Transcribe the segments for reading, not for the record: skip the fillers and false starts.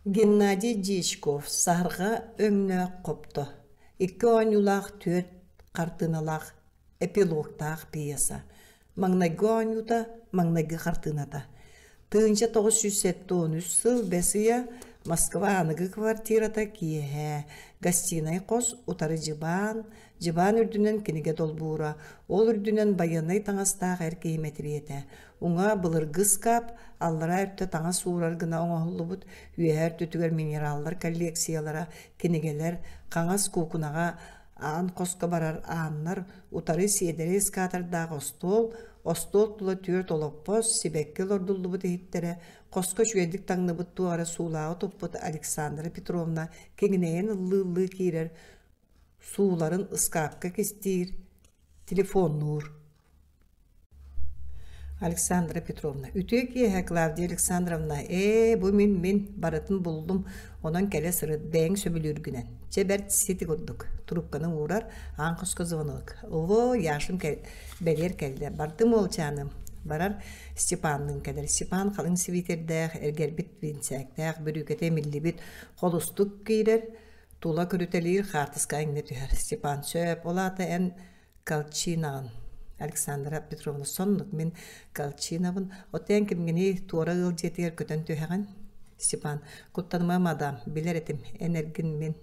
Геннадий Дичков сарга өңнө копто. 2 оюлах 4 картыналах эпилогтах пьеса. Маңнайгы оюта, маңнайгы картыната. Тыынча 973 сыл бесия Москва аныгы квартирата кие. Гостиной кос утары жибан үрдүнен кинеге долбура. Ол үрдүнен баянай таңастақ әркейметриете. Уңа былыргыз кап, аллара өртті таңа суырар гына оңағылы бұд, үйәр түтігер минераллар коллекциялара, кинегелер, қаңас кукунаға аан қосқа барар ааннар, утары седері скатырдағы остол тұлы түйір толоппос, себеккел ордулы бұд ехеттері, қосқа жүйедік таңны бұд туғары сулағы топпыд Александра Петровна кеңінейін ұлы кейрер, суларын ыскапқа кестейір, телефон нұр. Александра Петровна. Ütüye Клавдия Александровна, bu min barıtın buldum. Ondan kele sırıt bäň söbülürgünen. Çebert seti godduk. Trubkanın uğrar, anqız kızıvınılık. Ovo yaşım beler kelde. Bardım ol canım. Barar Stepan'ın kadar. Stepan kalın sviterdäh, erger bit binsäkdäh, bürükete milli bit, kolustuk giyrer. Tula körütelir, hartıska inne tüher. Stepan söp, olata en kalçinağın. Александра Петровна соннук мен Колчиновын отен кимгени туора ыл жетер көтөн төһәгән Степан куттанма мадам билер этим энергин мен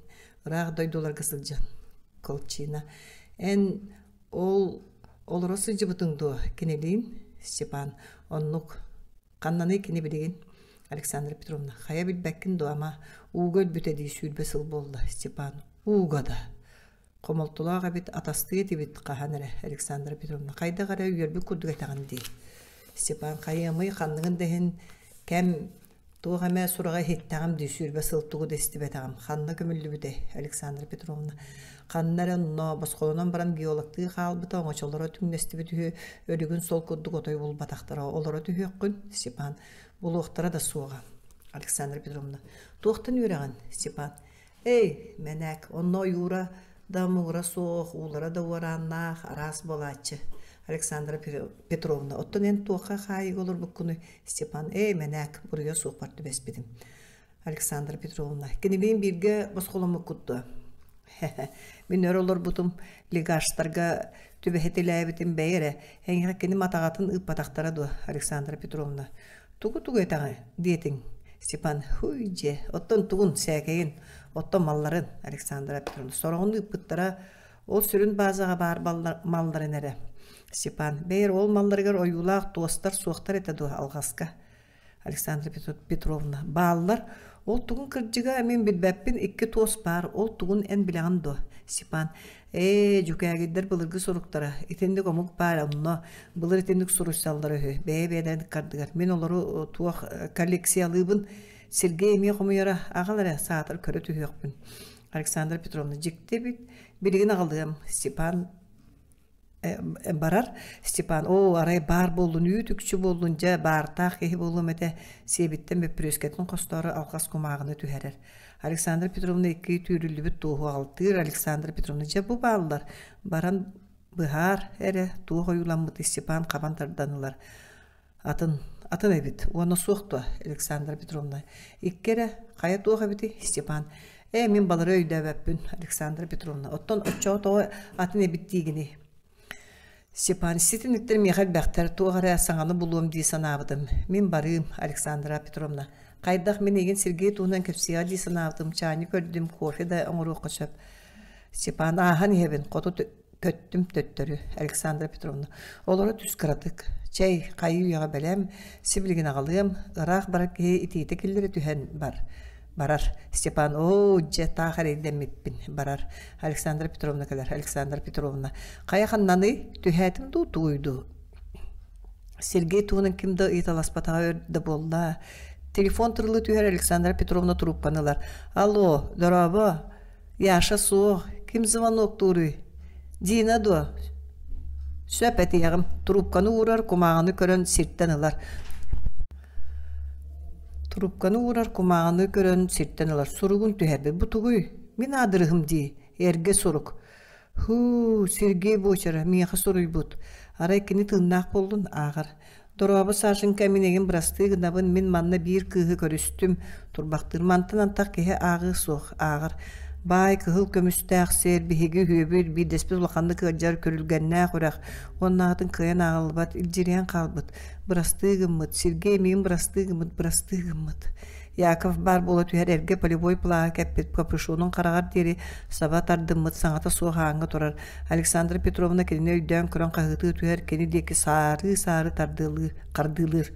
раг дойдулар гысылжан Колчина олросы жибутуңду кинелин Степан оннук каннаны кини билеген Александра Петровна хая билбеккин дуама угөл бүтеди сүлбе сыл болду Степан угада Комолтулаға бит атастығы дебет қағаныры Александра Петровна. Қайда қара үйербі күрдіг айтаған дей. Степан қайымый қаннығын дәхін кәм туғаме сұраға хеттағым дей сүрбе сылттығы десті бәтағым. Қанна көмілі біде Александра Петровна. Қаннары ұнна басқолынан баран геологтығы қалбыта оңачалары түңнесті біді өрігін сол күрдіг отой бұл батақтара. Олары түхі өккін Степан. Бұл оқтара да суға. Александра Петровна. Тоқтын өреген Степан. Мәнәк, онна юра Дамура соқ, улара да уараннақ, арас болатчы. Александра Петровна, оттон тоқа қайық олар бүккіні. Степан, мәнәк, бұрыя соқ барды бәспедім. Александра Петровна, кенелейін бірге басқолымы күтті. Мен өр олар бұтым лигаштарға түбәхетелі әбітім бәйірі. Әңгі кені матағатын ұппатақтара ду, Александра Петровна. Туғы етаңы, дейтің. Степан, хуйже, оттон туғын сәкейін. Оттон малларын, Александра Петровна. Сорғынды ұппыттара, ол сүрін базаға бар малларын әрі. Степан, бәйір ол малларығыр ойулақ, туыстар, суықтар етеді алғасқа. Александра Петровна, баллар, ол туғын кірджіға әмен білбәппін 2 туыс бар, ол туғын ән біліған до. Степан, жүкәгеддер бұлырғы соруқтара, етендік омық бар, онына бұлыр етендік сорушталдары өй, бәйдәндік қардығар. Мен олары туақ коллекциялыбын, Сергей еме қомыяра ағалары саатыр көрі түйіқпін. Александра Петровна жекте білген ағалдығым. Степан барар. Степан, арай бар болдың, үтікші болдың, жа бартақ ехі болдың әті себеттен бөп прескетін қостары алғас құмағыны түйәрер. Александра Петровна 2 түйрілі біт туғы алтыр. Александра Петровна жа бұл балылар. Баран бұхар әрі туғы ойуламыды Степан қабантарданылар. Атын әбіт, оны соқты Александра Петровна. Иккері қая туға біті Степан. Мен балары өйді әбәппін Александра Петровна. Оттан отчау тоғы атын әбіт дейгіне. Степан, сетініктер меғал бәқтер туғары саңаны бұлуым дей санабыдым. Мен барым Александра Петровна. Қайдақ мен еген Сергей туғынан көпсіға дей санабыдым. Чаны көрдім, кофе да оңыру қышып. Степан, ахан ебін, қоту көттім төттөрі Александра Петровна. Олары түс қырадық. Чай қайы ұяға бәлем, сібілген ағалығым, ұрақ барақ итейті келдері түхен барар. Степан, же тағар едемметпін барар. Александра Петровна кәлер. Александра Петровна. Қая қаннаны түхәтім туйду. Сергей туғының кімді италаспатаға өрді болда. Телефон тұрылы түхер Александра Петровна трубпанылар. Алло, дораба, яша соқ, кім звонок туры? Дина до. Сөп әтеғім, трубканы урар, кумағаны көрін сирттен ылар. Трубканы урар, кумағаны көрін сирттен ылар. Сұруғын түхәрбі, бұтығый, мен адырығым дей, әрге сұруқ. Сергей бочара, мияқы сұруй бұд. Арай кені тыңнақ болдың, ағыр. Дорабы сашын кәминеген бұрасты ғынабын мен манна бір күйі көрістім. Турбақтыр мантын антақ кеге ағы соқ, ағыр. Бай кыһыл көмүстэ ахсер биһиги хүөбүр бидеспи улаханды кыджар көрүлгэннэ хурақ. Оннаатын кыян ағылбат, илжириан қалбыт. Бырастыгыммыт, Сергей миин бырастыгыммыт. Яков бар болот үһэр эрге полевой плаға кәппет капюшонун қарағар дери сабат ардыммыт саңата суғаңы турар. Александра Петровна келіне өйден көрін қағыты үтүһэр кені деки сары қардылыр.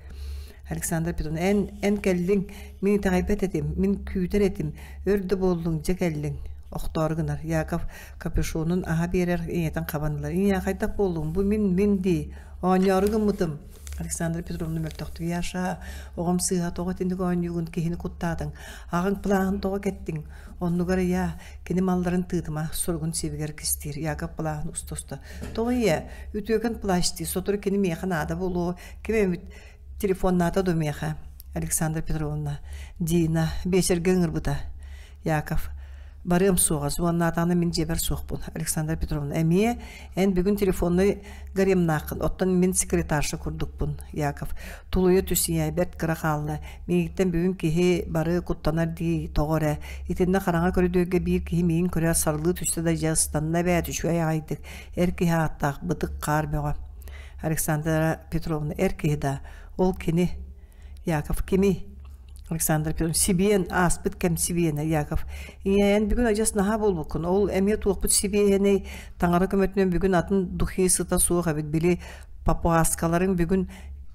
Александр Петровна, en kelling, min taibet etim, min küter etim, ördü boldun, cekelling. Oxtorgunar, Yakov kapüşonun aha birer iyeten kabandılar. İnya kaytak boldun, bu min di, oğanyorgun mutum. Alexandra Petrovna möltöktü, yaşa, oğam sığha toğa tindik oğanyugun kehini kuttadın, ağın plağın toğa kettin. Onu gara ya, keni malların tığdıma, sorgun seviger kistir, Yakov plağın usta. Toğa ya, ütüyken plaştı, sotur keni meyxan ada bolu, kime telefonната домеха Александра Петровна Дина бешерген ырбыта Яков барым суға звоннатаны мен жебер соқпын Александра Петровна әмие ән бүгін телефонны гарем нақын оттан мен секретаршы күрдікпін Яков тулуя түсия бәрт кыра қалына мейгіттен бүгін кеге бары құттанар дей тоғыра етінді қараңа көрідегі бір кеге мейін көрі сарлы түсті да жағыстанына бәт үшуай айдық әркеге аттақ бұтық қар бөға Александра Петровна әркеге да ол кені Яков кеми Александр Петровна Сибиен аспыт кем Сибиена Яков иян бүгін ажас наха болбукун ол әме туақпыт Сибиене таңары көмөтінен бүгін атын духи сыта суға бит били папуаскаларын бүгін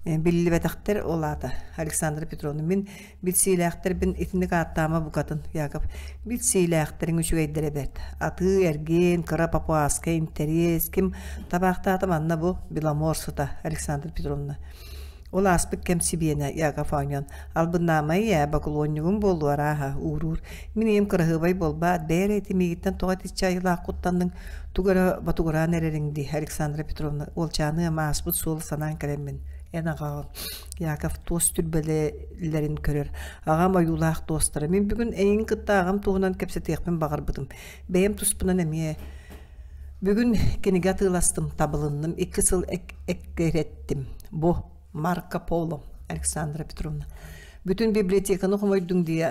билли бәтәқтер олады Александра Петровна мен билсейләқтер бен итіндік аттама бұқатын Яков билсейләқтерін үшігейдері бәт аты әрген кыра папуаска интерес кім табақты атым анна бұл Беломор сыта Александра Петровна Ол аспык кем Сибиена Яков Анян. Албыннамай я бакулоннюгун болу араха урур. Минем кырыгыбай болба бәре этимигиттен тоғат ичайла куттандың тугара батугара нереринди Александра Петровна. Ол чаны маспыт сол санан калеммен. Энагал Яков тос түрбелелерин көрөр. Агам аюлах достары. Мен бүгүн эйин кытта агам тугунан кепсетекпен багарбыдым. Бәем туспынан эме бүгүн кенеге тыластым табылынным. 2 жыл эккереттим. Бу Марко Поло, Александра Петровна. Bütün bibliotekаны құмайдың дия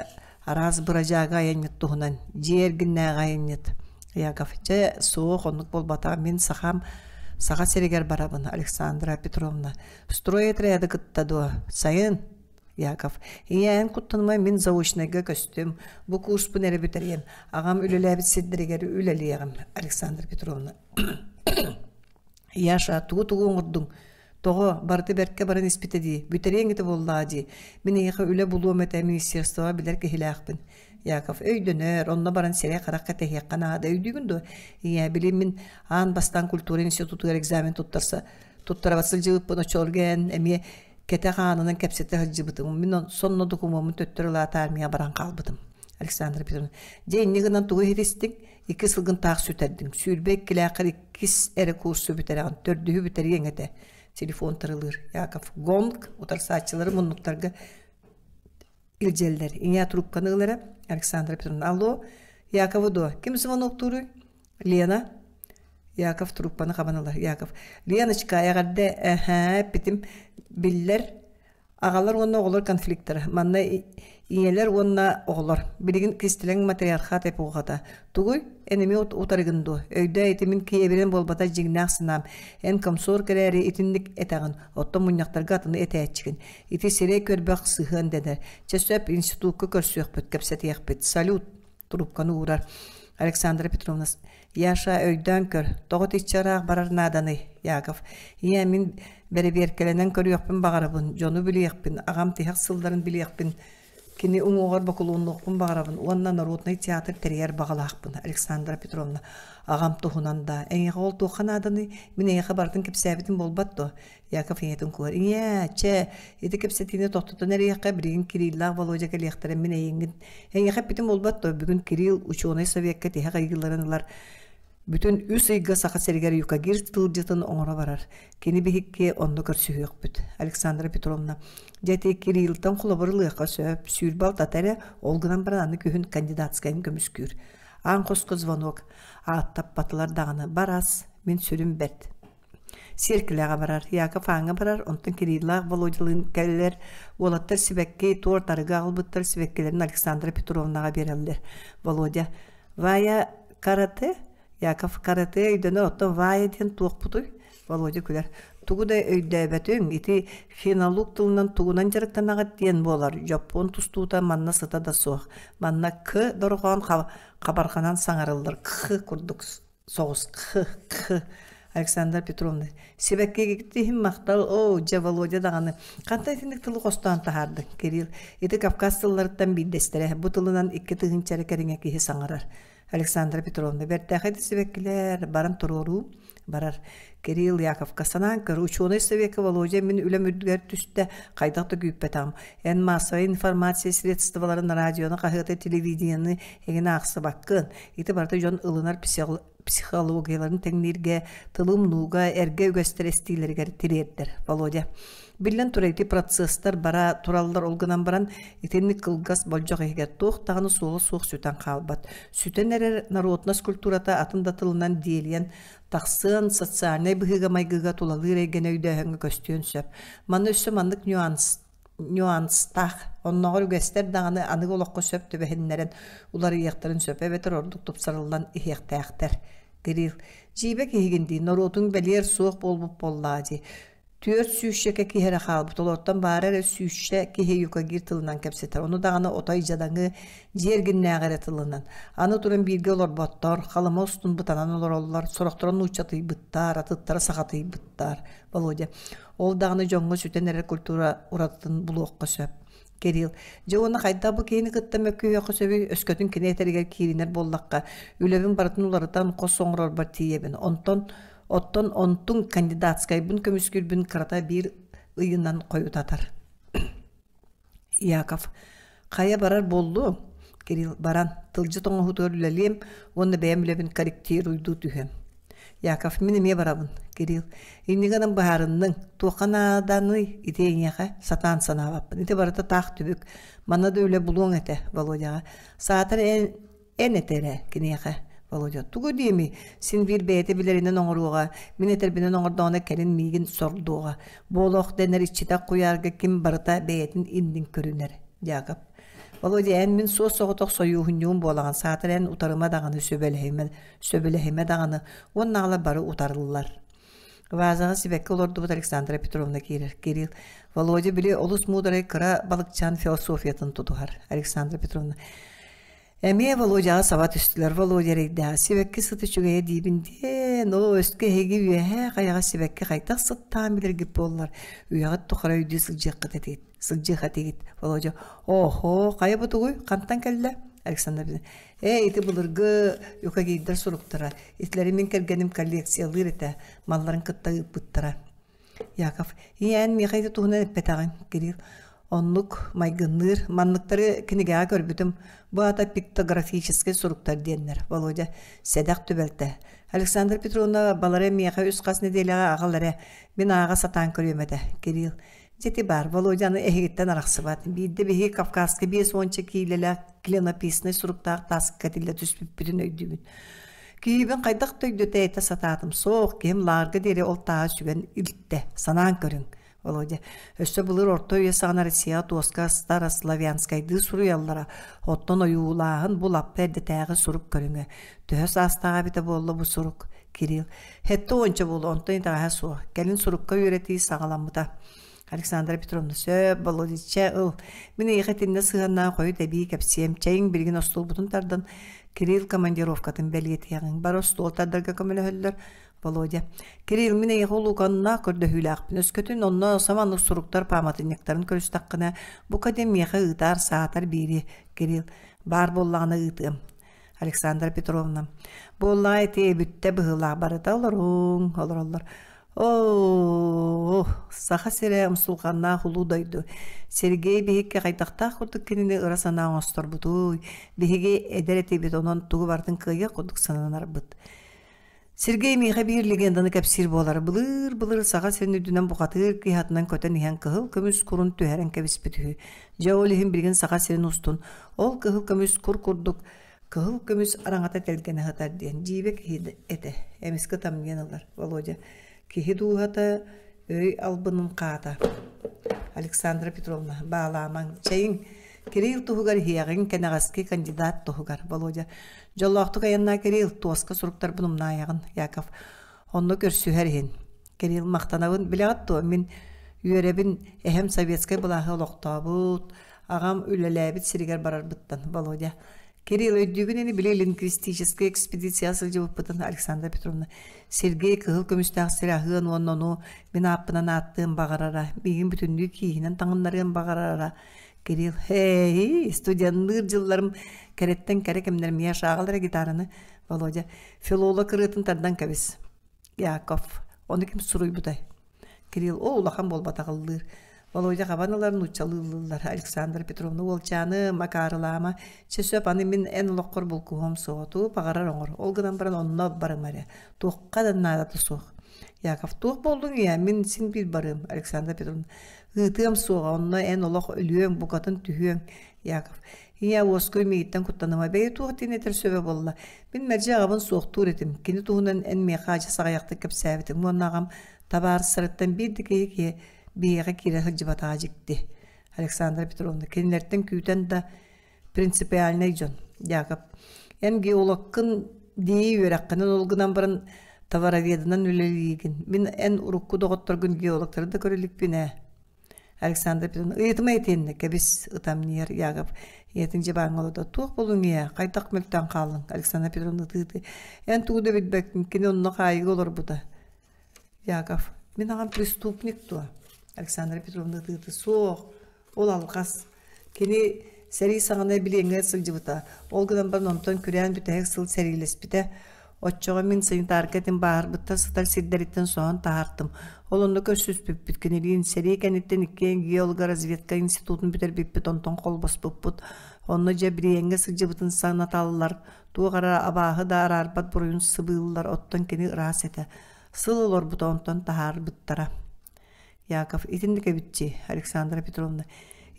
араз бұражаға айанет тұғынан, жергінне айанет. Яков, жа соқ онық бол бата, мен саға серегер барабын, Александра Петровна. Строет ряды кыттаду, сайын, Яков. Иян құттынмай мен заочныйға көстім, бұл курспын әрі бітерген. Ағам үліләбіт седдірегері үлелейгім, Александра Петровна. Яша, туғы оңырдың. Тоғы барды бәртке барын испитеді, бүтереңгіті боллади. Мен еқі үлі бұлуым әті министерствоға білер кехіләқпін. Яков, өйдінер, онына баран сере қараққа тәхеққан ады өйдігінді. Ия, білем мен аң бастан культура институтығыр экзамен тұттарса, тұттарабатсыл жылыппын очолген, әме кәті қанының кәпсеті ғылжыбытым. Мен сонны дұқымымын төттіріла тармия баран қалбытым. Александра Петровна, дейінігінен тұғы херестің, 2 сылғын тақ сүтердің. Сүйілбек келәқір 2 әрі курсы бүтереген, 4-ді бүтерген әті. Telefon tırılır. Yakov gong otar saççıları munluklarga ilceller. İnya trubkanıglara Alexandra Petrovna. Allo, Yakov do. Kim звонок туру? Lena. Yakov trubkanı kabanılar. Yakov. Lenachka ayagarda bitim biller. Ağalar onunla olur konfliktler. Manna iyeler onunla olur. Bilgin kristilen matriarhat hep oğada. Tuğuy, enemi otarıgındı. Öyde etimin kiyebilen bolbata jignak sınam. En kamsor kereri itinlik etağın. Otto munyaktarga atını eteye çıkın. İti sire körbek sıhın deder. Çesöp institutku körsüyük büt, kapseti yakbet. Salut, trubkanı uğrar. Alexandra Petrovna, yaşa öyden kör. Toğut iççaraq barar nadanı, Yakov. İyi min beri berkelenen körüyekpin bağarabın. Jonu biliyekpin. Ağam tihak sıldarın biliyekpin. Kini umuğar bakuluğunluqpun bağarabın. Ondan narutnay teatr teriyer bağalaqpın. Alexandra Petrovna. Ağam tuğunan da. Eğe ol tuğan adanı. Min eğe bardın kepsabitin bolbatto. Yakov eğetin kuvar. İye, çe. Eti kepsatini toxtutan eriyekka birgin Kirillaq Volodya kaliyaktarın min eğengin. Eğe bitin bolbatto. Bugün Kirill uçuğunay Sovyetka teha qaygılarınlar. Bütün üs ıyga saqa sergeri yuka gir tılcıtın oğra varar. Keni bihikke onu görsüyük büt. Alexandra Petrovna. Jati Kirill'tan kulabarılığıqa söp, sүйrbal tatara olgınan baranı köhün kandidatskayın gömüskür. An kosko zvonok, aattap batılar dağını baras, min sürüm bert. Serkilaga barar, Yakov аңа барар, онтон Кириллах Володялын кәлелер, олаттар сибекке тор тарыга албыттар сибеккелерін Александра Петровнаға берелдер. Володя, вая карате, Яков карате өйдені оттан вая ден туық бұтой. Володя күлер. Тугуда өйдәбәтің, ити феналук тылынан тугунан жарықтан ағат ден болар. Жапон тустуыта манна сыта да соқ. Манна к дұрған қабарқанан саңарылдыр. К күрдік соғыз. К. Александра Петровна. Себәкке кеттейім мақтал, жа Володя дағаны. Қантай тіндік тылы қостан тахарды. Кирилл, ити Кавказ тылларыттан биддестері. Бұ тылынан 2 тығынчары кәріңе кейі саңарар. Александра Петровна. Бәртәқайды себәккелер баран тұрору. Барар. Кирилл Яковка санан көр ученый совека Володя мен үлем үрдігер түсті қайдақты күйіппетам. Ән массовый информация средстволарын радионы қағыты телевидениені еген ақсы баққын. Еті барды жон ылынар психологияларын тәңнерге, тылымнуға, әрге үгәстерестейлергер тирердер. Володя. Билен турайты процесстар бара туралдар олгынан баран итенник кылгас болжақ егер тоқ тағыны соғы соқ сүтен қалбат. Сүтен әрер народнас культурата атында тылынан дейлен тақсын социальный бұғыға майғыға тулалыр еген өйдәхіңі көстүйін сөп. Маны өсі мандық нюанстақ. Оннағыр үгәстер дағаны анығы олаққа сөп төбәхінлерін улары еқтарын сөп әбетір ордық тұпсарылдан иектәқтер. Кирилл, жейбек егенді народың бәлер соқ болбып боллады. Төр сүйшеке кихере қалбыт, олортан барар сүйше кихе юка гир тылынан кәпсетер. Оны дағаны отай жадаңы жергін нәғірі тылынан. Аны тұрын бірге олар баттар, қалыма ұстын бұтанан олар олар, сұрақтырын ұчатый бұттар, атыттары сақатый бұттар. Володя, ол дағаны жоңғы сүтен әрі культура ұратын бұл оққа сөп. Кирилл, жоғыны қайда бұл кейіні қыттамы көй оқы сөбі өскөтін кене әтәрігер кейінер боллаққа. Үлебін барытын оларыдан қос соңырар бар тиебін. Оттон онтун кандидатскай бун көміскүрбін қырата бір ұйынан қойутатар. Яков, қая барар болду? Кирилл, баран, тылжы тоңы хутурлелем, оны бәйімлебін корректер ұйду түхем. Яков, менеме барабын? Кирилл, иннеганын бағарынның туқанаданы итейінеға сатан санабаппын. Ите барата тақ түбік, мана да өлі бұлуң әті, Володяға. Саатар ән әтері кенеға. Володя, тугу дейми, син бир бәйті білерінен оңыруға, мен әтербінен оңырдауына кәрін мейгін сордуға. Болуқ дәнер иччета қуярға кім барыта бәйетін индin көрінер. Яков. Володя, ән мен соғытоқ сойуғын болаған саатыр ән ұтарыма дағаны сөбелехеме дағаны, оннағыла бары ұтарылылар. Вазаға себәкке олорды бұд Александра Петровна кейрер. Кирилл, Володя біле олыс мударай кыра балықчан философиятын тұтуғар. Александра Петровна. Әме Володяға сават үстілер, Володя рейді. Себәкке сыты чүгәйе дейбінден, о өстке хеге үйәе қаяға себәкке қайтақ сыттан білерге болылар. Үйәғыт тұқыра үйді сылжық атегет. Володя, охо, қая бұты ғой, қанттан кәлі? Александр Петровна, ити бұлырғы өқа кейдер сұруқтыра. Итлері мен кәргенім коллекциялыр еті, малларын қыттағы бұттыра. Яков, ең мен қайды тұғынан әппетағын, Кирилл. Онлук майгынныр, манлыктары книгага көрбүтім. Бұ ата пиктографический сұруқтар деннер. Володя, сәдәқ түбәлті. Александр Петровна балары меға үз қасыны дейліға ағалары. Мен аға сатан көремеді. Кирилл, жеті бар. Володяны әйгеттен арақсы батын. Бейді бейі Кавказқы бейс онча кейлілі клинописный сұруқтағы тасық кәтілі түспіп бүтін өйдімін. Күйбін қайдақ төйдөті әйті сататым. Соқ кем ларғы дере ол тағы сүген үлтті. Санан көрің. Володя, өсі бұлыр орта үйе сағына Россия, Тоска, Стара, Славянскайды сұру яллара. Оттон ойуылағын бұл аппы әрді тәғі сұрып көріңі. Төхіс астаға біті болы бұл сұрық. Кирилл, хетті онча болы, онтын тағы суы. Кәлін сұрыққа үйреті сағаламыда. Александра Петровна, сөп, Володя, чә ұл. Мен еқетінде сығанна қойы тәбей кәпсем, чәйін білген остол бұтын тардан. Кирилл командировкатын бәлгеті яғын. Бар остол тардарға көмілі өлілер. Володя. Кирилл, мен еғол ұғанына көрді хүләқпін. Өскөтін онына саманлық сұруқтар паматыннектарын көрістаққына бұ кәдемеға ұтар саатар бері. Кирилл, бар боллағына ұтым. Александра Петровна. Болла әте бүтті бұғыла барыта олар. О, саха сере ұмсылғанна құлу дайды. Сергей бейекке қайтақта құрдық кеніне ұрасана оңыстыр бұтой. Бейеге әдер әте бет онын тұғы бардың қыйы құрдық сананар бұд. Сергей мейға бір легенданы кәпсір болар. Бұлыр саға сәрін үдінен бұқатыр кейхатынан көтен ең қығыл көміз құрын түйәрін кәбіс бітігі. Жауылығын білген саға сәрін ұстын. Ол қығыл көміз құрдық. Қығыл көміз араңата тәлгені ғатар дейін. Жейбек еді әті. Әмескі тамген олар. Володя. Kihi duhata öy albının qata. Alexandra Petrovna bağlaman çayın Kiril tuhugar hiyagin kenagaski kandidat tuhugar Volodya. Jolloqtu kayanna Kiril toska suruktar bunum nayagın Yakov. Onu görsüherhin. Kiril maqtanabın bilagattu min yürebin ehem sovetskay bulağı oloqtabut. Ağam ülelebit siriger barar bittan Volodya. Kiril öydügüneni bile lingvistiskeski ekspedisiyası cevapıtan Alexandra Petrovna. Sergey kıhıl kömüstağ silahın onu min apınan attığım bağırara. Begin bütünlüğü kiyinen tağınlarım bağırara. Kiril, hey, studiyanlır yıllarım keretten kerekemlerim yaşağılara gitarını. Volodya, filolog kırıtın tardan kavis. Yakov, onu kim suruy buday. Kiril, oğlakam bol batağılır. Volodya kabanaların uçalılırlar. Alexandra Petrovna olçanı makarılama. Çesöp anı en lokkur bulkuğum soğutu. Pagarar oğur. Olgıdan baran onunla barım araya. Tuğkadan nadatı soğuk. Yakov, tuğ boldun ya. Min sin bir barım. Alexandra Petrovna. Hıtığım soğa onunla en olak ölüyüm. Bu kadın tühüyüm. Yakov. Ya oskoy meyitten kutlanıma. Bey tuğ dinetir söve bolla. Min merci ağabın soğuktur edim. Kini tuğundan en meyxacı sağayakta köpsəvitim. Mon ağam tabar sırıttan bir dikeyi ki biyaga kire hıcıbatağa jikti. Alexandra Petrovna. Kenilerden küyten da prinsipialine jon. Yakov. En geologkın diyi yörekkinin olgunan barın tavaraviyadından üleliyigin. Min en urukku doğutturgun geologları da körelik bine. Alexandra Petrovna. Iğıtıma eteğinne kebis ıtam niyer Yakov. Yetince bağıngalı da tuğ bolun ya. Kaytak mülkten kalın. Alexandra Petrovna tığıtı. En tuğda bitbektin. Kini onunla kaygı olur bu da. Yakov. Min ağam pristupnik tuğa. Alexandra Petrovna tığıtı. Soğuk. Ol alqas. Kini seri sağına bilenge sılcıbıta. Olgudan barın ondan küreyen bütehek sıl seriles bite. Otçoğa min sayın tariketin bağır bıtta sıtar sidderitten soğan taharttım. Olunda körsüz bütkeneliğin seri kenitten ikkeyen geologa razvetka institutun büter bippit onton kolbos bupput. Onunla cebriyenge sılcıbıtın sanatalılar. Tuğara abahı da ararbat buruyun sıbığılılar ottan keni ıras ete. Sıl olur buta onton tahar bıttara. Yakov itindike bitçi. Alexandra Petrovna.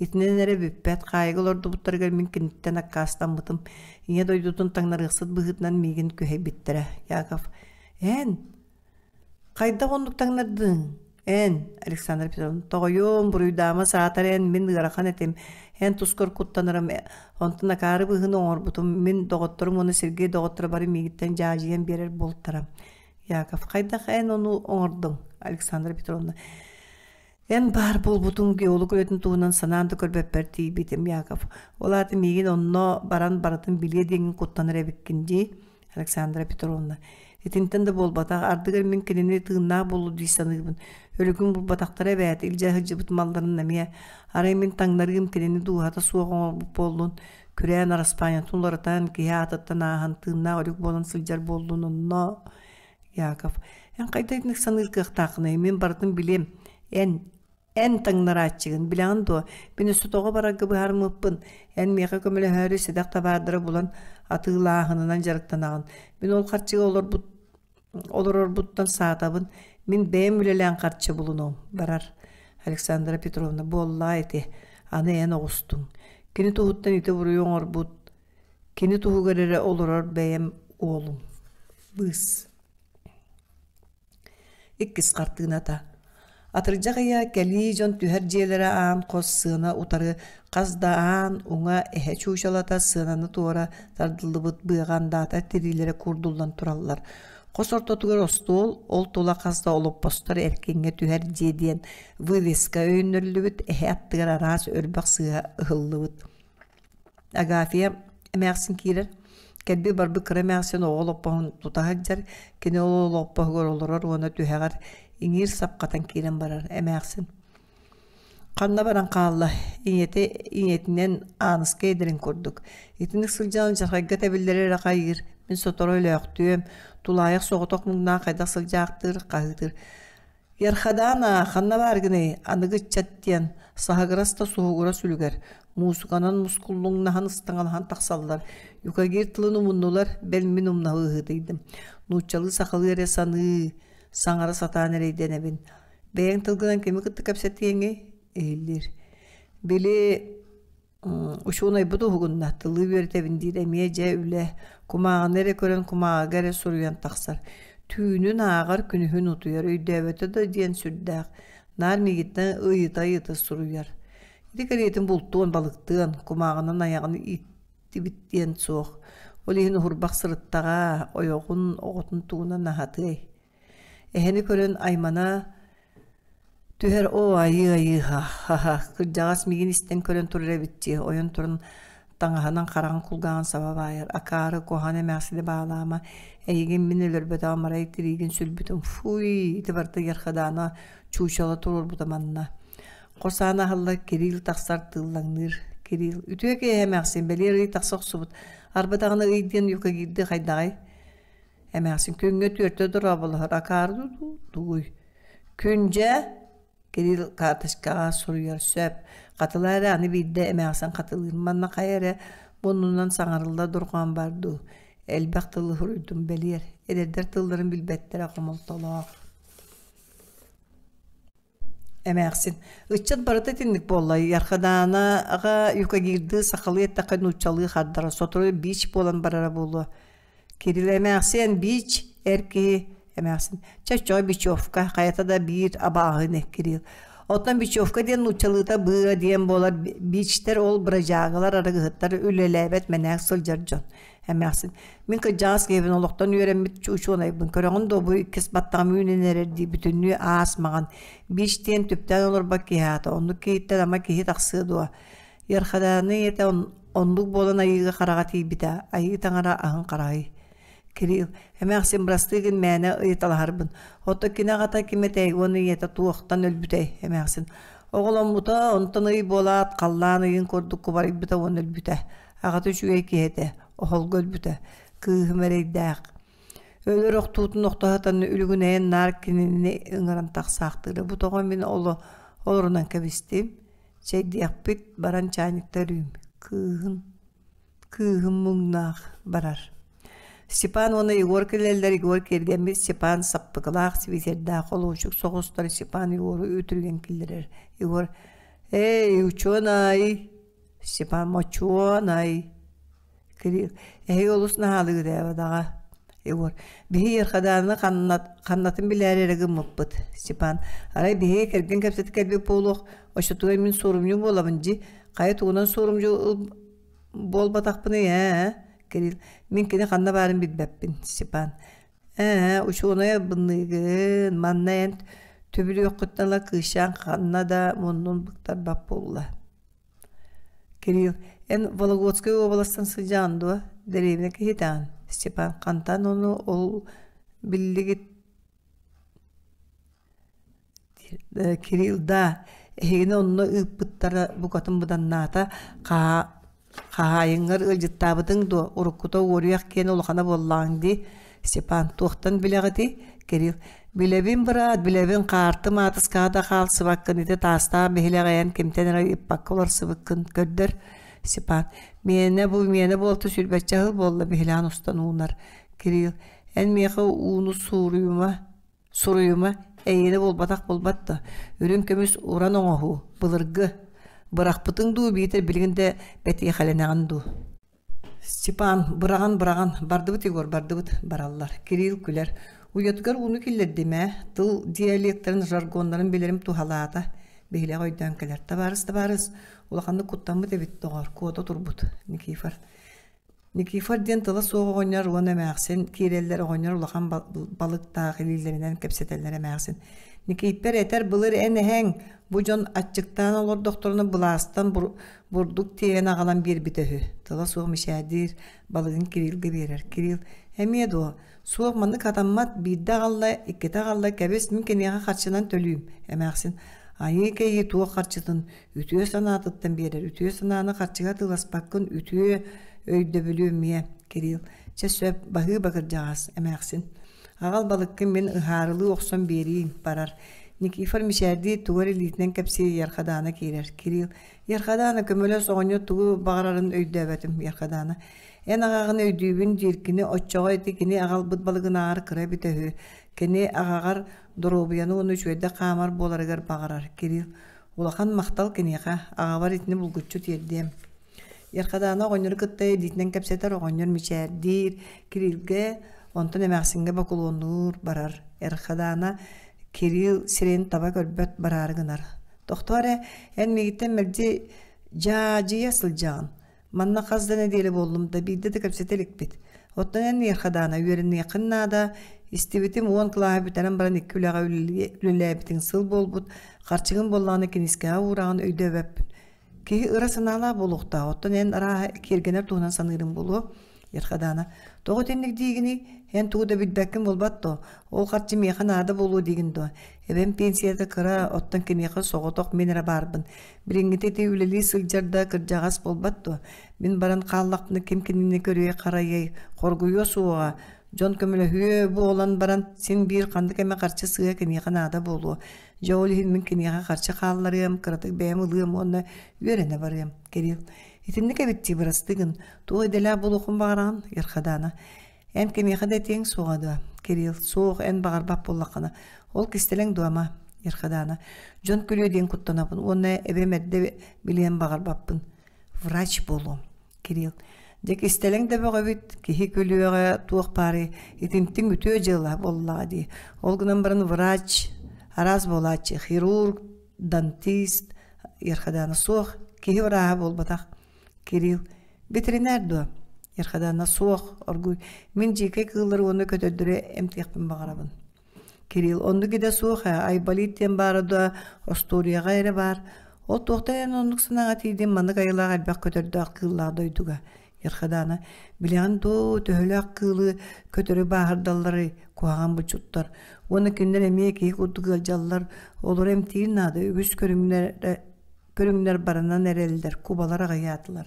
İtine nere büppet kaygılardı buttarıgar min kinitten akkastan bıtım. İne doydutun tağnar ıqsıt bıhıtnan migin köhe bittere. Yakov. En. Kayda onduk tağnardın. En. Alexandra Petrovna. Toğuyum buruydama saatar en min ırakan etim. En tuskor kuttanırım. Ontun akarı bıhını oğur butum. Min doğutturum onu Sergey doğuttura bari migitten caciyen berer boltaram. Yakov. Kayda en onu oğurdun. Alexandra Petrovna. En bar bol butun geolog öğretin tuğunan sanandı körbepper tibitim Yakov. Olatı migin onunla baran baratın bilye dengin kuttanır ebikkinci. Alexandra Petrovna. Etinten de bol batak ardıgar min kenini tığına bolu duysanıgın. Ölügün bu bataktara bəyat ilca hıcı bıtmalların nemiye. Aray min tanlarıgım kenini duhata soğuğun bu bolun. Küreyen araspanyan tunlaratan kihe atattan ahan tığına ölük bolun sılcar bolun onunla. Yakov. En kayda etnik sanırgıq taqınay min baratın bilem. En tanlar açığın bilan do beni sutoğa baragı bıharmıppın en meğe kömele hörü sedaq tabadıra bulan atığılağınından jarıktanağın ben ol qarçığı olur buttan saatabın min beyem ülelen qarçı bulunum barar. Alexandra Petrovna bolla eti anı en oğustun kini tuhuttan ite vuruyon orbut kini tuhu görere olur beyem oğlum bız ikkis qartığına ta Atırcaq ya keli jon tüher jelere an qos sığına utarı qazdaan uňa ehe çuşalata sığınanı tuora tardıldıbıt bığan data tirilere kurdullan turallar. Qos ortotugar ostol ol tola qazda olup postar erkenge tüher jediyen vıveska öýnürlübüt ehe attıgar aras örbaq sığa ıhıllıbıt. Agafiya emersin kirer kelbi barby kremersin oğul oppahın tutahajjar kene oğul oppahıgar olurur ona tühegar İngir sapqatan kiren barar emersin. Qanna baran qalla inyetinden anıska edirin kurduk. Etinik sılcan jarqayga tebilleri raqayır. Min sotoroyla yoqtuyum. Tulayaq soğutoq mungna qayda sıljaqtır, qahıdır. Yerxadana qanna bargını anıgı çattiyan sahagırasta suhugura sülüger. Musuqanan muskullungnahan ıstangalhan taqsallar. Yuka gir tılını munnular belmin umnağı ıhıdıydım. Nuçalı saqalı yere sanı Saňara satan ereyden ebin. Beýen tılgıdan kemi kıtты kapsatiyenge eýildir. Beli uşuğunay budu hugunna tılı vertebin dire miye je üle kumağa nere kören kumağa gere soruyan taqsar. Tüünün ağır günühün utuyar, öydevete de diyen sürdağ. Nar migitten ıyıta suruyar. Dikariyetin bultuğun balıktığın, kumağının ayağını itti bittiyen soğuk. Olihin hurbaq sırıttağa, oyoğun oğutun tuğuna nahatı. Eheni kören aymana, tüher o ayı ha. Kırcağız migin isten kören turre bitti. Oyun turun tağahanan karan kulgağın sabah bayar. Akarı kohan emeksili bağlama. Eygin minilür beta maray tirigin sülbütün. Fuy, itibarta yarkadana çuşala turur butamanna. Korsana halla Kiril taksar tıllanır. Kiril, ütüye ki emeksin, beleri taksak subut. Arbadağına ıydiyen yuka girdi haydağay. Emeksin, künge törte durabalıhır. Akardı duy. Künce, Kiril kardeşkağa soruyor söp. Katıları anı bilde emeksin katılır. Manna kayere bunundan sanarılda durgan bardu. Elbaq tıllı hürüydüm belir. Ederder tılların bilbettere kumultalaq. Emeksin. Iççat barata tindik bollay. Yarkadana ağa yuka girdi sakalı ettaqan uçalığı haddara. Sotru biç bolan barara bolu. Kiril emeksin biç erki emeksin. Çaçoy biçofka kayata da bir abağı ne kiril. Ottan biçofka diyen uçalığı da bığa diyen bolar biçter ol bıracağılar arı gıhıtlar ülelebet menek sılcarcan. Emeksin. Min kıcağız gevin oluktan öğrenmit uçuğuna ibn. Körağın da bu ikis battağımı ünenerdi. Bütünlüğü asmağın. Biç diyen tüpten olur bak kihata. Onu kihitten ama kihit aksıdı o. Yarkadanı yete onluk bolan ayığı karağatı bita. Ayığı tanara ahın karayı. Kiril. Emeksin brastığın mene ıyıt alharbın. Otta kine gata kime teygonu yete tuğuktan ölbütey. Emeksin. Oğlan buta ontan ayı bolat kallan ayın korduk kubar ibita on ölbütey. Ağatı şüge kihete. Ohol gölbüte, kıhımereydağ. Ölür oqtuğutun oqtuğatanı ülgüneyen nar kinini ıngıran taqsaqtırı. Bu toğun beni olurundan kabistim. Diyaq bit baran çayniktarıyım. Kıhın mungnaaq barar. Stepan onu Igor kelleller Igor kergenmiş. Stepan sappıqılaq siviterdağ oluşuk soğusları Stepan Igor'u ötürgen killerer. Igor, uçuğunay. Stepan moçuğunay. Kiril. Olus nahalığı deva dağa. Igor. Bihi yarkadanını kannatın bilərere gımmıppıt. Stepan. Aray bihi kergen kapsatı kelbek boluq. Oşutuğa min sorumcu bolabınca. Kayıt oğunan sorumcu bol bataqpını ya. Kiril. Min kine kanna barın bilbeppin. Stepan. Uçuğuna bınnıgın. Mannayan töbülü yokkuttanla kışan kanna da munun bıktar bap bolla. Kiril. En Volогодская областан sıcağındı. Derevindeki hitan. Stepan kantan onu ol billigit Kiril da ehine onu ıppıttara bu katın budan nata kahayıngar ılcıttabıdın da urukuta uğruyak ken olukana bollağın di. Stepan tuğtan bileğidi. Kiril. Bilebin bırat, bilebin kartı matız kağıda kal sıvakkın iti tasta behileğayan kimtenere ippak olur sıvakkın kördür. Stepan. Mene bu oltu sülbetçahıl bolla bihilan ustan uğunar. Kiril. En meğe uğunu suruyuma eyini bolbatak bolbatta. Ürün kömüs uğran oğu, bılırgı. Bırak bıtın du bitir bilginde beti xalenağın du. Stepan. Bırağın. Bardı bıt Igor, bardı bıt barallar. Kiril küler. Uyatgar uğunu killer deme. Dıl diyaleklerin, jargonların bilirim tuhalata. Bihile koydan keler. Tabarız. Ulaqandı kuttan bıt evit doğar. Koda turbut. Nikifor diyen tıla soğuk oynar ulan emeğsin. Kireller oynar ulaqan balık dağılilerinden kepseteller emeğsin. Nikiper eter bılır en hen. Bu can açıktan olur doktorunu bulastan burduk tiyen ağalan bir bitehü. Tıla soğuk mişadir. Balığın kirilge verir. Kiril. Hemiyed o. Soğuk manlık atammat. Bidde ağalla, ikkete ağalla kebes mümkün yağa kaçınan tölüyüm. Emeğsin. Ayı keyi tuğa karçıtın, ütüye sanatıttın berer, ütüye sanağını karçıga tılaspakkın, ütüye öyde bölüyümeye, Kiril. Söp bahı bakırcağız, emeğsin. Ağal balıkkın ben ıharılı oqson beriyim, barar. Nikifor mişerdi tuğar elitinen kepsi yarkadana kirer, Kiril. Yarkadana kömöle soğunyo tuğu bağırarın öyde ebetim, yarkadana. En ağağın öydüğün dirkini, oççağa etekini ağal bıt balığın ağır kıra bitehü. Kene ağagar dorobuyanı onu şöyle kamar bolarıgar bağırar. Kiril. Ulaqan maqtal keneqa ağabar etini bulgutçu terdiyem. Yarkadana oğonyor kıttay ditinen kapsetar oğonyor miçerdir. Kirilge Онтон эмәксинге бакулуоннуур барар. Эрхадана Кирилл сирен таба көрбөт барарыгынар. Тохтуаре эн мегиттен мерди жа-жия сылжаан. Манна каздана деле болдум да бидде де кепсетелик бит. Оттан эн Эрхадана үйеринне кыннада истибитим 10 клаха битенен баран 2 үлага үлелебитин сыл болбут. Карчыгын болланы киниске ураган өйдөбөп. Ки ыра санала болукта. Оттан эн ара кергенер туунан санырын болу. Эрхадана того тенник дигини эн тууда билбеккин болбатто. Ол карчы механ ада болуу дигиндо. Эбен пенсияда кыра оттан кенеха соготок менера барбын. Бириңгите үлели сылжарда кыржагас болбатто. Мен баран каллакны кем-кемине көрүе карайай коргуйо сууга. Жон көмөлө хүйө бу олон баран сен бир кандык эме карчы сыга кенехан ада болуу. Жоолихин мен кенеха карчы калларым кыратык бэм ылым онна үйрене барым. Кирилл итинник эбитти барастыгын туой деле болухун багаран Эрхадана. Эн кемеха да тең сугада. Кирилл суох эн багарбап боллакана. Ол кистелең дуама Эрхадана. Жон күлүө ден куттанапын. Онна эбемедде билен багарбаппын. Врач болу. Кирилл дек истелең да бөгөбүт кихи күлүөгө туох пари итинтиң үтөө жыла боллага ди. Ол гынан барын врач, араз болачы, хирург, дантист Эрхадана суох кихи врага болбатак. Кирилл ветеринар до Эрхадана суох оргуй мен жеке кыллар оны көтөдүрө эмтиякпын багарабын. Кирилл онду гиде суох айбалиттен бары да осторияга эре бар. Ол тоқтайын онлық сынага тейден маны кайылаға әлбәк көтөрдөк кыллаға дойдуга. Эрхадана билеген до төхөлөк кылы көтөрү баһырдаллары куаган бучуттар. Оны күндер эмие кейик удугал жаллар олар эмтиин ады үгүс көрүңнер барынан эрелдер кубалар агаятылар.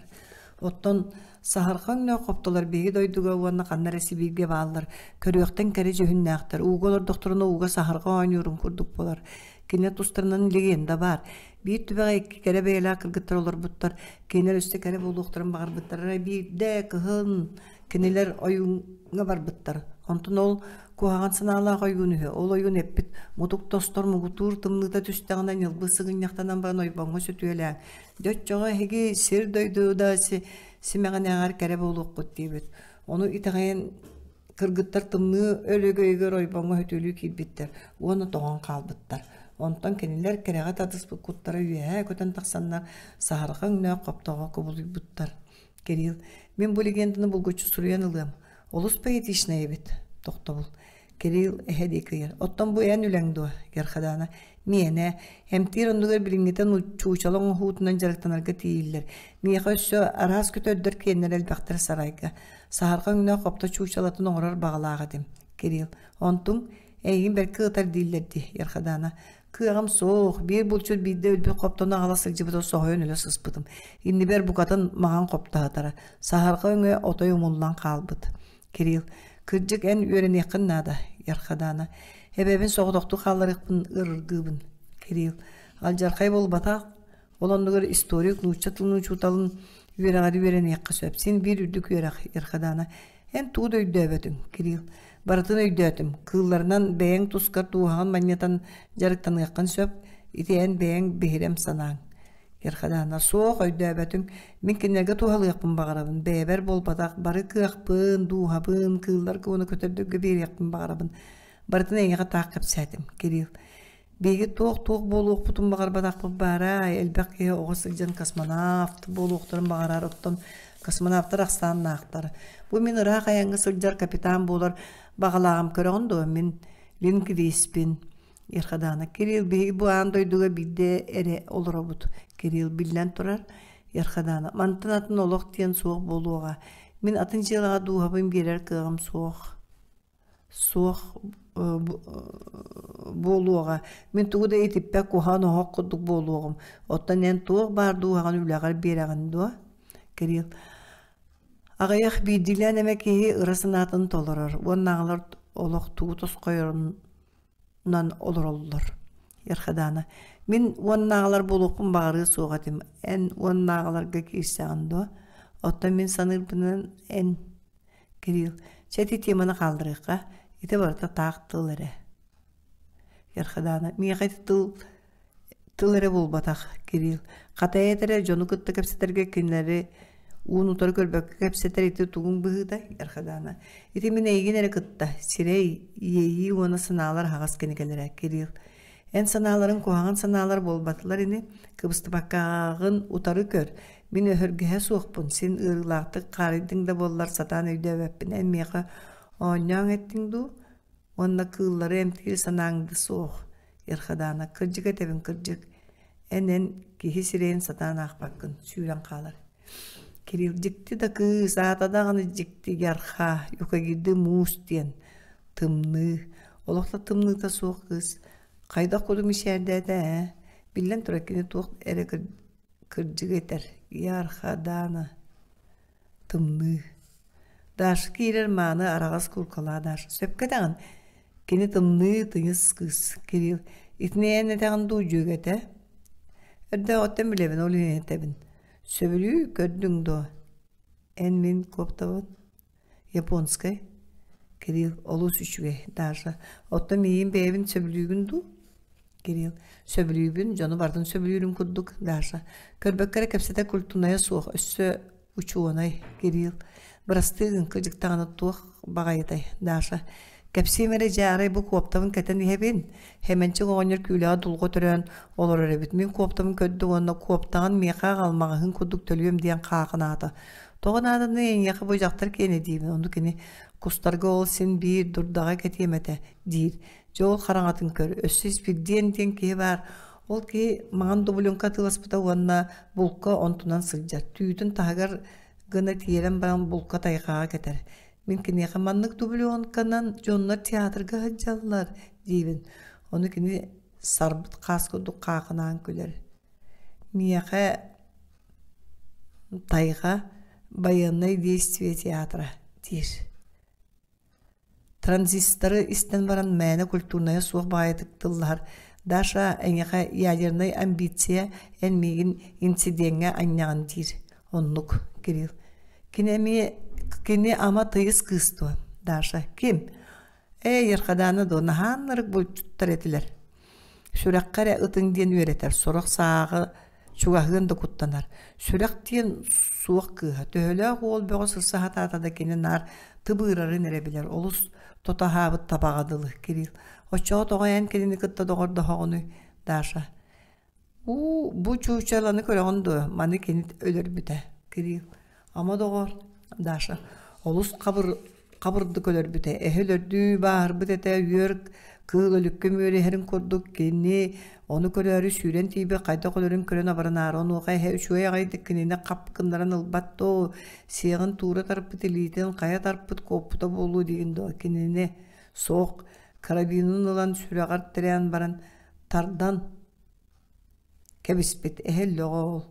Оттон сахархан коптолар беги дойдуга уанна каннар эсибиге баалар. Көрөктен кере жөһүннәктер. Уголор докторуна уга сахарга ойнурун курдук болар. Кине тустарынан легенда бар. Bir tübege iki kere beyler kırgıtlar olur butlar. Kendiler üstte kere buluklarım bağır butlar. Bir de kıhın kendiler oyuna var butlar. Ontun ol kuhağın sınavla oyunu. Ol oyun hep bit. Mutuk dostlar mugutur tımlıda tüstağından yılbı sığın yaktanan bana oybanğı sütüyeler. Dört çoğa hegi sir doydu da simeğen ağır kere buluk but diye bit. Onu itağın kırgıtlar tımlı ölügöyger oybanğı hötülü ki bitler. Onu doğan kalbıtlar. Ondan kendiler kerege tadıs bu kutlara üye köten taksanlar saharıqın ne qoptağa kubuluy buttar. Kirill, men bu legendini bulguçu suruyan ılığım. Olus payet işine ebit. Toqta bul. Kirill ehedikir. Ottan bu en üleŋdu Erhadana. Mene hem tirondugar bilingeten uçuçalın hutundan jarıktanarga tiyiller. Mene kössö aras kötöddür kenler elbaqtar sarayga. Saharıqın ne qopta çuçalatın oğrar bağlağa dim. Kirill, ontum egin belki ıtar dillerdi Erhadana. Kıyağım soğuk, bir bulçul bir de ölbü koptana alasık cibide soğuyun öyle sıspıdım. İndi ber bu kadın mağan koptu hatara. Saharqa öňe otoy umullan kalbıdı. Kirill, kırcık en ören yakın nada Erhadana. Hebebin soğudoktu kallarıqpın ırgıbın. Kirill, aljarkay bol batak, olandıgar istorik nuçatılın uçutalın üyerağari ören yakka söp. Sen bir ürdük üyerak Erhadana. En tuğda öydöbedin Kirill. Baratın öydötüm. Kıllarından beğen tuskar tuğağın manyatan jarıktan yakın söp. İteyen beğen behirem sanağın. Erhadana soğuk öydöbetüm. Min kinlerge tuğalı yakpın bağırabın. Beber bol batak. Barı kıyakpın, tuğabın, kıllar kıvını kötürdük bir yakpın bağırabın. Baratın eğe takip setim. Kirill. Begi tuğ boluq putun bağır batak bu bara. Elbek oğısıgcan kosmonavt boluqtırın bağırar ottan. Kosmonavtlar aksan nağıtları. Bu min ırak ayangı sılcar kapitan bolar. Bağlağım körüğündü min Lindgren Erhadana. Kirill begi bu an doyduğa bidde ere olur obut. Kirill billen turar Erhadana. Mantın atın oluq diyen soğuk boluğa. Min atın jelağa duğabım gerer kığım soğuk. Soğuk boluğa. Min tuğda etippe kuhan oğuk kuduk boluğum. Ottan en tuğ bar duğağın üleğar berağındı. Kirill. Ağayak bir dilen emekeyi ırasınatın tolurur. Onağlar oluq tuğutus koyurundan olur. Erhadana. Min onağlar boluqpun bağırı soğadım. En onağlarga keysağındı. Otta min sanırbının en Kirill. Çeti temana kaldırıqqa. Ite barıta tağ tılere. Erhadana. Miğayt tılere bul bataq Kirill. Qataya etere jonu kıtta kapseterge kinleri Unutar körbek hepseter iti tuğun bıhıda yarkadana. İti min eygin ere kıtta. Sirey yeyi ona sanalar hagas kenekelere Kiril. En sanaların koğan sanalar bolbatılar ini Kıbısты bakkağın utarı kör. Min öhörgühe soğukpun. Sen ırılaqtı qaridin da bollar satan öyde veppin. En meqa onyan ettin du. Onna kılları emtiri sanağındı soğuk. Yarkadana kırcık etevin kırcık. Enen kihi sireyin satan akbakkın. Suyran qalar. Kiril jikti da kız atadağını jikti yarha. Yuka girdi muus diyen. Tımnı. Olaqta tımnı da soğuk kız. Qayda kodum işerde de. Billen turakini tuğuk ere kırcık eter. Yarkadana. Tımnı. Daş kirer manı arağız kurkala daş. Söpkeden kini tımnı tıyız kız. Kiril. İtneyen eteğin duyucu ete. Öde otten bilevin olun etebin. Söbülü gördün do. En min koptavın. Japonskay. Kiril olus üçüge daşa. Otta miyin beyevin söbülügün du. Kiril. Söbülügün canı bardın söbülügün kudduk daşa. Körbekkere kepsete kultunaya soğuk. Össö uçuğunay. Kiril. Bırastığın kıcık tağını tuğ bağayatay daşa. Kepsimere jare bu koptavın keten hebin. Hemençe oğanır külağa dulgu törön olur örebit. Min koptavın köddü onunla koptağın meqa qalmağın kudduk tölüyüm diyen qaqın adı. Toğun adını en yakı boyacaqtar kene deyim. Onu kene kustarga ol sen bir durdağa ketiyemete deyir. Joğul qaranatın kör. Össüz bir diyen ki var. Ol ki mağan dubulun katılaspıda onunla bulka ontunan sılcar. Tüyütün tağar gına tiyeren baran bulka tayqağa keter. Mümkün yakamanlık dubulun kanan jonlar tiyatrga hacallar deyibin. Onu kini sarbıt qaskuduk qaqınan küler. Miyaqa tayqa bayanay действие театра deyir. Transistorı isten baran мәне культурная суық байытықтылар. Даша әңеға ядерный амбиция әлмеген инциденге айнаған дейір. Онлық Кирилл. Kini ama tıyız kıstı. Daşa kim? Yarkadana da nahanlarık boy tuttar etiler. Sürakkara ıtın diyen öğreter. Sorak sağı çugahın da kuttanar. Sürak diyen suak kıha. Töhöle oğul boğu sırsa hatada kini nar tıbırarı nerebiler. Olus tota habıt tabağadılı Kiril. Hoşçağı toğayan kelini kıtta doğur daha onu. Daşa. Bu çuğuşalanı köre ondu. Mani kenit ölür büte Kiril. Ama doğur. Daşa. Olus kabırdı kölör büte. Ehölördü bağır bütete yörk kığılölükü mörü herin kurduk keni. Onu kölörü süren tibi kayda kölörün kölön abarınar. Onu kay şuaya kaydık kenine kapkındaran ılbattı. Siyağın tuğra tarpı tiliten kaya tarpı koputa bolu deyin do. Kenine soğuk karabinun olan süreğar tereyan baran tardan kebispet ehel loğul.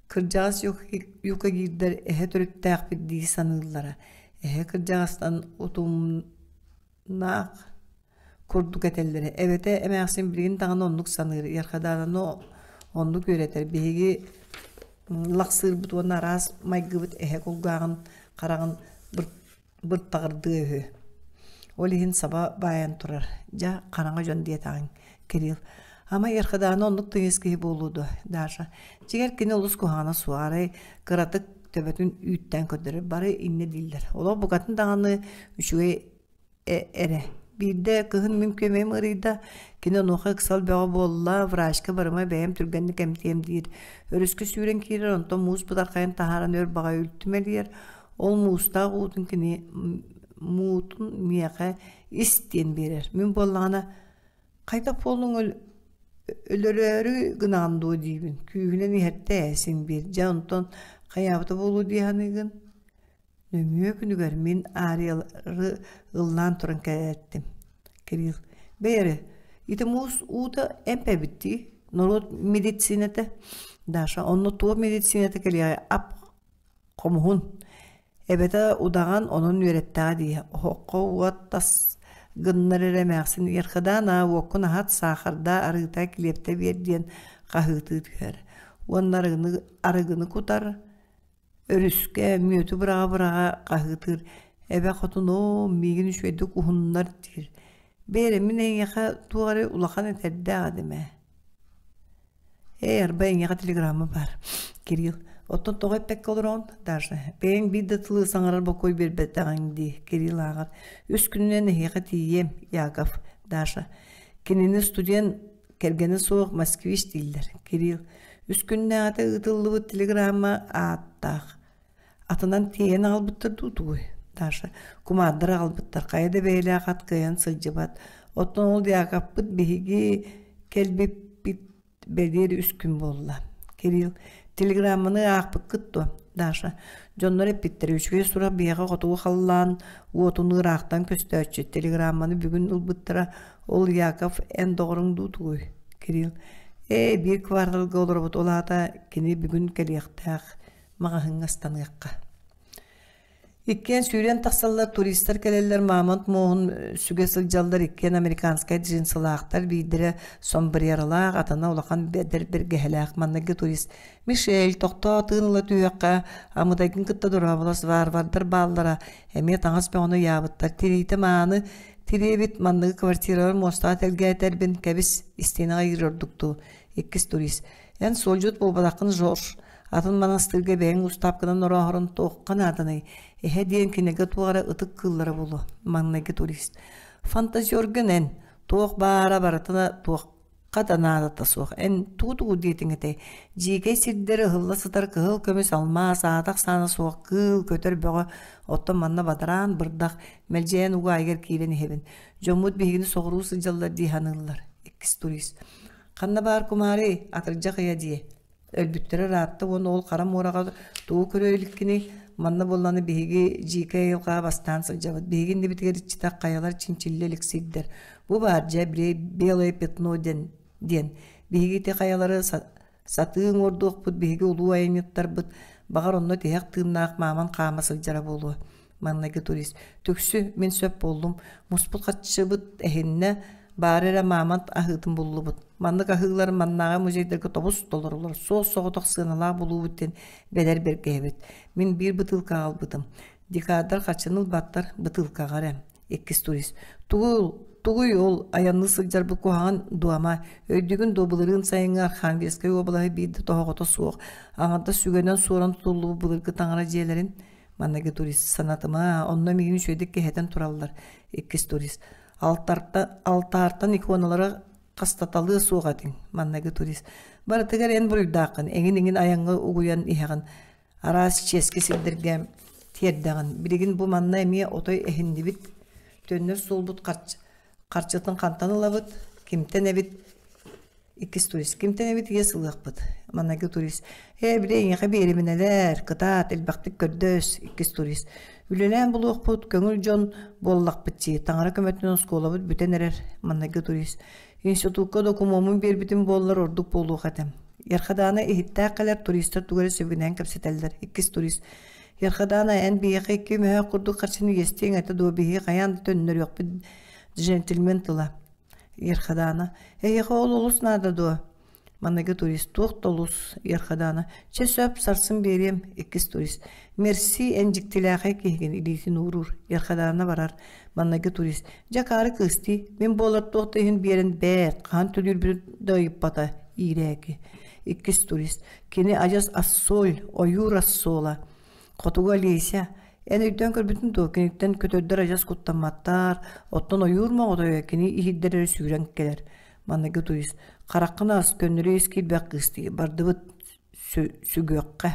Kırcağız yuka girder ehe törüttağ bildiği sanıllara. Ehe kırcağızdan otumnak kurduk etellere. Evete emeğsin bilgin tağın onluk sanır. Yarkadanan onluk öğreter. Bihigi laksır butuğun araz maygıbıt ehe kulgağın qarağın bırtağırdığı öhü. Olihin sabah bayan turar. Ja qarağa jön diye tağın Kiril. Ama yarkadana onluk tüyeskeyi boludu. Daşa. Ciger kine olus kuhana suarı kıratık töbetün üytten ködürü. Bari inne diller. Ola bukatın dağını üçüge ere. Bir de kıhın mümkümeyim ırıyda kine noha kısal bağa bolla vraşka barıma beyem türgenlik emtiyem deyir. Örüskü süren kirir onto muğuz budar kayan taharan ör bağa ültümeliyer. Ol muğuzda uğutun kine muğutun miyaqa isteyen berer. Müm bollağına kayda polun ölörü gınandığı deyibin. Küyüne nihette esin bir canton kayabıta bolu diyanıgın. Nömüye günü görmeyin ağrıyaları ıllan turun kayettim. Kiril. Beyri. İti muğuz uğda empe bitti. Nolu medisinete. Daşa onu tuğ medisinete keliyor. Ap komuhun. Ebede udağan onun ürettiği diye. Hokko uattas gınnar eremeksin. Yarkadana okun ahat saharda arıta kilepte verdiyen kahıtı tüher. Onların arıgını kutar. Örüske müyötü bırağa kahıtır. Ebe kotun o migin şöyle kuhunlar dir. Beremin en yaka tuğarı ulakan eterde ademe. Eğer ben yaka telegramı var. Kiril. Оттон тоғай пек олырон, даже. Бәйін биді тылы саңарар бокой бербеттағын ди, Кирилл ағар. Үс күнінен хеға тием, Яков, даже. Кенені студент кергені соқ Москвич дейдер, Кирилл. Үс күніне аты ұтылы телеграмма аттақ. Атынан тиен албыттыр дұтуғой, даже. Кумадыр албыттар, қайды бәйлі ақат қиян сылжыбат. Оттон ол Яков бұд бейге келбеп бит бәдері үс күн болла. Кирилл. Телеграмманы ақпық күтті, Даша. Жонлар эппеттері үшке сұрақ бияға қотуғы қалылан, уотуны рақтан көсті өтші. Телеграмманы бүгін ұлбыттыра ол Яков ән доғырың дұтуғой, Кирилл. Bir kvartalga olur бұд, ол ата кені бүгін кәліқтәқ мағағын астаныққа. Иккен сүйрен тақсаллар туристер келелер Мамонт моғын сүгесіл жалдар иккен американскай джинсылақтар бейдірі сон бір ярылақ атына олақан бәдір бір гәхіләқ маннағы турист. Мишель тоқта атығынылы түйеққа амыдайгын күтті дұрабылас варвардар балдара әме таңыз бәуіні ябыттар. Тирейті мағаны тирейбіт маннығы квартиралар моста тәлге әтәрбін кәбіс істейініға ерордықту. Иккіс турист. Ән сол жүт бұл бадақын жорш. Атын манастырға бәйін ұстапқынан орағырын тоққан адыны. Эхе дейін кенеге туғара ұтық қыллары болу. Маңнағы турист. Фантазиоргын ән. Тоқ бара баратына тоққа данадата соқ. Ән туғ дейтін әтей. Жеге сирдері ғылла сытар қығыл көмес алмас. Атақ саны соқ қыл көтер бөғі. Оттан манна бадаран бұрдақ. Мәлжейін ұға айгер кейлен ехебін. Жомуд бейгіні соғыру сылжалар дейханылар. Иккіс турист. Қанна бар кумари атыржа қия дие. Өлбүттері ратты, оны ол қарам ораға туы көрөйліккіні манна болланы бейге жике елға бастан сылжабыд. Бейгенде бітігер читақ қаялар чинчиллелік сейддер. Бұ бар жа біре белое петно ден. Бейге те қаялары сатыың ордуқ бұд, бейге ұлу айнеттар бұд. Бағар онны тияқ тыыннақ маман қама сылжара болуы. Маннағы турист. Төксі мен сөп болдым. Мұспұл қатшы бұд әхенне барыра мамант ахытын болу бұд. Маннық ахылар маннаға музейдергі тобус доларылар. Соғытық сыналақ болу бұттен бәдер бергейбет. Мен бір бұтылқа албыдым. Декадар қачыныл баттар бұтылқа ғарам. Еккіс турист. Туғый ол аянны сылжар бұл қоғаған дуама. Өйдігін добылырын сайынға Архангельскай обылағы бейді тоғыты соқ. Аңырда сүгенен суыран тұтылуы бұлырғы таңыра жиелерін. Маннағы турист санатыма, онна мейін шөйдік кехетен тұралылар. Еккіс турист. Алтартан иконалары қастаталы суғатын, маннағы турист. Барытығар ән бұрыйдақын, әңін аяңғы ұғуян иғағын, арас ческе сілдірген тердіғын. Бірігін бұл манна әме отой әхінді біт, төннер сол бұд қарчытын қантаны бұд, кемтен әбіт, иккіс турист, кемтен әбіт ие сылық бұд, маннағы турист. Бірейін еқі берімінелер, қытат, әлбақтық көрдөс, иккіс турист. Үлелән бұл оқпұд, көңіл жон боллақ бітчі, таңара көмәтінен скола бұд бүтен әрер, маннағы турист. Институтқа докумомын бербітін болылар ордық болу қатым. Ерқаданы ehittaa қалар туристер тугары сөбінен көпсетелдер. Иккіс турист. Ерқаданы ән бейеқі екі мөе құрдық қаршыны естең әті до бейе қаянды төннер yok бір джентльмен тыла. Ерқаданы. Еқі ол олыс нады до. Маннағы турист. Тоқ толус ерқаданы. Че сөп сарсын берем. Иккіс турист. Мерси әнжіктіләқі кейген илейтін ұрур. Ерқаданы барар. Маннағы турист. Жакары кысти. Мен болар тоқтайын берін бәр. Қан түлір бір дайып бата. Ирәкі. Иккіс турист. Кені ажас ассол. Ойур ассола. Қотуға лейся. Ән өйден көрбітін то. Кеніктен көтөддер ажас құттаматтар. Оттан ойурма отойы. Кені ихиддер сүйрен келер. Маннағы турист. Қараққына ас көнірі ескел бәк кысти. Бардыбыт сүгөққа.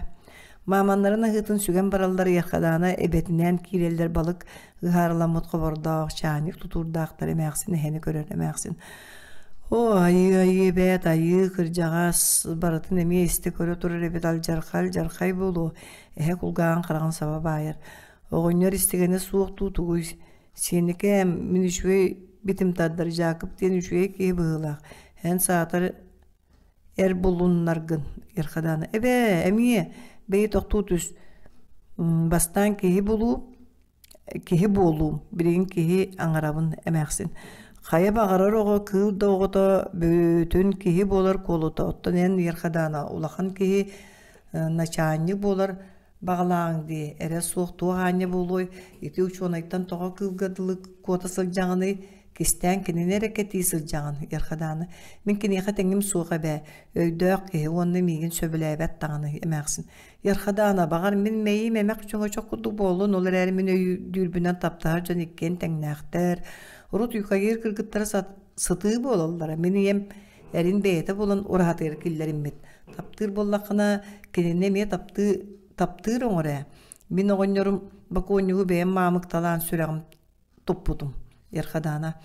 Маманларын ағытын сүген баралдар ерқаданы әбетінен кейлелдер балық ғарыламыт қобырдақ, шаник тұтурдақтар әмәқсін, әхені көрер әмәқсін. О, айы бәт, айы қыржағас барытын әме есті көрі тұрыр әбет ал жарқай болу. Әхе құлғаған қараған саба байыр. Оғынер істегені суық тұтуғыз. Сенікі әм мен үшвей бітім таддар жақып ден үшвей кей бұғылақ. Ән саатар әр болуынларғын ерқаданы. Әме бей тоқту түс бастан кеhi болу, біреген кеhi аңарабын әмәқсін. Қая бағарар оға кыл доғыта бөтін кеhi болар колута. Оттан ән ерқаданы улақан кеhi начанны болар бағалағын де. Әрі соқтуға аңы болуй. Еті үш онайттан тоға кылғадылық кота сылжаңыны Кистен киненере кети сылжаган ярхаданы. Мен кинеха теңим суга бе. Өйдөк онны миген сөбөлөбөт таганы эмексин. Ярхадана багар мен мейи мемек чоңо чокуду болун олар әри мен дүрбүнөн таптар жан иккен теңнактер. Урут юкагер кыргыттар сыты бололлар. Мен ем эрин бейте болун урахатыр киллериммет. Таптыр боллакына кинене ме таптыр оңоре. Мен огоньорум баконюгу бейем мамыкталан сүрәгим топпудум. Ярхадана.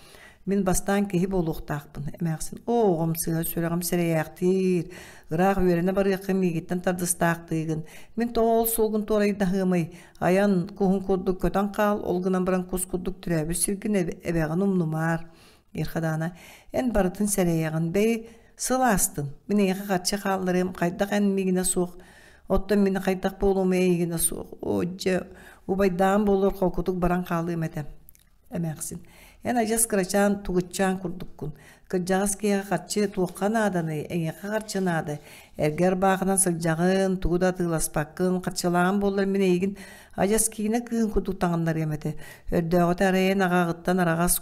Мен бастан кеһи болуктакпын. Эмексин. Оғым сыга сүрәгим сереяктыр. Гырак үйрәне бар якын мигиттен тардыстактыгын. Мен тол солгун торайдагымый. Аян кухун курдук көтөн кал, олгунан баран кускурдук түрәбир сиргин эбеган умнумар. Ярхадана. Эн бартын сереягын бей сыластын. Мен эйге катча калдырым, кайдаган мигине сук. Оттон мени кайдак болум эйгине сук. Ожа убайдан болор колкутук баран калдым этем. Эмексин. Эн ажас крачан тугучан курдуккун. Кыжагас кега катчы туоккан аданы, эйге катчынады. Эргер багынан сылжагын, тугуда тыыласпаккын, катчылаган болор мен эйгин ажас кийине кыын курдуктагандар эмете. Өрдөгөт арайын агагыттан арагас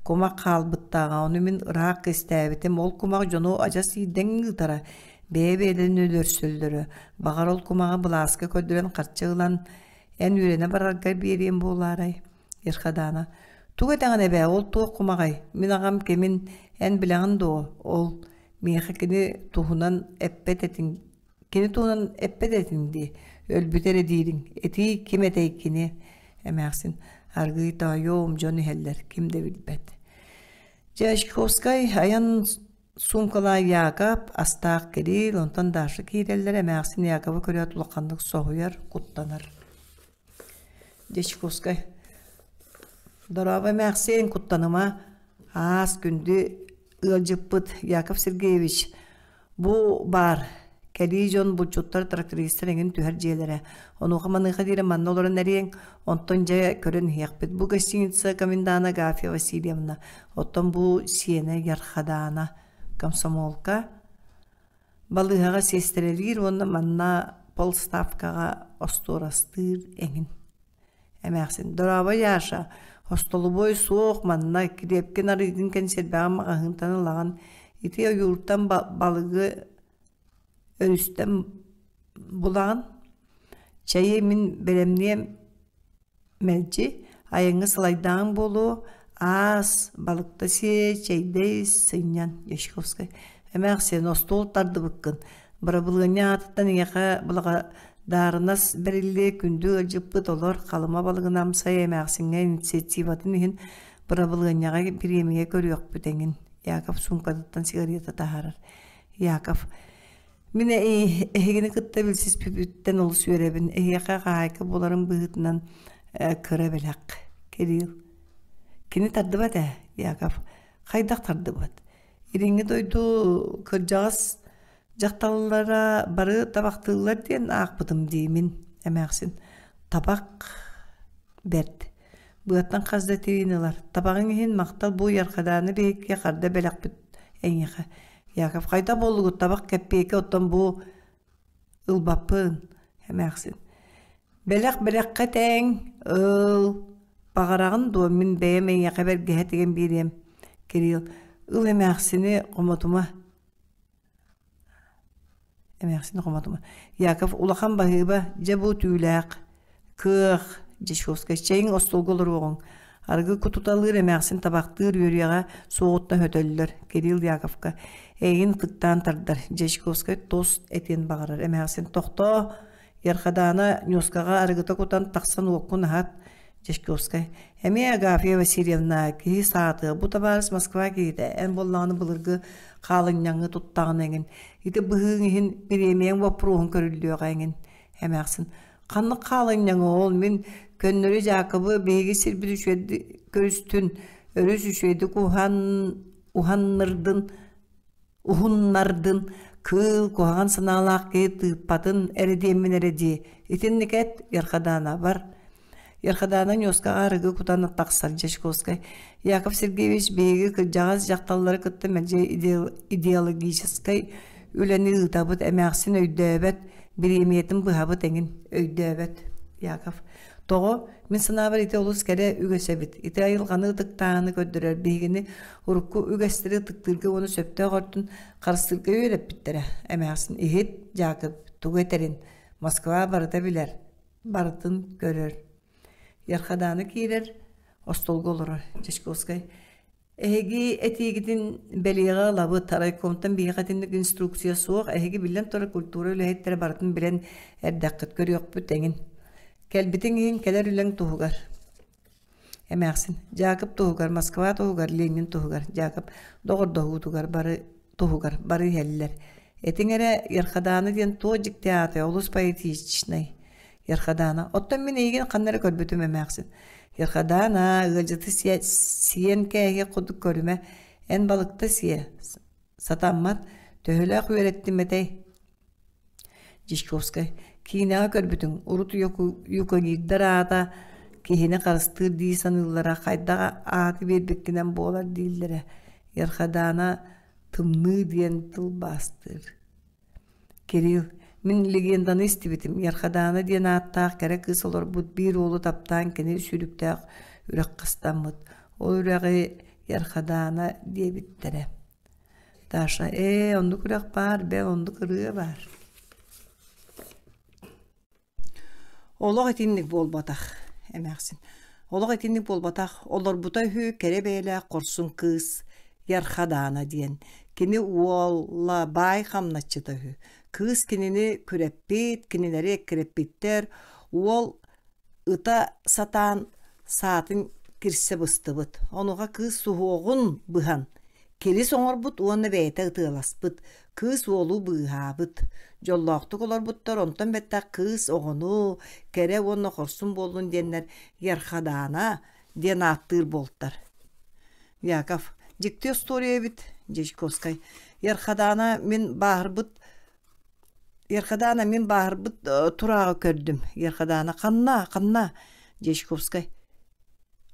комак калбыттага, ону мен ырак кестебитем, ол комак жону ажас ийден гытара. Бебеден өлөрсөлдөрү. Багар ол комага быласка көдүрен катчыгылан эн үйрене барарга берем боларай. Ярхадана. Туга таңан эбе ол туок комагай. Мен агам кемин эн билегин до ол меха кини тухунан эппететин. Кини тухунан эппететинди. Өлбүтере дейдин. Эти ким этейкини эмексин. Аргый тайом жоны хеллер кимде билбет. Жашковскай аян сумкала Яков астак Кирилл онтан дашы киреллер эмексин Яковы көрө тулакандык согуяр куттанар. Жашковскай Дорава Максин куттаныма аз күнді ылжыппыт Яков Сергеевич. Бу бар. Кәлижон бұлчуттар трактористереңін түхер жейлері. Оны оқыманыға дейрі манна оларын әрен онтон жа көрін яқпет. Бу гостиница комендана Гафия Васильевна. Оттон бу сиене Ярхадана комсомолка. Балығаға сестерелер, оны манна полставкаға остурастыр әңін. Әмәқсін. Дорава яша. Остолубой соқ манна кирепкен арыдын кенсербәғым ағынтаны лаған ити юрттан балығы өрістен бұлаған чайы мен беремне мәлчі айыңы сылайдан болу аз балықта се чайдай сыйнян Яшковскай. Әмәқ сен остол тарды бұққын. Бұра бұлғыня атыттан еқа бұлға Дарынас бериле күндү ылжыппыт олар қалыма балығынам сай эмәқсіңе инициативатын ехін бұра бұлғынyaға биремеге көріөк бүтеңін. Яков сумкадыттан сигарета тахарар. Яков. Міне әйгіні күтті білсіз пүбіттен ол сүйеребін. Әйеқа қайқы боларын бұғытынан көрі біләк. Кирилл. Кені тарды бат Яков. Қайдақ тарды бат. Иреңі дойду кыржағыз жақталылара бары табақтылар ден ақпыдым деймін. Әмәқсін табақ берді. Бұғаттан қазда тейінілар. Табағын ехін мақтал бұл ярқаданы бейікке қарды бәләқ бүт әңеқі. Яков қайда болуғы табақ кәппейке оттан бұл ұлбапын. Әмәқсін. Бәләқ тәң ұл бағарағын дуамын бәйім әңеқі бәргеге теген берем. Кирилл. Ұл әмәқсіні қоматыма. Эмексин қоматыма. Яков улахан бағыба жабу түйләқ, кық, Жашковскай чайын остолғылыр оғын. Арғы күтуталыр эмексин табақтыр өрияға соғытта хөтөлілер. Кирилл Яковка. Әйін қыттан тардар. Жашковскай тост әтен бағарар. Эмексин тоқта Ярхадана Нёскаға арғыта күтан тақсан оқын ағат. Жашковскай. Әме Агафия Васильевна кей сааты. Бұта барыс Москва кейді. Ән боллағаны бұлырғы қалын яңы тұттағын әңін. Ити бұғын ехін біремең вапруғын көрілдіоға әңін. Әмәқсін. Қанны қалын яңы ол мен көннөрі Жақыбы бейгі сірбіді үшеді көрістін. Өріс үшеді ұхыннардын кыл қоған сыналақ кейті патын әрідемен әріде. Итін некет Ярхадана бар. Ярхадана Нёскаға арығы күтаны тақсар Жашковскай. Яков Сергеевич бейгі жағаз жақталары күтті мәлже идеологическай үләні ұтабыт әмәқсін өйдөбәт, бір еметін бұхабыт әңін өйдөбәт. Yakov. Togo min sınavar ite olus kere ügesebit. Ite ayılganı tıktağını köddürer. Bihigini urukku ügestiri tıktırgı onu söpte qortun karыстırgı öyrep bittere. Emeğsin ihit Jakub tugeterin Moskva barıta biler. Barıtın görür. Yarkadanı kirer. Ostolgu olur. Çeşkoskay. Ehegi etigidin beliga labı taray komutan bihatinlik instruksiya soğuk. Ehegi bilen tora kultura ülehettere barıtın bilen erdakıt görüyor bu tengin. Kelbitin in keler ülen tuğugar. Emersin. Jakub tuğugar, Moskva tuğugar, Lenin tuğugar. Jakub doğur doğu tuğugar, barı tuğugar, barı heller. Etingere yarkadanı diyen tuğcik teatı, olus payeti içnay. Yarkadana. Ottan min egin kanları körbütüm emersin. Yarkadana, gıcıtı siyen kege kuduk körüme, en balıkta siye. Satanmat, töhüle öğrettim etey. Jishkovskay. Kina körbütün urutu yuka giddarada kihine karıştır diye sanırlara kayda ağatı verbekkinen boğalar değillere yarkadana tımnı diyen tıl bastır. Kiril, min legendanı istibitim yarkadana diyen ağattağ kere kız olur bu bir oğlu taptan kene sürüktağ ürek kıstanmıt. O üreği yarkadana diye bittere. Taşa, onduk ürek var be, onduk ırığı var. Olaq etinlik bolbataq, emersin. Olaq etinlik bolbataq, olur buta hü kerebeyle korsun kız, yarkadana diyen. Kini uolla bay hamnatçıda hü. Kız kinini küreppit, kinileri ekkireppitler, uol ıta satan saatin kirse bıstıbıt. Onuğa kız suhoğun bıhan. Keli soňor but uanna beyte ıtılaspıt. Kız oğlu bıhabıt. Jollaqtık olar buttar ondan bette kız oğunu kere onu korsun bolun diyenler yarkadana diyen attır boltlar. Yakov, jikti istoriya bit, Jeshkovskay. Yarkadana min baharbıt turağı kördüm. Yarkadana kanna, Jeshkovskay.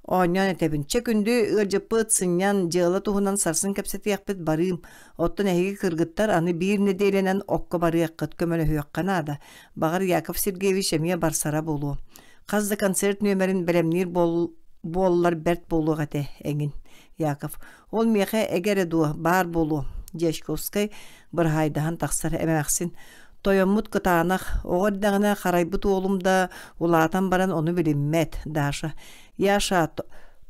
Onyan etebin. Çekündü ırcıpıt sınyan jığıla tuğunan sarsın kepseti yakpet barıyım. Ottan ehegi kırgıttar anı bir nedelenen okka barı yakkıt kömöle hüyakkana da. Bağır Yakov Sergeyevich emiye barsara bolu. Kazda konsert nömerin belemnir bollar bert bolu gate engin. Yakov. Ol mehe egere duwa bar bolu. Jeshkovskay bir haydahan taksar emeğsin. Toyomut kıtağınaq, oğur dağına qaraybıt oğlumda ulatan baran onu bilinmet, daşa. Yaşa,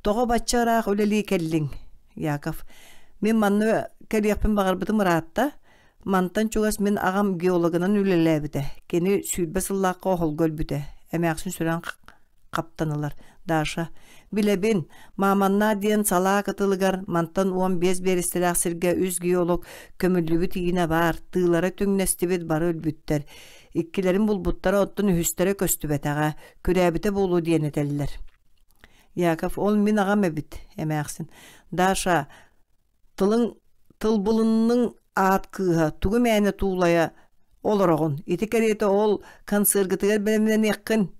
toğu batçaraq öleli kellin, Yakov. Min mannu keliyapın bağırbıtım rahatta, mantan çugas min ağam geologынан ülelebide, keni sülbesillaqqa oğul gölbüde, emeğsin süren kaptanılar, daşa. Bilebin, mamanna diyen salağa katılıgar, mantan 15 beristelak sirge üz geolog kömüllübüt yine var, tığlara tüngnestivit bar ölbütter. İkkilerin bulbuttara ottun ühüstere köstübetağa, kürebite bolu diyen eteller. Yakov, ol min ağam ebit, emeğsin. Daşa, tıl bulunun ağat kıha, tuğu meyne tuğlaya oloroğun. İtikeriyete ol, kansırgıtıgar belemden yakın,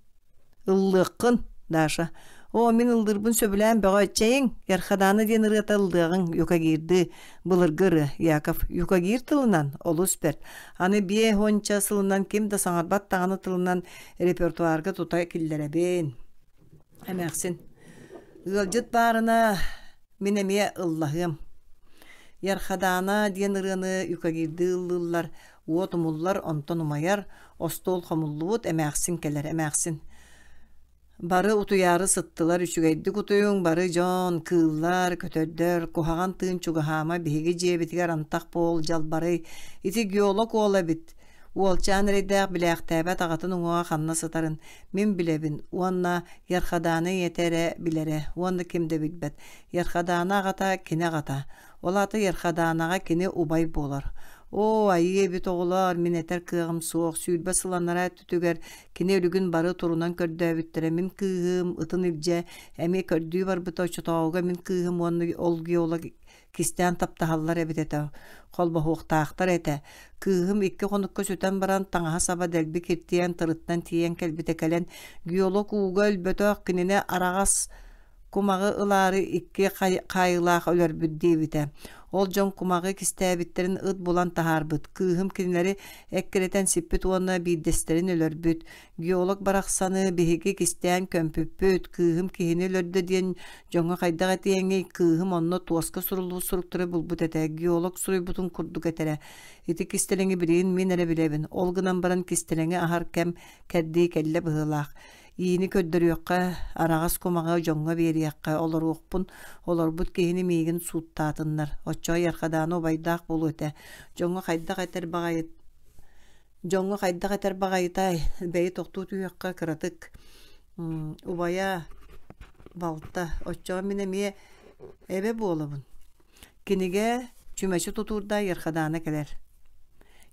ıllıqın, daşa. O min ıldırbın söbülen bağa çeyin, yarkadana diyen ırgata ıldığın yuka girdi, bılırgırı, Yakov, yuka gir tılınan, olus bert. Hani biye honça sılından kim de sanarbat tağını tılınan repertuarga tutay killere ben. Emeğsin. Gılcıt barına minemiye ıllahım. Yarkadana diyen ırgını yuka girdi ıllıllar, uotumullar onton umayar, ostol homulluğut emeğsin keler, emeğsin. Barı utuyarı sıttılar üçügeydi kutuyun, barı jon, kıllar, kötöddör, kuhagan tığın çugahama bihigi jebitigar antak bol, jalbarı, iti geolog ola bit. Uolçan reydaq bileğtebet ağatın uğa xanna sıtarın. Min bilebin, uanna yarkadana yetere bilere, uanna kimde bilbet. Yarkadana ağata kine ağata. Olata yarkadanağa kine ubay bolar. O ayı bit oğular, mineter kığım soğuk, sülbe sılanlara tütüger, kine ölügün barı turunan kördü bittere, min kığım, ıtın ilce, emi kördüğü var bita uçutağıga, min kığım, olgi ola kisten taptahallar ebit ete, kolba hoğtağıqtar ete, kığım iki konukka süten baran taŋaha saba delbi kirtiyen, tırıttan tiyen kelbite kelen, geolog uğul bötöğ kinine arağas, kumağı ılari iki kayılaq öler büddü bite. Ол жон кумагы кистәбиттерин ыт булан таһарбыт. Кыыһым кинилери эккеретен сиппит уонна бииддестерин өлөрбүт. Геолог барахсаны биһиги кистән көмпүппүт. Кыыһым киһини өлөрдө диэн жоңга хайдага тиэҥи кыыһым онно туоска сурулуу суруктары булбут эте. Геолог суруйбутун курдук этере. Ити кистелеңи билигин мен эре билебин. Ол гынан баран кистелеңи ахар кем кәдди келле быһылаах. Иини көддөрүөккэ арагас кумага жоңга биэриэккэ олоруокпун олорбут киһини миигин сууттаатыннар. Оччоо ярхадааны убайдаах болуу эте. Жоңга хайдак этер багайытай бэйи тохтуу түйөккэ кыратык. Убая балта оччоо мен эмиэ эбе буолабын. Киниге чүмэчи тутуурда ярхадаана келер.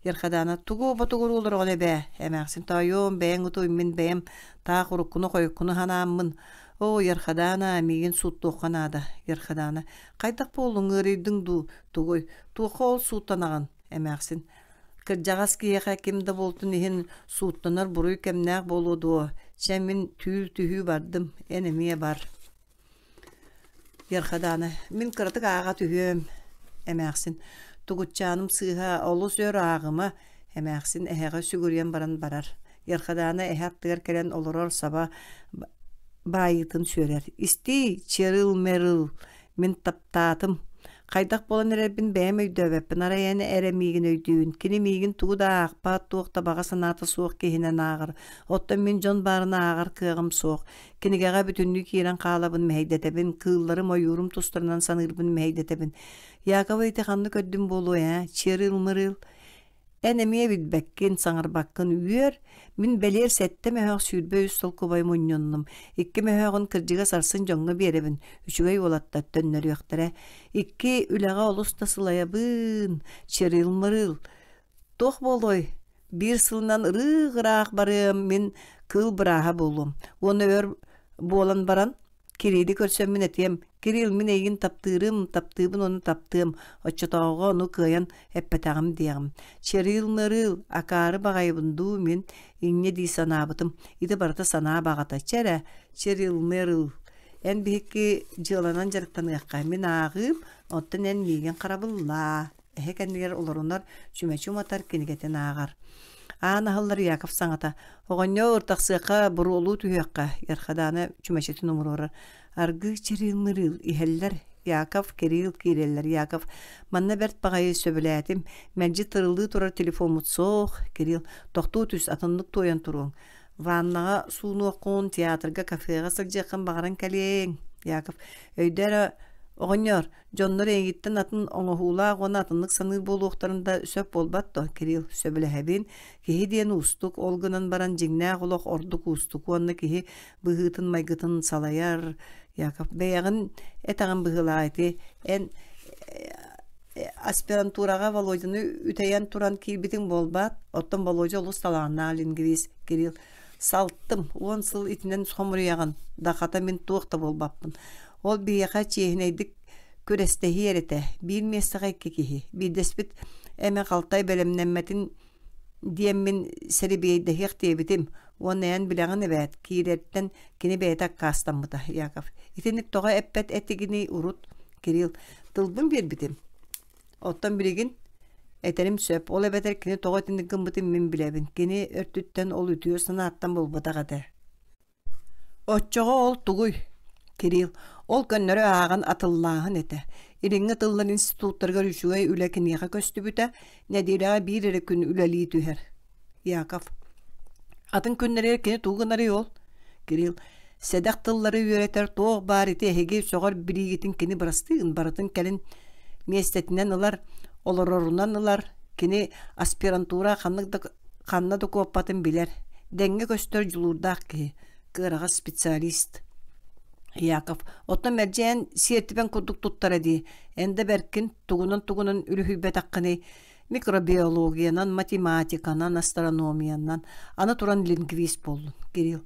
Ярхадаана тугу батугуру олоргон эбе. Эмэксин тайом бэйэн утуймин бэйэм таа куруккуну койуккуну ханааммын. О, ярхадаана мигин сууттууханаада. Ярхадаана кайдак болуң ырыйдың ду тугуй. Туuха ол сууттанаган. Эмэксин кырдьагас киэхэ кимде болтун иһин сууттанар буруй кемнээх болуудуо. Чэн мин түүл түһүү бардым. Энемие бар. Ярхадаана мин кыратык аага түһүөм. Эмэксин тугутчааным сыыха олус өр аагыма эмэксин эһэҕэ сүгүрүйэн баран барар. Ярхадаана эһэттыгар келен олорор саба баайытын сүөрэр. Исти чырыл мерыл мин таптаатым. Кайдак болан эребин бэм өйдөбөппүн арайаны эремигин өйдүүн. Кини мигин тугудаах паат туохта бага санаата суох киһинен аагар. Оттон мин жон баарына аагар кыагым суох. Кинигега бүтүннү киирен каалабын мэйдетебин. Кыылларым ойуурум тустарынан санырбын мэйдетебин. Якова итеханны көддүм болуу чырыл мырыл. Энемие билбеккин саңарбаккын үйөр. Мин белер сетте мэхөк сүүрбө үстол кубай муньоннум. Икки мэхөкын кырдьыга сарсын жоңга беребин. Үчүгэй олатта төннөрүөктөрэ. Икки үлэҕэ олуста сылайабын. Чырыл мырыл. Тох болой. Бир сылынан ырыгыраах барым мин кыл бырааха болум. Оны өр болан баран Кириди көрсөм мен этем. Кирил мен эйгин таптыыбын оны таптыым. Оччотоого ону кыйан эппетагым диягым. Чырыл мырыл акары багайбынду мен иңне дии санаабытым. Иди барыта санаа багата. Чәрә чырыл мырыл. Эн бихикки жыланан жарыктаныакка мен аагым, оттон эн миген карабылла. Кәннигер олорунар чүмәчү матар кинигетен аагар. Анаһыллар Яков саңата. Оҕонньо ыртахсыакка бурулуу түйөкка ярхадаана чүмәчетин умурор. Аргы чырыл мырыл иһеллер Яков Кирилл киреллер Яков манна берт багайы сөбүләтим. Мәнжи тырылды турар телефон мутсох Кирилл тохтуу түс атыннык тоян туруң. Ваннага сууну окун театрга кафега сылжакын багаран калең. Яков өйдөрө оҕонньор дьоннор эйиттен атын оҥоһуулаа гона атыннык саныыр болуохтарында сөп болбатто. Кирилл сөбүлэһэбин киһи диэн устук олгунан баран жиңнээх олох ордук устук уонна киһи быһыытын майгытын салаяр. Яков бэйэҕин этаҕын быһылаайты эн аспирантурага Володяны үтэйэн туран киирбитиң болбат. Оттон Володя олус талааннаа лингвист. Кирилл салттым. 10 сыл итинен сомруяғын. Дахата мен туохта болбаппын. Ол бияқа чейхінейдік көрестехи ерете. Bir местаға кекехи. Бидеспит әмі қалтай бәлемнәммәтін диеммин сәрі бейдехек тебітім. Он ән біләғын әбәт. Кейреттен кені бәйтак кастамыда. Яков. Итінік тоға әппәт әттігіні урут. Кирилл. Тылбын бербітім. Оттан білігін әтәрім сөп. Ол әбәтер кені тоға тіндік гымбытым мен біләбін. Кені өрттіттен ол үтіосына аттан болбатағады. Отчоға ол тугуй. Кирилл. Ол көннөрө ааган атыллааһын эте. Ириңе тыллар институттарга рүшүгэй үлэкинеха көстүбүтэ, недирага бир эре күн үлэлии түһэр. Яков. Атын күннэрэ кини тугунары ол. Кирилл. Седак тыллары үйрэтер тоог бар ити эһиги согор биригитин кини барастыын барытын келин местетинен ылар, олорорунан ылар, кини аспирантура ханна да куоппатын билер. Деңге көстөр жулурдаак ки, кырага специалист. Яков. Оттан мәржән сиертипен курдук туттар эди. Энде беркин тугунан үлүхүбет акканы микробиологиянан, математиканан, астрономиянан, аны туран лингвист болдун. Кирилл.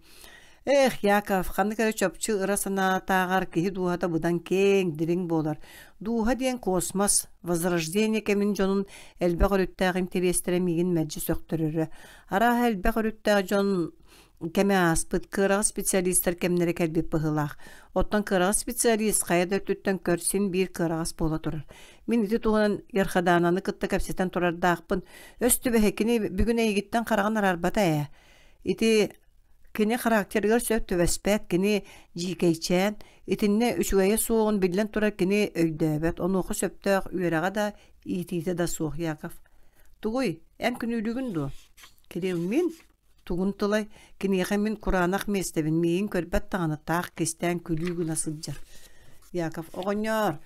Яков, ханны кәрі чөпчі ырасына тағар кехи дуhата бұдан кең дирин болар. Дуha диен космос, возрождение кемин жонун элбе көрүттәғ интерестере мигин мәджі сөктөрөрі. Ара элбе көрүттәғ жон кеме аспыт кырағы специалисттер кемнере кәлбеп бұғылақ. Оттан кырағы специалист қайда түттен көрсен бір кырағыз бола тұрыр. Мен ити туғынан ерхадананы кытта кәпсеттен тұрардақпын. Өсті бәхекіне бүгін әйгіттен қараған арарбата ә. Ити кене характергер сөп төбәспәт, кене жикейчән, итинне үшігайы суығын білден тұрар кене өйдөбәт. Оны оқы сөптіғ үйераға да ититі да суық, Яков. Туғой, әм күнілігін ду. Кереу мен туғын тұлай, кенеға мен құранақ местебін, мейін көрбәт тағаны тақ кестен күлігін асылжар. Яков, оғынар,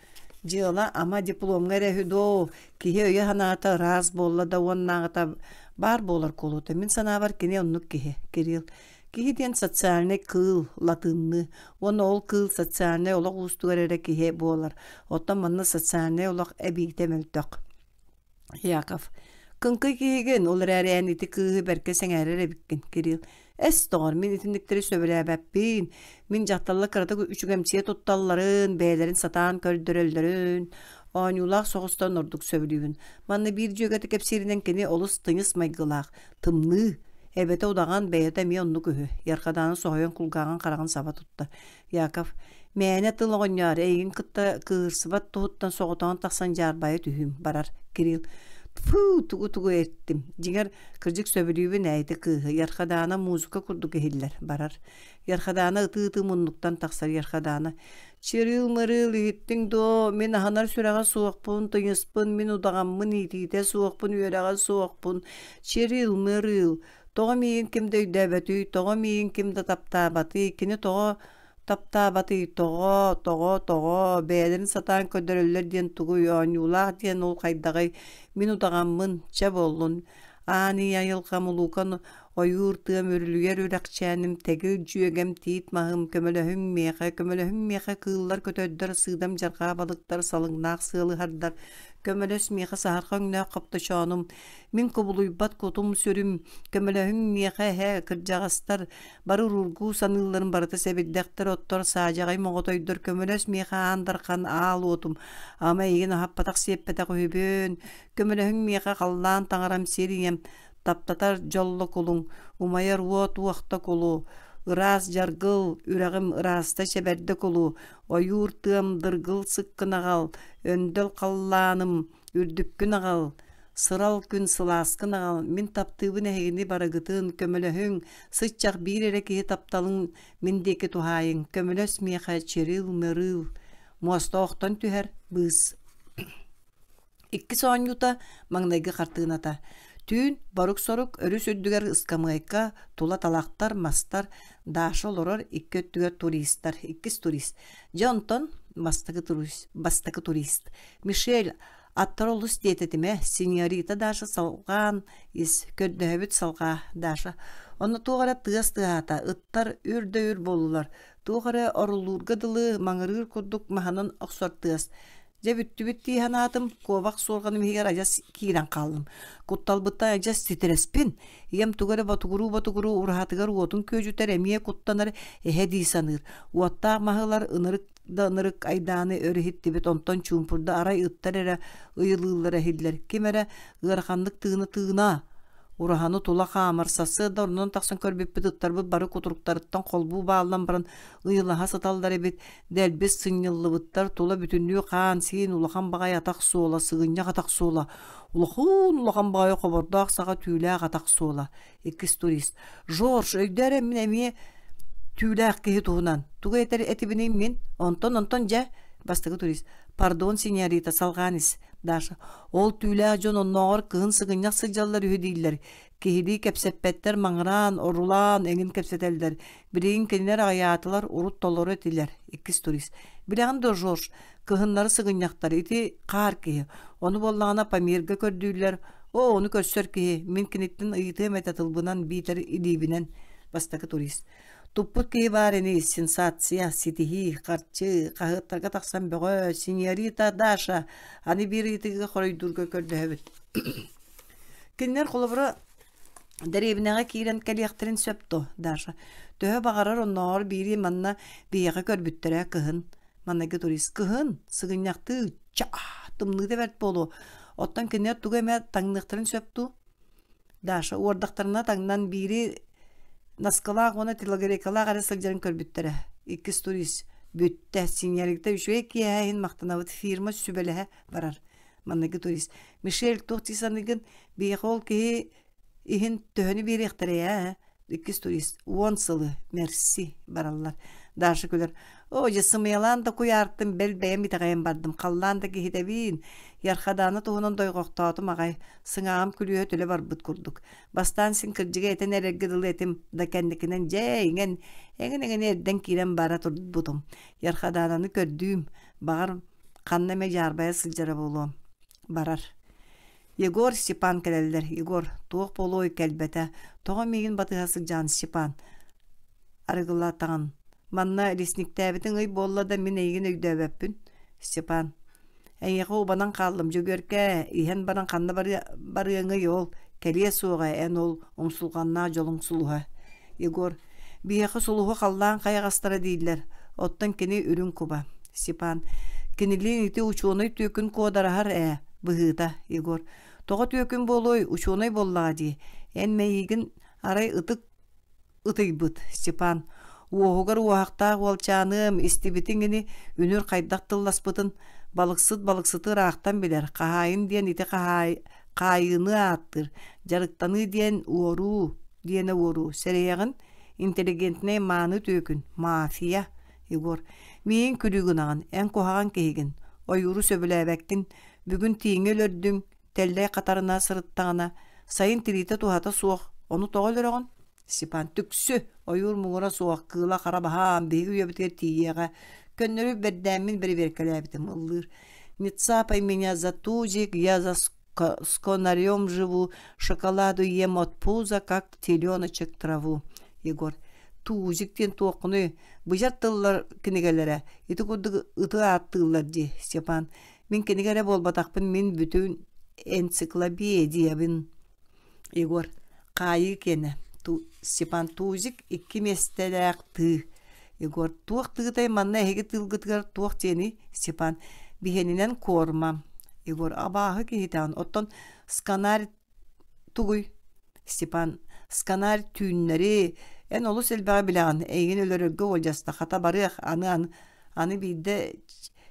жыла ама дипломға рәхүдо, кеге өйе ханағыта раз болла да оннағыта бар болар колута. Мен сана бар кене оннық кеге, Кирилл. Кеге социальный кыл, латынны, оны ол кыл социальный олақ ұстығар әрі кеге болар. Оттан манны социальный олақ әбейте мөлтіқ. Яков, кынкы киген олар әрән ити кыһы бәрке сәңәрі рәбіккен, Кирилл. Әс тоғыр, мен итіндіктері сөбірі әбәппейін. Мен жақталла қыраты үшігемсие тұтталларын, бәйлерін сатан көрдірілдірін, оңюлақ соғыстан ордық сөбілігін. Манны бір жөгеті кәпсерінен кене олыс тыңыс майгылақ, тымны, әбәті одаған бәйеті ме онны көһі. Ярқаданы соғайын құлғаған қарағын саба тұтты. Яков, мәне тыл оғынар, әйін қытта кырсыбат тұғыттан соғытаған тақсан жарбайы түйім барар, Кирилл. Фу, тугу еттим. Жигер кыржык сөбүлүүбүн әйті кыһы. Ярхадаана музыка курду кехиллер барар. Ярхадаана ытыты муннуктан тақсар ярхадаана. Чирил мырыл иттиң до, мен аханар сүрәға суақпын, тыйыспын, мен удағаммын итите суақпын, үйерәға суақпын. Чирил мырыл. Тоға мейін кімді өйдәбәті, тоға мейін кімді таптабаты, кені тоға таптабаты, тоға, бәлерін сатан көдірілер ден тұғы ойнюлақ ден ол қайдағай мен удағаммын, ча болын. Ани айылқам ұлуқан ойуыртығым өрілігер үрәқчәнім, тәгі жүйегем тейт мағым, көміліхім меқа кыллар көтөддір сыдам жарға балықтар салыңнақ сылы хардар. Көмөлөс меха сахархан на капта шанум мен кобулуйбат котум сөрүм көмөлөһүн меха хэ кыржагастар бары рургу санылларын барыта себеддектер оттор саажагай моготойдор көмөлөс меха андаркан аал отум ама иген хаппатак сеппетак хөбөн көмөлөһүн меха каллаан таңарам серием таптатар жолло кулуң умаяр уот уакта кулу Ырас жаргыл, үрәгім ыраста шәбәрді колу, ойуыртым дыргыл сыққынағал, өнділ қалланым, үрдіккін ағал, сырал күн сыласкын ағал, мен таптыбын әйгіні барығытын, көміліхің, сычақ бір әрекеге тапталың, мендекі тухайың, көміліс меха черил, мөрил, муаста оқтан түхер, бұз. Икки соан юта, маңнайғы қартығын ата. Түйін, барық-сорық, өріс өддігер ұскамайқа, тула талақтар, мастар, дашы олорор, икки өттігер туристар, иккіс турист. Жонтон, бастакы турист. Мишель, аттар олыс дететіме, сеньорита дашы салған, көддөбіт салға дашы. Оны туғара тығас-тығата, ыттар үрді-үр болулар. Туғара орылургадылы, маңырыр күрдік маханын оқсор тығас. Жабүттүбүттү ханатым кобак сорганым хигер ажас кирен калдым. Кутталбытта ажас ситреспин. Ем тугары батугуру урахатыгар уотун көжүтер эмие куттанар эхеди саныр. Уатта махылар ынырык айданы өрүхиттибит онтон чумпурда арай ыттар эре ыйылылар эхиллер. Кемере ырахандык тыына ураханы тула хамарсасы да орнон таксан көрбеппит ыттарбы бары кутуруктарыттан колбу баалан баран ыйылаха саталдар эбит дэлбес сынныллыбыттар тула бүтүннүү каан сиин улахан багай атак суола сыгынья атак суола улахан багай кобордоак сага түүлээх атак суола иккис турист Жорж өйдөрө мен эми түүлээх киһи туһунан туга этер этибинин мен онтон жа бастыгы турист пардон сеньорита салганис Даша, ол түүлää жон онноор кыһын сыгыньяк сылдьаллар үһүдииллер. Киһиди кепсеппеттер маңраан, орулаан, эңин кепсетелдер. Биригин кеннер аятылар урут толору этилер. Иккис турист. Биригин до Жорж, кыһыннары сыгыньяктар, ити каар киһи. Оны боллағана Памирга көрдүүлер. Оны көрсөр киһи. Мен киниттин ыйытыым этатылбынан бийтер идибинен. Бастакы турист. Туппут кей бар эни сенсация, ситихи, қарчы, қағыттарға тақсан бөғі, сеньорита Даша, аны бір етігі қоройдурға көрді әбіт. Кеннер қолыбыры дәребінеға кейрен кәлияқтырын сөпті, Даша. Төхі бағарар оннағыр бири манна бейеға көрбіттірі кығын. Маннағы турист кығын, сығыняқты, тымныды бәрт болу. Оттан кеннер тұғы әмә таңнықтырын сөпті. Даша, ордақтарына таңнан бири наскалаах оны тилогерекалаах ары сылжарын көрбүттөрө. Икки сторис бүтті синьяликта үшөй кияхин мақтанавыт фирма сүбелеhe барар. Манныгы турист. Мишель Тухтисаныгын бейхол кии ихин төхіні беректірі, икки турист. 10 сылы, мерси бараллар. Дашы көлер. О, жысымыялан да куярттым, бәл бәйім бітағайын бардым. Қаллан да кихидәбейін. Ярхаданы туғынан дойғоқтаатым ағай. Сыңағым күліе төлі бар бұт күрдік. Бастан син кірджіге етен әрегіділ етім да кәндікінен жәйінген әңін әрден кирен бара тұрды бұтым. Ярхадананы көрдүйім. Бағар қаннаме жарбая сылжара болуым. Барар. Егор Степан кәлелдер. Егор туық болуы кәлбәті. Тоға мейін батығасы жан Степан. Арығыла тағын. Манна ресниктәбітің үй болла да мен әйген өйдөбәппін. Степан. Әйеғі обанан қалым жөгерке. Ихен баран қанны барыңы ел. Кәлие суға ән ол ұмсулғанна жолың сұлуға. Егор. Бияқы сұлуғы қаллан қайғастары дейділер. Оттан кені үрін құба. Степан. Кенілін ити учуыны төкін қодарағар бұғыта. Егор. Тоға төкін болуй учуыны боллаға дей. Ән мәйігін арай ытық бұд. Степан. Уоғығар уақта уалчаным истибитингini үнір қайдақ тылласпытын балықсыты рақтан білер. Қағайын ден ити қайыны аттыр. Жарықтаны ден уору, дені уору. Сәрейяғын интеллигентіне маны төкін. Мафия. Егор. Мейін күлігін ағын, ән қоғаған кейгін. Ойыру сөбіләбәктін, бүгін тиіңел өрдің, тәлләй қатарына сырыттағына, сайын тирите тухата суық, оны тоғылыр оғын. Степан түксі, ойыр мұғыра суық, қыла қарабахан, бейгі өбітер тиеға, көннөрі бердәмін бір беркеләбітім ұллыр. Ницапай меня за тузик, я за сконарем живу, шоколаду ем от пуза, как теленочек траву. Егор. Тузиктен тоқыны, бұжар тыллар кенегелері, еті күрді ұты аттылар де, Степан. Мен кенегері болбатақпын, мен бүтін энциклопедия бін. Егор. Қайы кені. Степан тузик икки местеләк ты. Егор. Туақ тығытай манна әйгі тылғытығар туақ тені, Степан. Бихенінен корма. Егор. Абағы кейтауын. Оттон сканар тұғый. Степан. Сканар түйінлері. Эн олу сәлбәғі біләғін. Әйген өлірігі олжаста. Қата барық. Аны бейді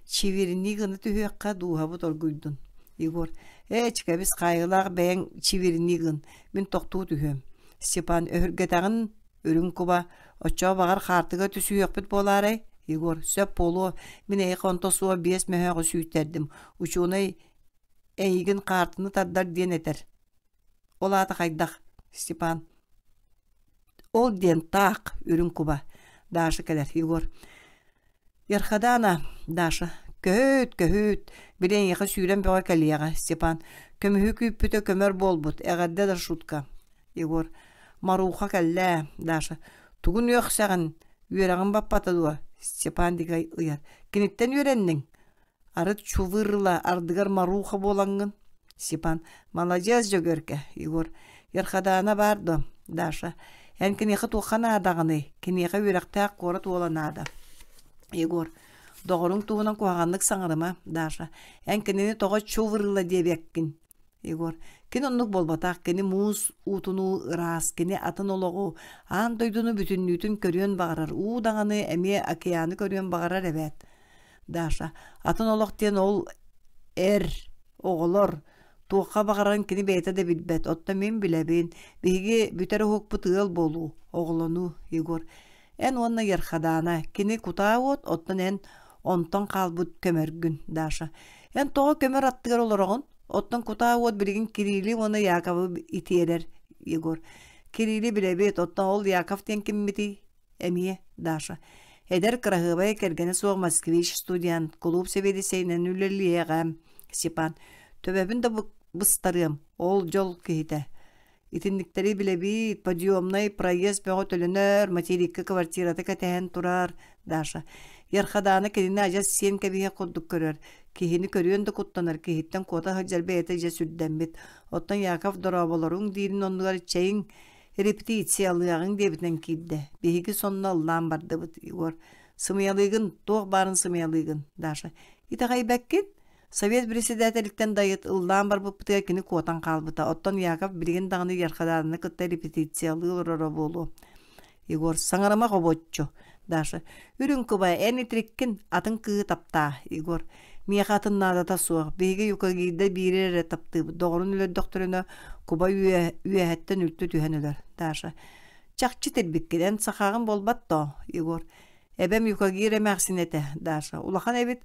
чеверіні ғыны түйеққа дуға бұт оргүйдін. Егор. Чекабіз қайғылағы бәйін чеверіні ғын. Мен тоқтуы түйем. Степан өргетағын өрін күба. Оча бағар қартыға түсі өкпіт боларай. Егор. Сөп болу. Мен әйгі онтосуға бес мөһөғі сүйтердім. Учуынай әйген қартыны тардар ден етер. Ол аты қайдақ. Степан. Ол ден тақ өрін күба. Дашы кәлер. Егор. Ярхадана. Дашы. Көйт. Білен еқі сүйрен бөға кәлияға. Степан. Көміхі күйіппіті көмір болбұт. Әғадда да шутка. Егор. Маруха кәлі. Дашы. Тугун өқсағын. Үйерағын баппатадуа. Степан дегай ұяр. Кенеттен үйреннің. Арыт чувырла ардыгар маруха болаңын. Степан. Молодец жөгерке. Егор. Ярхадана барды. Дашы. Ән кенеқі туқана адағыны. Кенеқі үйрақтақ қорат оланады. Егор. Доғырың туғынан қуағанлық саңырыма. Дашы. Ән кенені тоға чувырла дебеккін. Егор. Кен онлық болбатақ, кені муз, утыну, ырас, кені атын олығы, ан дойдуну бүтіннүтін көрген бағарар, удағаны әме океаны көрген бағарар әбәт. Даша, атын олықтен ол оғылыр, туыққа бағаран кені бәйті де білбәт, отта мен біләбен, бейге бүтәрі хоқ бұтығыл болу, оғылыну, Егор. Ән онна ерхадана, кені кута от, оттан ән онтан қалбыт көмергін, Даша. Ән тоға көмер аттығар олырығын, оттан кута от білген Кирилли оны Яковы итерер, Егор. Кирилли білебет, оттан ол Яковтен кімметі, әмие, Даша. Әдер қырағыбай кәргені соғы Москвич студиян, клуб себеді сейнен үлеліеғам, Степан. Төбәбін да бұстарым, ол жол кейті. Итіндіктері білебет, подъемнай проезд бәғі төлінер, материккі квартираты кәтәйін тұрар, Даша. Ярхаданы кәдені ажас сен кәбіге құддық көрер. Кехini көрüyen de kutlanır, kehitten kota hıcal beyete je sürdembet. Ottan Yakov dorabalarың dirin onlugar çayın repetisiyalıgın debiten kidde. Behigi sonuna Allah'ın bardı bıt, Егор. Sımıyalığın, toğ barın sımıyalığın, Daşa. İtağay bekkin, Sovet presidentlikten dayıt Allah'ın bar bıpıtıya kini kotan kalbıta. Ottan Yakov bilgen dağını yarkadarını kıtta repetisiyalığı rora bolu. Игор саңарама қоботчу. Даша, үрін кыбай ән итриккін атын кығы тапта, Игор. Мияқа атын суақ, бейге юкагейді бейрері тапты, доғырын өлер докторына кубай үйәхеттен үлті түйен өлер. Даша, чақчы тербіккеден сақағын болбатто, Игор. Әбәм юкагейре мәқсінеті, Даша. Улахан әбет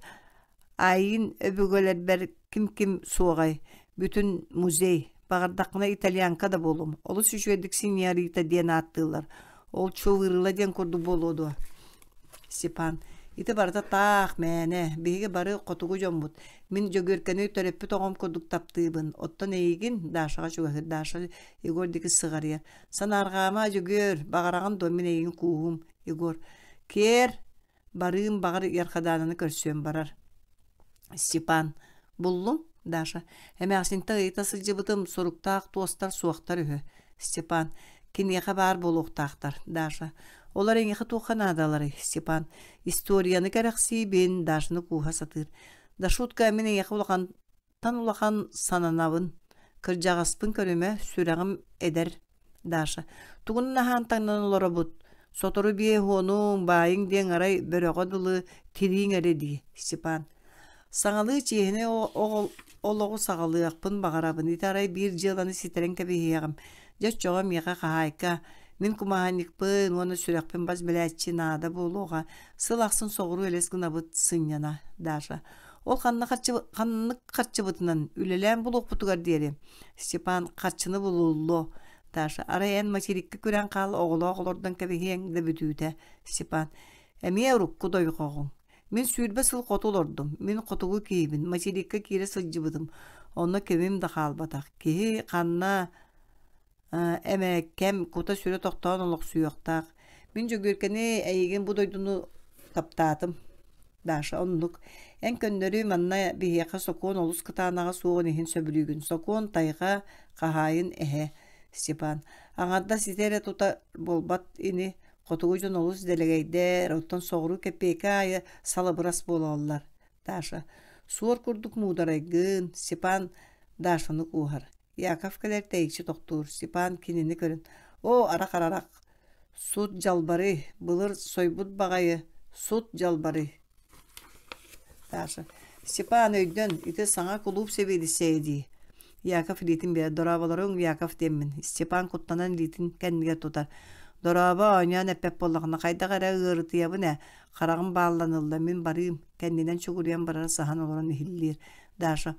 айын өбігөлер бәр кім суағай, бүтін музей, бағардақына итальянка да болым. Олы сүшуедік синьорита ден аттылар. Ол чоғырыла ден көрді болуду. Степан, ити барда тақ мәне, бейге бары қотуғы жомбут. Мен жөгеркені төреппі тоғым көрдік таптыбын. Оттан әйгін Дашаға жөгер, Даша Игордегі сығария. Сан арғама жөгер, бағараған домен әйгін куғым, Игор. Кер, барым бағар ярқаданыны көрсен барар. Степан, бұллым, Даша. Әмәқсінті ғайта сылжыбытым, соруқтақ, туастар, суақтар үхі. Степан, кенеға бар болуқтақтар, Даша. Олар еңеқі туған адалары, Степан. Историяны кәріқсі бен Дашыны куға сатыр. Дашутка мен еңеқі улақан, тан улақан сананавын. Кіржағаспын көріме сүрәғым әдер, Даша. Туғын нахан таңнан олары бұд. Сотору бие хоның байың ден арай бөріғадылы терейң әреді, Степан. Саңалы чейіне олығы сағалы ақпын бағарабын. Итарай бір жыланы сетерен кәбейеғім. Жас жоға меға қағайка. Мен кумаханикпын, оны сүрәқпен баз біләтші нада болуға. Сылақсын соғыру әлесгін абыт сыньяна, Даша. Ол қанны қатшы бұтынан үлелән бұлуқ бұтығар дері. Степан қатшыны бұлулу, Даша. Арай ән материккі көрән қалы оғылордан кәбейең де бүтүйті, Степан. Әме ұрық құдай қоғын. Мен сүйірбі сыл қотылордым. Мен қотығы кейбін, материккі кейрі сылжы бұдым. Оны кемім да қалбатақ. Кейі қанна әмә кәм кута сүрі тоқтауын олық сүйіқтақ. Мен жөгеркені әйеген бұдойдыны таптатым, Даша, онлық. Ән көндері манна бейеқа сокуын олыс кытанаға суығын ехін сөбілігін. Сокуын тайға қағайын әхе, Степан. Аңарда ситере тута болбат ини қотығы жон олыс дәлегейдер, оттан соғыру кәпейка айы салы бұрас болалар, Даша. Суыр күрдік мұдарайгын, Степан Дашаны куғар. Яков кәлер тәйікші тоқтуыр, Степан кенені көрін. О, арақ-арақ, суд жалбары, бұлыр сойбұд бағайы, суд жалбары. Даша. Степан өйден, иті саңа құлуп себейді сейді. Яков литин бері, дорабаларың Яков деммін. Степан құттанан литин кәнніге тұтар. Дораба ойнян әппәп болағына қайда қара ғырыты ябына, қарағым бағыланылда, мен барым, кәннеден чүгірген барар сахан оларын ехілілер. Даша.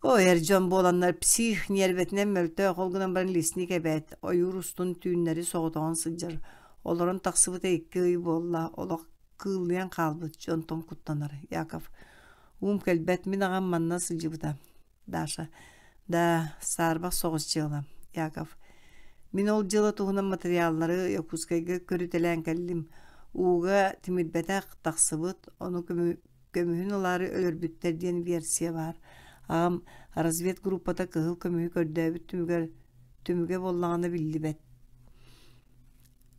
О, әржон боланlar псих нерветінен мөлті қолғынан барын лесіне кәбәт, ойыр ұстын түйінлері соғытауын сылжар. Оларын тақсыбыта екі үй болла, олақ кылыян қалбыт, жонтон құттанар. Яков, кәлбәт мен аған манна сылжыбыта. Даша, да сарбақ соғыз жылам. Яков, мен ол жылы туғынан материаллары Якускайға көрітелән кәлім. Уға тимирбәтәқ тақсыбыт, оны көміхін олары өлірбіттер ден версия бар. Ағам развед группата кығыл көмігі көрдәбіт түміге боллағаны білді бәт.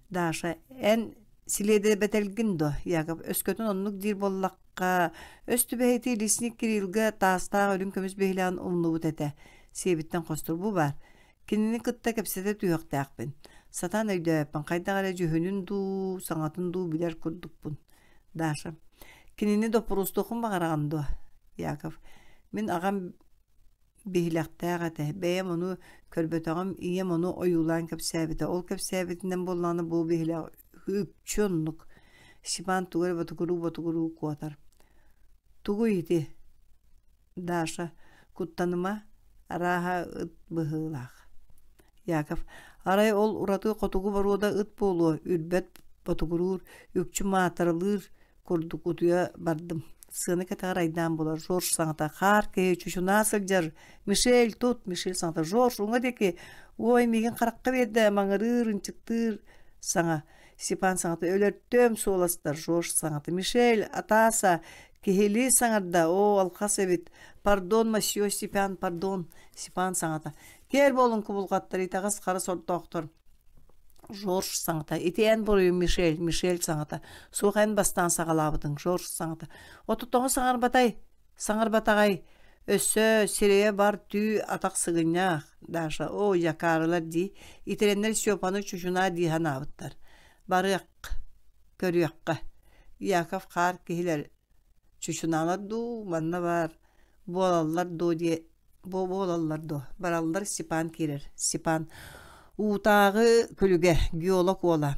Даша, ән силейді бәтәлгін до, Яков, өскөтін онлық дир боллаққа, өсті бәйті лесінік керилгі тастағы өлім көміз бәйлән ұмны бұт әті. Себіттен қостыр бұл бар. Кенінің күтті кәпсеті түйіқті ақпен. Сатан өйді әппін, қайдағара жүхінін ду, саңатын ду білер күрдік бұн. Даша, кенінің допырыстықын бағараған до, Яков. Мен ағам бейләқтәғ әті, бәйім оны көрбетіғым, ием оны ойулан көпсәбеті. Ол көпсәбетінен болғаны бұл бейләқ үпчонлық. Степан туғыр батығыру қуатар. Туғы еті, Даша, күттаныма араға ұт бұғылақ. Яков, арай ол ұраты қотығы баруыда ұт болуы, үрбәт батығырур, үпчі матарылыр, көрдік ұтуя бардым. Сыны кәтәғар айдан болар, Жорж саңата, қар кей, чүшіна сылжар, Мишель тут, Мишель саңата, Жорж, оңа деке, ой, меген қараққа беді, маңырыр, үнчіктір, саңа, Степан саңата, өлерттөм соластар, Жорж саңата, Мишель, атаса, кехели саңарда, о, алқас әбет, пардон, масье, Степан, пардон, Степан саңата, кер болын күбілғаттар, итағас қара сорты оқтыр, Жорж саңата, итеен бұрыйым Мишель саңата, суғайын бастан сағалабыдың, Жорж саңата. Отыттоғы саңар батағай, өссө, сирее бар түй атақ сығынях, Даша, о, якарылар ди, итеренлер сөпаны чүшіна дихан абыттар. barıyak körüyakka Yakov kar kihiler çüşünalar du manna var bolallar do diye bolallar do barallar Stepan kirer Stepan utağı külüge geolog ola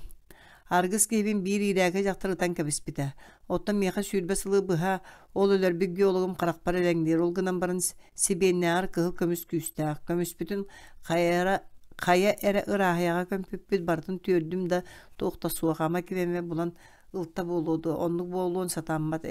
Argыс kebin bir irəgə jaktırıtan kəbispite. Ottan meha sürbəsılı bıha olurlar bir geologum qarakpar elengdir. Olgınan barın sibennar kıhı kömüs küstaq. Kömüs bütün kaya ere ırahayaga kömpüpüt barıtın tördüm da toqta suğama kibeme bulan ılta boludu. Onluk bolluğun satanmat.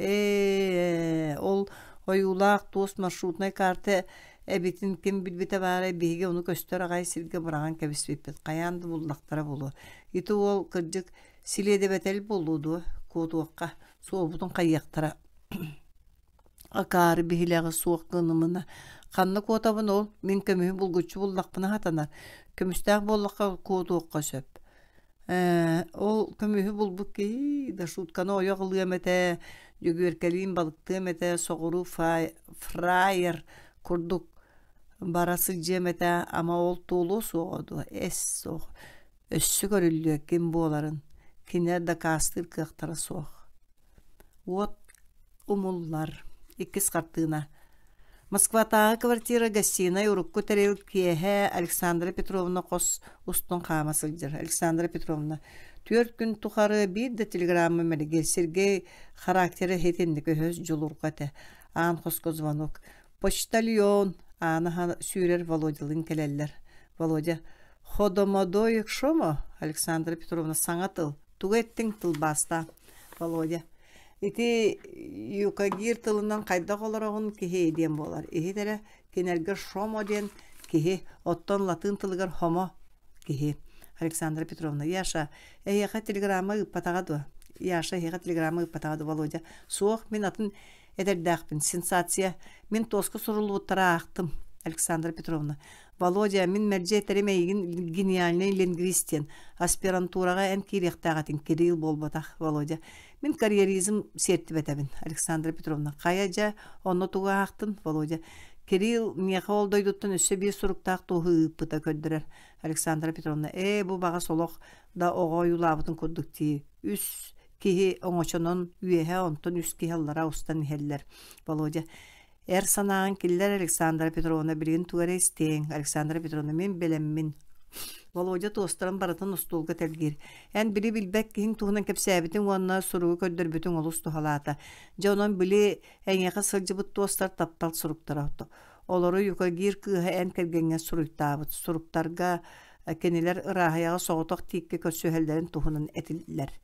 Ol oyulaq dost marşrutnay kartı ebitin kim bilbite bare bege onu göster agay silge bıragan kəbispit. Qayandı bullaqtara bolu. Iti ol kırcık silede betel boludu. Koduqqa soğubutun qayyaqtara. Akari bihilağı soğuk qınımına. Qanna kotabın ol min kömühü bulguçu bullaqpına hatanar. Kömüstaq bollaqqa koduqqa söp. Ol kömühü bulbuk ki da şutkana oyaqılıyam ete jөгөркелиин balıktığım ete soğuru fryer kurduk. Barası cem ete ama ol tuğlu soğudu. Soğuk. Össü görüldü kim boğların. Kiner de kastır kıqtara soğuk. Ot umullar. İkiz kartığına. Moskvatağı kvartira gastina urukku tereyil kiyehe Aleksandra Petrovna kos ustun qamasıldır. Aleksandra Petrovna 4 gün tuharı bir de telegramı melge Sergey karakteri hetindik höz julurqate. An kosko zvanok. Почтальон ana sürer Volodya'nın keleller. Volodya Xodomodoyuk şomo Aleksandra Petrovna sanatıl. Tugettin tıl basta. Volodya iti yukagir tılından kayda olarağın kihe diyen bolar. Tere kenerger şomo diyen kihe otton latın tılgar homo kihe. Aleksandra Petrovna yaşa. Yaha telegramı ıpatağadı. Yaşa yaha telegramı ıpatağadı Volodya. Soğuk min atın ederdaqpin sensasiya. Min toska sorulutara aqtım. Aleksandra Petrovna. Volodya min merce teremeygin genialny lingvistin. Aspiranturaga en kirextağatin Kirill bolbataq Volodya. Min karyerizm sertifitabin. Aleksandra Petrovna. Qayaja onu tuğa aqtım Volodya. Kirill meha oldoydutun üsse bir suruktaq tohu ıpıta köddürer. Aleksandra Petrovna. Bu bağa soloq da oğa yulabıtın koddukti. Üs kihi oňoçonon üyehe onton üs kihallara ustan heller. Volodya. Sanağın killer Aleksandra Petrovna bilgin tuğara isteyin. Aleksandra Petrovna men belemmin. Volodya tostaran baratın ustulga telgir. En biri bilbek kihin tuğunan kepsabitin onna surugu köddür bütün olus tuhalata. Jonon bili en yaqa sılcıbıt tostar taptal suruktara otto. Oloru yuka gir kıha en kergenge suruktabıt. Suruktarga keniler ırahayağı soğutok tikke kösühellerin tuğunan etiller.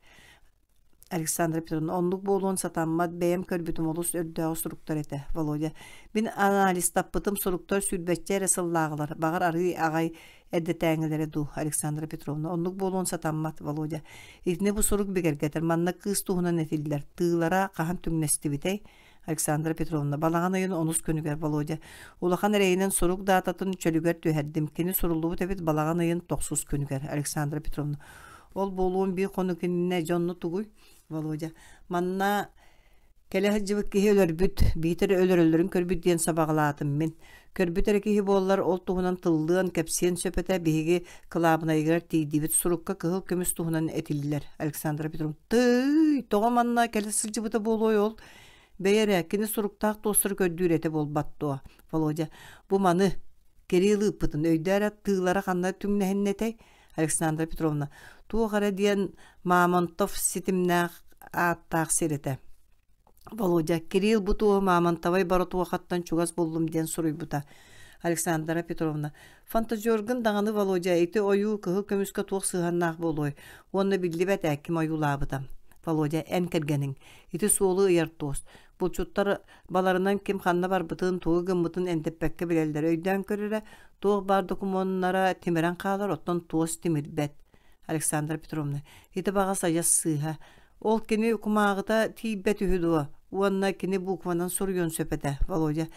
Aleksandra Petrovna onluk bolun satanmat beyem körbütüm olus ördüğü suruktar ete. Volodya. Bin analiz tappıtım suruktar sülbetçe resallağılar. Bağır arı ağay eddetäňelere du. Aleksandra Petrovna onluk bolun satanmat Volodya. İtine bu suruk begergeter. Manna kız tuğunan etiller. Tığlara qahan tügnesti bitey. Aleksandra Petrovna balağan ayın onus könüger Volodya. Ulakan ereyinen suruk dağıtatın çölüger tüherdim. Keni surulluğu tebit balağan ayın toksuz könüger. Aleksandra Petrovna. Ol bolun bir konu kinine jonnu tuguy. Volodya. Manna kele hıcıbık kihi ölörbüt. Bitir ölörülörün körbüt diyen sabağılatım min. Körbüt erekihi bollar ol tuğunan tıldığın kepsiyen söpete bihigi kılabına egirer tiydibit surukka kıhıl kömüs tuğunan etildiler. Aleksandra Petrovna. Tıy! Toğa manna kele sılcıbıta bolu yol. Beyere kini suruktağ dostur köddürete bol battığa. Volodya. Bu manı kerili ıpıtın öydere tığlara kanna tümnehennetey. Aleksandra Petrovna. Tuğara diyen Mamontov sitimnaq attaq serete. Volodya. Kirill bu tuğu Mamontovay baro tuğaqattan çugas bollum diyen soruy buta. Aleksandra Petrovna. Fantazyorgın dağını Volodya eti oyu kıhı kömüska tuğ sığannaq boloy. Onu billibet äkim oyulabıdam. Volodya en kergenin. Eti soğulu ıyar tost. Bulçuttar balarından kim xanna barbıtın tuğu gımbıtın entepekke bilelder. Öyden körere tuğ bar dokumonlara timiren qalar ottan tuğus timirbet. Aleksandra Petrovna. Eti bağa sayas sığha. Ol kini kumağıda tibbet ühüdüwa. Uanna kini bukvanan soruyon söpete. Volodya.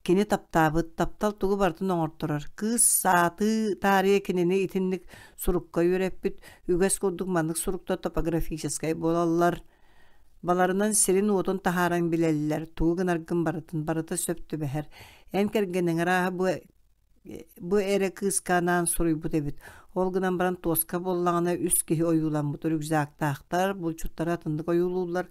Kini taptabıt, taptal tuğu bartın oňortturar. Kız saatı tarihe kinini itinlik surukka yüreppit. Üges kodduk manlık surukta topografiskiskay bolallar. Balarından serin otun taharan bileliler. Tuğu gınargın barıtı söptü beher. En kergenin raha bu ere kız kanan soruy bu debit. Ол гынан баран тоска боллағына үс кеhi ойулан бұтыр үгзақтақтар, бұл чуттара атындық ойулулар,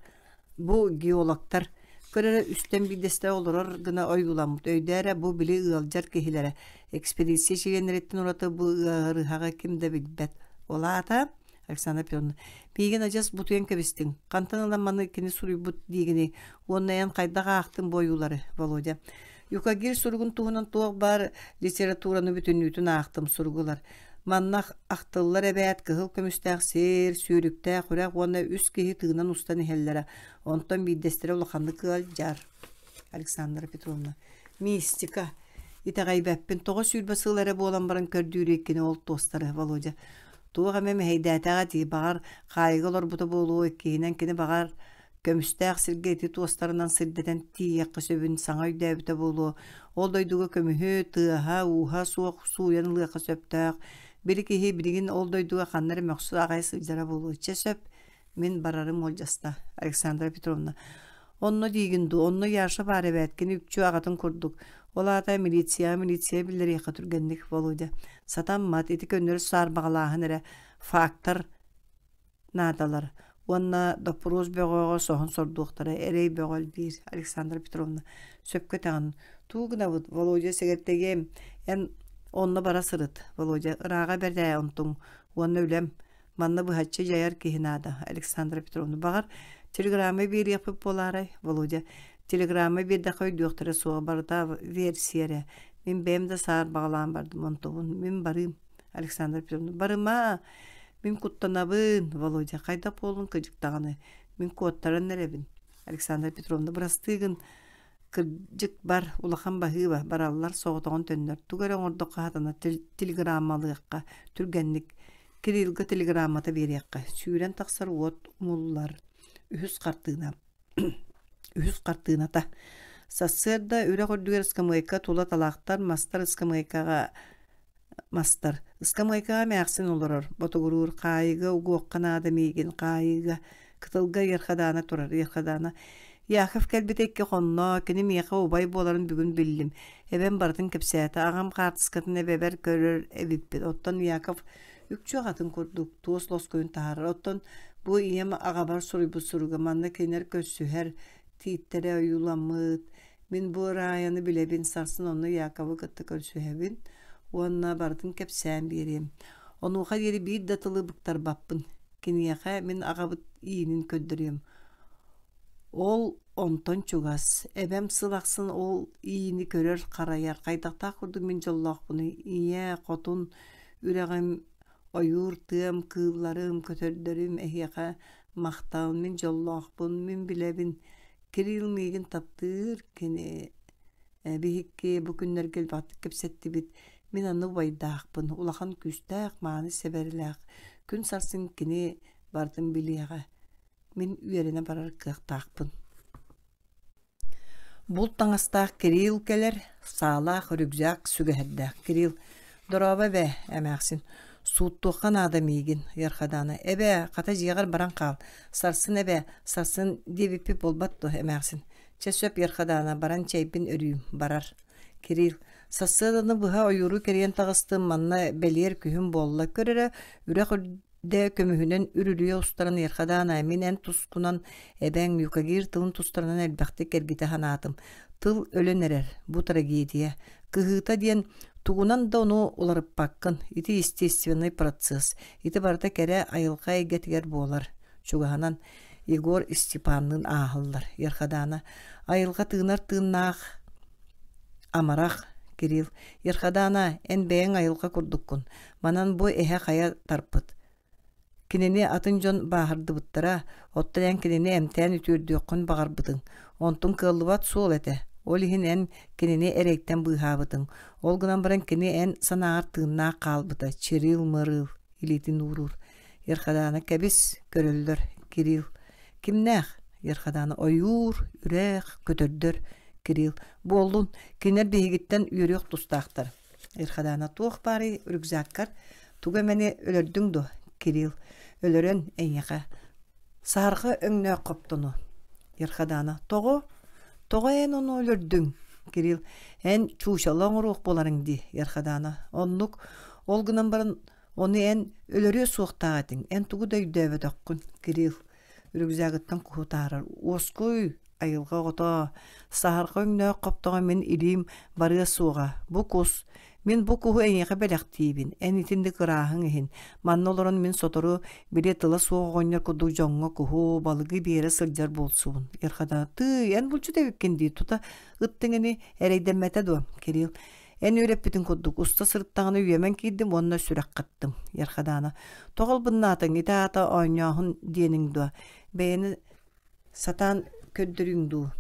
бұл геологтар. Көрері үстен бидесте олырыр гына ойулан бұт. Өйдәрі бұл білі ұғалжар кехилері. Экспедиция шегенереттен ораты бұл ұғырыға кімді білбәт. Ола ата, Александра Петровна, бейген ажас бұтуен көбістің. Қантан аламаны кені сұруй бұт дегені, оннаян қайдаға ақтың бойулары, Володя. Юкагир сургун туһунан туох бар литератураны бүтүнүтүн ақтым сургулар. Маннах ақтыллар эбэт кыһыл көмүстәк сер, сүйрүктә хурак уонна үс киһи тыгынан устан ихелләре. Онтон биддестере улаханды кыал жар. Александра Петровна. Мистика. Итагайбәппен тоғы сүйрбә сылары болан баран көрдүүрі еккені ол тостары, Володя. Туға мәмі хейдәтәға ди бағар қайғылар бұты болуы еккенен кені бағар көмүстәк сиргети тостарынан сырдетен тиеккі сөбін саңа үйдәбіті болуы. Ол дойдуға көмүхі, тыға, уға, суық, суян лықы сөптәк. Бері кеге бірігін ол дойдуға қаннары мәқсу ағай сылжара болуы. Че сөп, мен барарым ол жаста, Александра Петровна. Онны дейгінді, онны яршы бары бәткен үпчу ағатын күрдік. Олата милиция білдері еқі түргендік, Володя. Сатан мат, еті көннері сар бағалағын әрі фактор надалар. Онна допрос бөғоға соғын сордуқтары, әрей бөғал бір, Александра Петровна. Сөпкі тағын. Туғына бұд, Володя сәгеттеге, онны бара сырыт, Володя. Ыраға бәрді онтың, онны өлем. Манна бұхатчы жайар кейінады, Александра Петровна. Бағар телеграммы бір еқіп болары, Володя. Телеграммы бірді қойдуқтары соға барда версияре. Мен бәмді саар бағалан бардым онтығын. Мен барым, Александра Петровна. Барыма, мен құттанабын, Володя. Қайда болын күжіктағаны. Мен кодтарын әребін, Александра Петровна. Бірастығын кіржік бар, улахан бағы ба, баралылар соғытығын төннер. Түгәрі оңырдыққа хатына телеграммалыққа, түргенлік, Кириллға телеграммата береққа. Сүйрен тақсар от мұлылар. Үхіс қартығына та. Сассырда үрі қордугер ұскамайқа тула талақтар мастар ұскамайқаға мастар. Ұскамайқаға мәқсін олырыр. Ботығырыр қайығы ұғуққан адам еген қайығы. Кытылға ерқадана тұрар, ерқадана. Яқып кәлбетекке қонна, кені меқа обай боларын бүгін білдім. Әбен бардың кепсәті, ағам қартысқатын әбәбәр көрір әбіппет. Оттан Яқып үкчу ағатын көрдік, туыс лос көйін тағарыр. Оттан бұл ием ағабар сұрыбы сұрыға, манна кенер көссүхер, титтері ойуламыд. Мен бұл райаны білебін сарсын, оны Яқабы қытты көрсүхебін. Онна бардың кепсән берем. Онуға ері бір датылы бұқтар баппын. Кені яқа мен ағабыт иінін көддірем. Ол онтон чугас. Әбәм сылақсын ол иіні көрер қарайар. Қайдақта құрды мен жоллақ бұны. Ие, қотын, үрәғім, ойур, тыам, кылларым, көтердерім, әйеға мақтауын мен жоллақ бұны. Мен біләбін Кирилл меген таптыр, кені бейікке бүкінлер кел баты кепсетті бит. Мен аны байдақ бұны. Улақан күстәқ, мағаны сәбәріләқ. Күн сарсын кені бардым білеға. Мен үйеріне барар қықтақпын. Бұл таңыстақ Кирилл келер, сағалақ, үрікзақ, сүгәддәқ. Кирилл, дұраба бә, әмәқсін. Суыттуққан адам еген, ерқаданы. Әбә, қата жиғар баран қал. Сарсын әбә, сарсын дебіпі болбатты, әмәқсін. Чәсөп ерқаданы баран чәйпін өрүйім, барар. Кирилл, сасыданы бұға ойыру керен тағысты манна бәлер күйім болла көрірі, үрәқ Дә көмүһүнен үрүлүе устаран ерхадаан айменен тускунан эбәң юкагир тылын тустарынан әлбәхте кергите ханатым. Тыл өлен эрер, бу трагедия. Кыһыта диен тугунан да ону уларып баккын. Ити естественный процесс. Ити барда кере айылға егетигер болар. Чугаһанан Егор Степанның аһыллар. Ерхадаана айылға тыынар тыыннаах амарах Кирилл. Ерхадаана эн бәйэн айылға курдуккун. Манан бу эһэ хая тарпыт. Кинени атын жон баһарды буттара, оттан кинени эмтен үтүрдүккүн багарбытың. Онтун кыллыбат суол эте. Ол ихин эн кинени эректен быхабытың. Ол гынан баран кини эн санаар тыынна калбыта. Чирил мырыл, илитин урур. Ерхадаана кебис көрөлдөр Кирилл. Кимнэх? Ерхадаана ойур, үрэх, көтөрдөр Кирилл. Болдун, кинер бейгиттен үйрөк тустақтар. Ерхадаана туох бары үргзаккар. Туга мени өлөрдүң до, Кирилл. Өлөрөн эйеға. Сарғы өңнө қоптуну. Ерхадаана. Тоғы эн оны өлөрдүң. Кирилл. Эн чушалаң рух боларың ди. Ерхадаана. Оннук олгынан барын Onu en ölөрüе суохтаатын, en тугу да үйдөбөтөккүн, Кирилл. Үрүгзагыттан кухутарар. Оскуй айылга гото сахарга үңнө коптого мен илим барыа суга. Бу кус мен бу куху эңеге белектибин. En итинди кырааһың ихин. Маннолорон мен сотору бире тыла суогоннор куду жоңго куху балыгы биере сылжар болсуун. Ярхада ты en булчу дебиккенди тута ыттыңыны эрейдеммете ду, Кирилл. En üreppitин куддук уста сырыттаганы үйемен кийдим, онна сүрек каттым. Ярхаданы. Тогол быннатын итаата ойнёхун диенин ду. Бэйни сатан көддөрүң ду.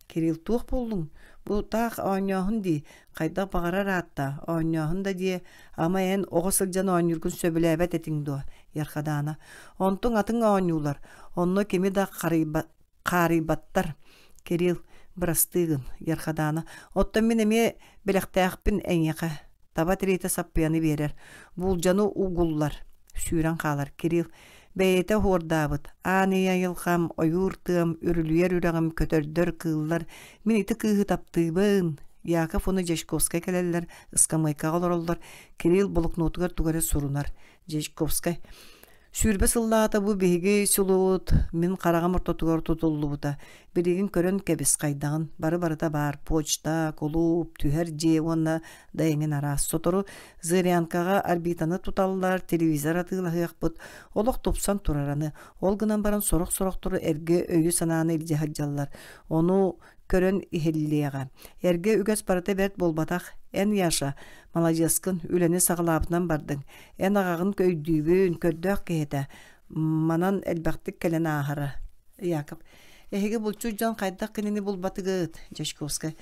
Кирилл туох болдуң. Бу таах ойнёхун ди. Кайда багарар атта. Ойнёхун да ди. Ама en оғысылжан ойнюргун сөбіләбет етин ду. Ярхаданы. Онтун атын ойнюлар. Онно кеми да қарибаттар. Кирилл брастыгын. Ярхаданы. Оттан мен эме белектәқпін әңеқі. Таба тірейті саппияны берер. Булжану угуллар. Сүйран қалар. Кирилл бәйеті хордабыт. Аныя йылқам, ойуртым, үрілуер үрағым, көтөрдөр кыллар. Мен ити кыһы таптыбын. Яков оны Жешковскай келелер, ыскамайка олороллар. Кирилл блокнотугар тугары сурунар. Жешковскай. Сүрбе сыллаата бу беги сулуут, мен қарағам ортотугар тутуллу бута. Берегин көрөн кебис кайдагын, бары-барыта бар, почта, клуб, түһер же, онна дайыңын арас. Сотору Зырянкаға орбитаны туталлар, телевизор атыылахыяк бут. Олық топсан турараны, ол гынан баран сорок-сорок туру эрге өйі санааны илже хаджаллар. Ону көрөн ихеллияға. Эрге үгәс барыта бәрт болбатақ, ән яша, малajeskын үләне сағылабынан бардың. Ән ағағын көйдүйбін, көрдөк кейті. Манан әлбәқтік кәлін ағыры. Яков. Эхеге бұлчу жан қайдақ кенені болбатығыд. Жешковскай.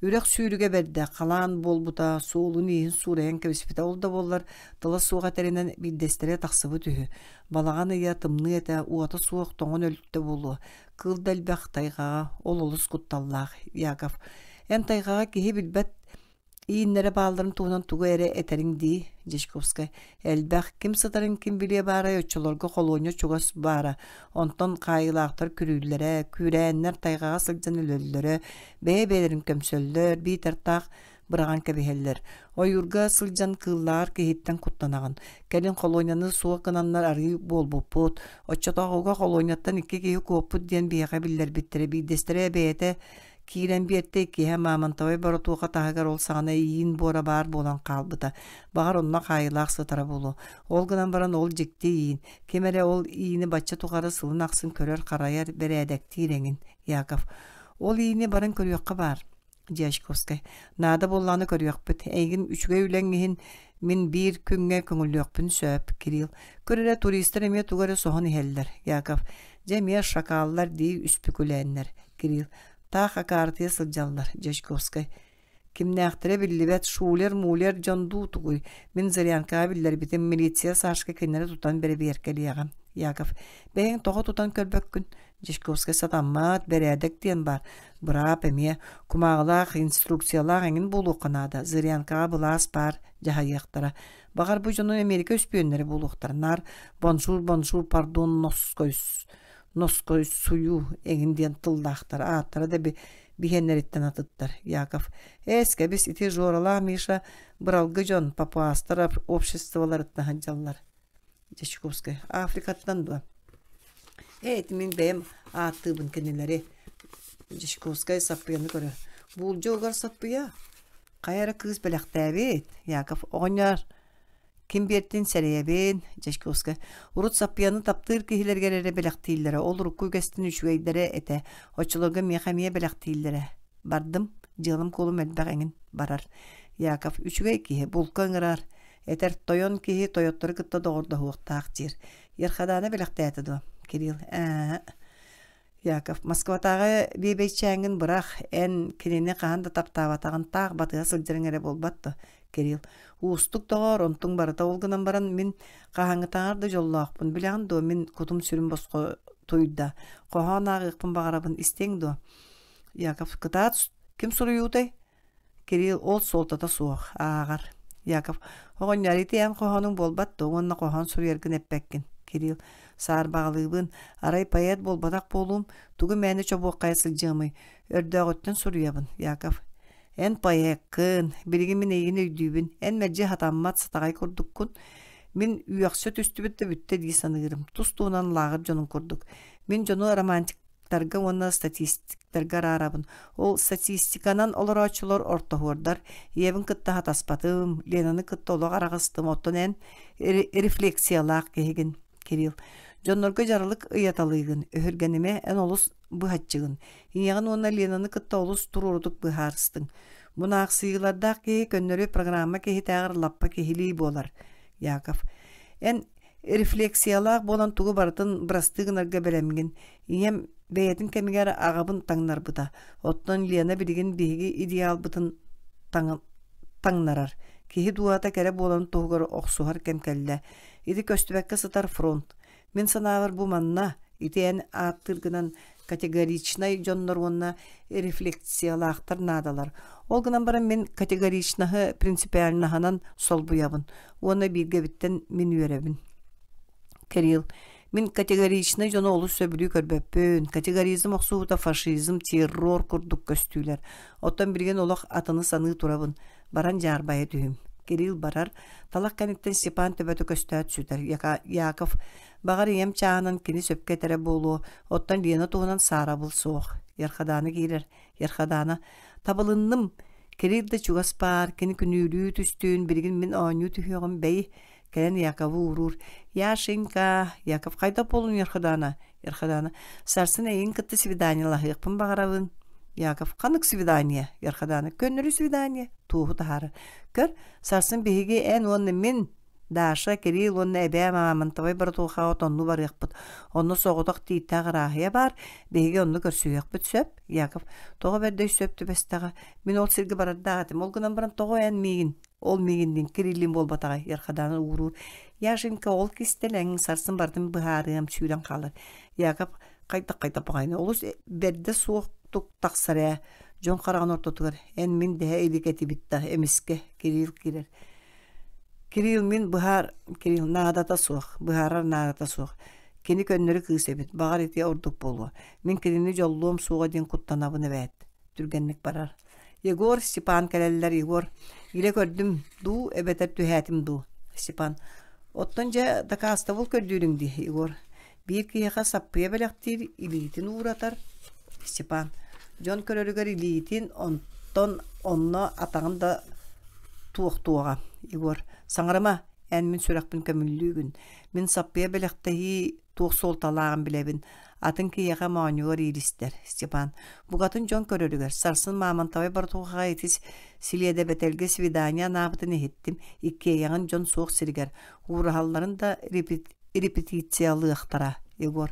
Үрек сүйріге бәрді. Қалан болбута, соолын ейін сурайын кәбіспіта олда болар. Тыла суға тәрінен биддестере тақсыбы түхі. Балаған ия тымны әті, уаты суық тоңын өлітті болу. Кылды әлбәқ тайғаға, ол олыс құтталлақ. Яков. Ән тайғаға кеге білбәт иіннері балдарын туғынан туғы әрі әтерін дей, Жешковскай. Әлбәқ кім сытарын кім біле бара, өтчілерге қолуыны чуғас бара. Онтан қайылақтар күрілері, күрәннер тайғаға сылжан өлілері, бәйбәлерін көмсөлдер, бейтертақ бұраған кәбихеллер. Ойырға сылжан кыллар кейттен құттанағын. Кәлін қолуынаны суға қынанлар арғы бол бұппыт. Отчатағуға қолуынаттан икі кейі көппыт ден бейға білдер біттірі, бейдестірі бейті Кирен биетте кеһә мамантавай баратуға тағығар ол сағана иін бора бар болан қалбыта. Бағар онна қайылақ сытара болу. Ол гынан баран ол жекте иін. Кемере ол иіні бача туғары сылын ақсын көрер қарайар бәрі әдәкті иреңін. Яков. Ол иіні баран көріяққа бар. Жешковскай. Нада болланы көріяқпыт. Әйгін үшіге үләңгіхін мен бір күнге көңіліяқпын сөп. Кирилл. Көрірі туристер еме туғары соғын ихелдер. Яков. Жәме шакаллар дей үспікуләнлер. Кирилл. Тақ ақартия сылжаллар, Жешковскай. Кимнәқтірі білібәт шулер-мулер жанду тұғый. Мен Зырянка білдер бітім милиция сашқа кенері тұтан бәрі беркелі яғам. Яков. Бәйін тоға тұтан көлбәк күн. Жешковскай сатаммат бәрәдік ден бар. Бұрап әме, күмағылақ, инструкциялақ әңін болу қанада. Зырянка бұлас бар, жағайықтара. Бағар бұ жону Америка үспүйенлері болуқтар. Нар, бонжур, пардон, Ноской сую эгинден тылдақтар, аттары да бихеннереттен атыттар. Яков. Эске біз ити жорала Миша бұралғы жон папуастар обществоларытна хаджаллар. Жешковскай. Африкаттан дуа. Мен бәйім аттыбын кенелері. Жешковскай саппияны көрі. Бұл жоғар саппия. Қайары кыз біліқтәбет. Яков. Оғынар. Kim bertin sereyebin, Жешковскай. Урут саппияны таптыр кихилергерere белектейлері. Ол рукку гәстін үшвейдері әті. Очылығы мехамия белектейлері. Бардым, жылым колым әлбәқ әңін барар. Яков, үшвей кихи, бұлқын ұрар. Әтер тойон кихи, тойоттыры кытта доғырда хуқтақ жер. Ерхаданы белектәйті ду. Кирилл, Яков, Москватағы бейбейчәңін бұрақ, ән кенені қағанда таптаватағын тақ батыға сылжырыңere болбатты. Кирилл, уустук тоғар, онтың барыта олғынан баран мен қағаңы таңарды жоллақпын. Біләғын до, мен күтім сүрін босқы тойда. Қоған ағықпын бағарабын істең до. Яков, кытаат, кім сұры юдай? Кирилл, ол солтата суық, ағар. Яков, оған ярити ән қоғаның болбатты, оғанна қоған сұры ерген әппәккен. Кирилл, саар бағылығын, арай паят болбатақ болуым, туғы мәні чобуқ қайсыл жымы, өрдөғыттен сұрыябын. Яков, ән паяққын, білгі мен егін өйдүйбін, ән мәджі хатаммат сатағай көрдіккін, Min üyaksa tüstübütte bütte diye sanırım. Tustuğunan lağır jonun kurduk. Min jonu romantiklarga ona statistiklarga arabın. Ol statistikanan olur açılır orta hordar. Yevin kıtta hataspatım. Lenanı kıtta olu arağыстım. Otton en refleksiyalak kehigin. Kiril. Jonnorga jarılık ıyatalığın. Öhürgenime en olus bu hatçığın. Yağın ona Lenanı kıtta olus tururduk bu harыстın. Buna aksıyılarda ki könleri programma kehi tağır lappa kehili bolar. Yakov. En refleksiyalak bolan tuğu barıtın brastığınarga belemgin. İyem beyetin kemiger ağabın tangnar buda. Ottan Lena bilgin bihigi ideal butun tangnarar. Kehi duata kere bolan tuğugar oqsuhar kemkelle. İdi köstübekke sıtar front. Min sanavır bu manna. İdi en attırgınan kategoriçnay jonlar onna refleksiyalaqtar nadalar. Olgınan bara men kategoriçnahı prinsipialnahanan sol buyabın. Ona birge bitten min üyerebin. Kiril. Min kategoriçnay jona olu söbülü körböpün. Kategorizm oqsuhuta faşizm, terror kurduk köstüler. Ottan birgen olaq atını sanığı turabın. Baran jarbaya tühüm. Kiril barar. Talak kanitten Stepan töbötü köstüät süter. Yakov. Bağır yem çağının kini söpke tere bolu. Ottan Lena tuğunan sarabıl soğuk. Yarxadanı girer. Yarxadanı. Tabalındım. Kiril de çugas par. Kini günülü tüstüğün. Birgin min oynyu tühüğün bey. Kelen Yakov'u vurur. Yaşinka. Yakov kayda bolun yarxadanı. Yarxadanı. Sarsın eyin kıttı svidaniyalah yıqpın bağırabın. Yakov kanık svidaniya. Yarxadanı. Könürü svidaniya. Tuğu taharı. Kör. Sarsın behigi en onu min. Daşa Kiril onu ebe mamamın tavay bir tuğağa otonlu var yaqbıt. Onu soğudak tiytağı rahıya bar. Behigi onu görsü yaqbıt söp. Yakov. Toğa berde söptü bestağı. Min ol sirgi barar dağıtım. Ol günan baran toğa en migin. Ol migindin Kirilin bol batağı. Yarxadanı uğurur. Yaşinka ol kistelen sarsın bardım bıharım süren kalır. Yakov kayta bağayna. Olus berde soğuktuk taqsaraya. Jon qarağın ortotugar. En min dehe eliketi bitta. Emiske Kiril girer. Kiril min bıhar, Kiril nadata soğuk, bıharar nadata soğuk. Kini könleri kıysebit, bağır etiye orduk bolu. Min kirini jolluğum soğuğa din kuttanabını evet. Türgenlik barar. Yegor, Stepan keleller Yegor. Gile gördüm, du, ebeter tühetim du. Stepan. Ottanca daka astavul kördüğün di, Yegor. Bir kiyaqa sappıya belektir, ilitin uğratar. Stepan. Jon körörügar ilitin, onton onna atağın da tuğağa. Igor, sangrama, en min sürekbin kömüllüğün. Min sappıya belektehi tuğ sol talağın bilebin. Atın ki yağa mağınıgar iyilister, Stepan. Bu katın Jon körörügar. Sarsın mamın tavay bar tuğağa etis. Siliyede betelge svidanya nabıtını ettim. İkiye yağın Jon soğuk sirigar. Uğrahalların da repetisiyalı ıhtara, Igor.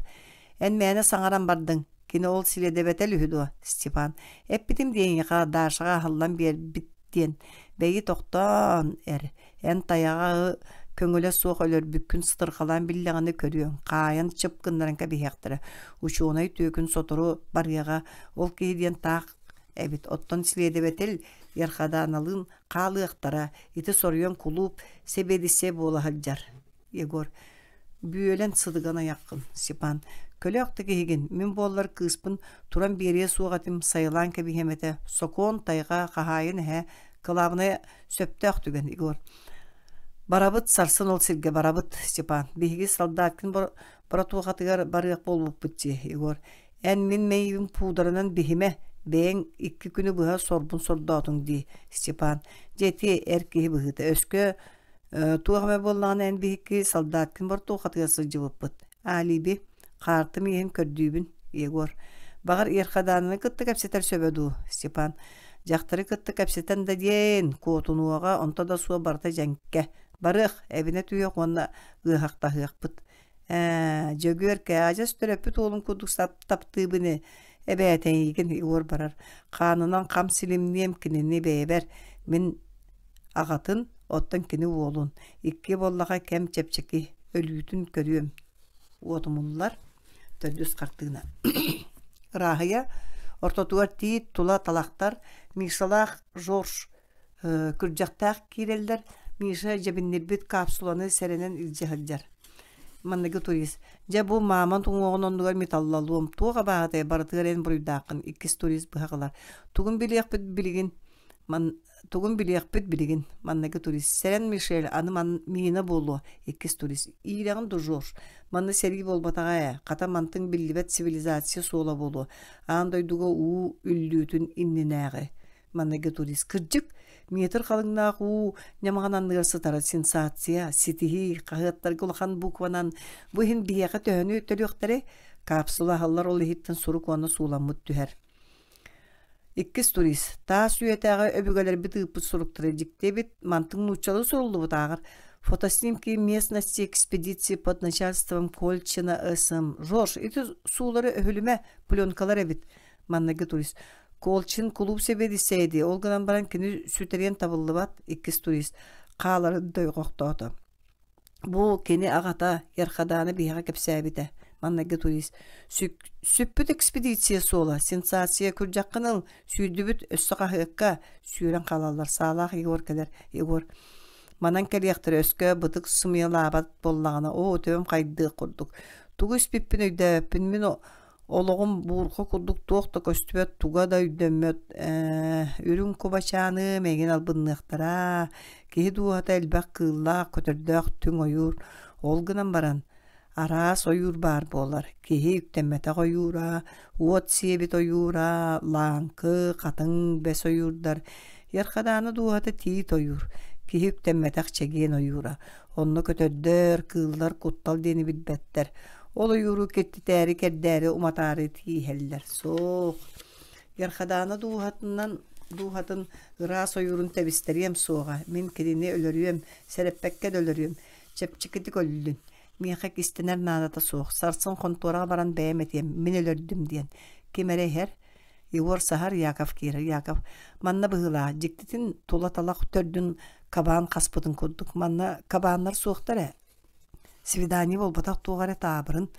En meyene sangaran bardın. Kine ol siliyede betel ühüdü, Stepan. Hep bitim diyen yağa darşağa hallan bir bittiyen. Beyi toqtan en tayağı köngüle soğuk ölür bükkün sıtırqalan billeğini körüyon. Qayan çıpkınların kabihektere. Uçuğunay tüykün soturu baryağa ol kehidyen taq. Evet, ottan siliyede betel yarxadanalığın qalığıqtara. Iti soruyon kulup sebedise bola haljar. Yegor. Büyölen sıdıgana yakın. Stepan. Köle oqta kehigin. Min bollar kıspın turan beriye soğatım sayılan kabihemete. Sokon tayga qahayın he. Kılabına söptü öktügen Igor. Barabıt sarsın ol sirge barabıt Stepan. Bihigi saldatkın bara tuğatıgar barıyak bolup bütçe Igor. En min meyvin pudarının bihime beğen 2 günü bıha sorbun sordatın di Stepan. Jeti erkeği bıhıda. Öskö tuğame bolan en bihigi saldatkın bara tuğatıgar sılcıvıp bıt. Alibi qartı miyen kördübün Igor. Bağır erxadanını kıttı kapseter söbödü Stepan. Jaktары kıttı kapseten de diyen kotunuğa onta da suğa barta jenkke. Barıq evine tüyek onna ığaqta hıqpıt. Jögörke ajas töröpüt olun kuduk taptığı bini. Ebeyten yigen Igor barar. Kanınan kam silimniyem kinini beyber. Min ağatın ottan kini olun. İkki bollağa kem çepçeki ölüytün körüyüm. Otumullar tördüz qartığına. Rahıya ortotugar tiit tula talaktar. Misalaq George kırcaktaq kireller. Misa jebinnirbit kapsulanı serenen ilcehaljar. Mannagi turist. Ja bu maman tuğuğun ondugar metallaluğum. Tuğa bağıtaya barıtığır en buruydaqın. İkis turist bıhaqılar. Tuğun biliyaq biligin Man tugun biliyakpet bilgin. Mannaki turist. Seren Michel anı man miyina bolu. Ekkis turist. İyileğin dujur. Manna sergi bol batagaya. Kata mantın billibet sivilizasiya sola bolu. Anday duga u üllütün inninäge. Mannaki turist. Kırcık. Meter kalınnaaq u ñamağananlıgar sıtara sensasiya, sitihi, qahıtlar gulxan bukvanan bu hin biyaqa töhönü tölüqtari kapsula hallar ol hitten suruk onu suulamut tüher. Ikkis turist. Ta süyetäge öbügeler bitıpıt suruktara jiktebit mantın nuçalı soruldu butağır. Фотоснимки местности экспедиции под начальством Кольчина СМ. Жорж, эти суулары өхүлүмө пленкалар эбит. Маннага турист. Колчин клуб себедисейди. Олганан баран кини сүтерен табылды бат. Иккис турист. Каалары дөйгоктооту. Бу кини агата ярхаданы бияга кепсәбите. Маннага турист. Сүппүт экспедиция сола. Сенсация күржаккыныл. Сүйдүбүт өссөкахыкка. Сүйрен калалар. Салах Егор келер. Егор. Манан келияқтыр өскө бытык сымыялабат боллағына о төбім қайды құрдық. Тугыс пиппін өйдәппін мен олығым буырқы құрдық тоқты көстібет туға да өйдәмет үрін көбачаны меген албыннықтыра кейі дуғата әлбәк қыллақ көтердіқ түң ойыр олғынан баран арас ойыр бар болар кейі үктәммәті ойыра уот себет ойыра лаңқы қатын бәс ойырдар ярқаданы дуғата тиит ойыр Кihip temmetak çegen oyura. Onno kötöddör, kıllar, kuttal deni bilbetter. Ol oyuru ketti täri keddäri umatari tiheller. Soğuk. Yarhadana duhatın ıras oyurun tebisteriyem soğuğa. Min kirini ölörüyem, sereppekke ölörüyem. Çepçikitik öllün. Miyakak istener nadata soğuk. Sarsın kontora baran bämetiyem. Min ölördüm diyen. Kimere her? Егор сахар Яков кире. Яков манна быгыла. Жиктитин тулаталак төрдүн кабан каспытын курдук. Манна кабаннар суоктар. Свидание болбатак тугары табырын.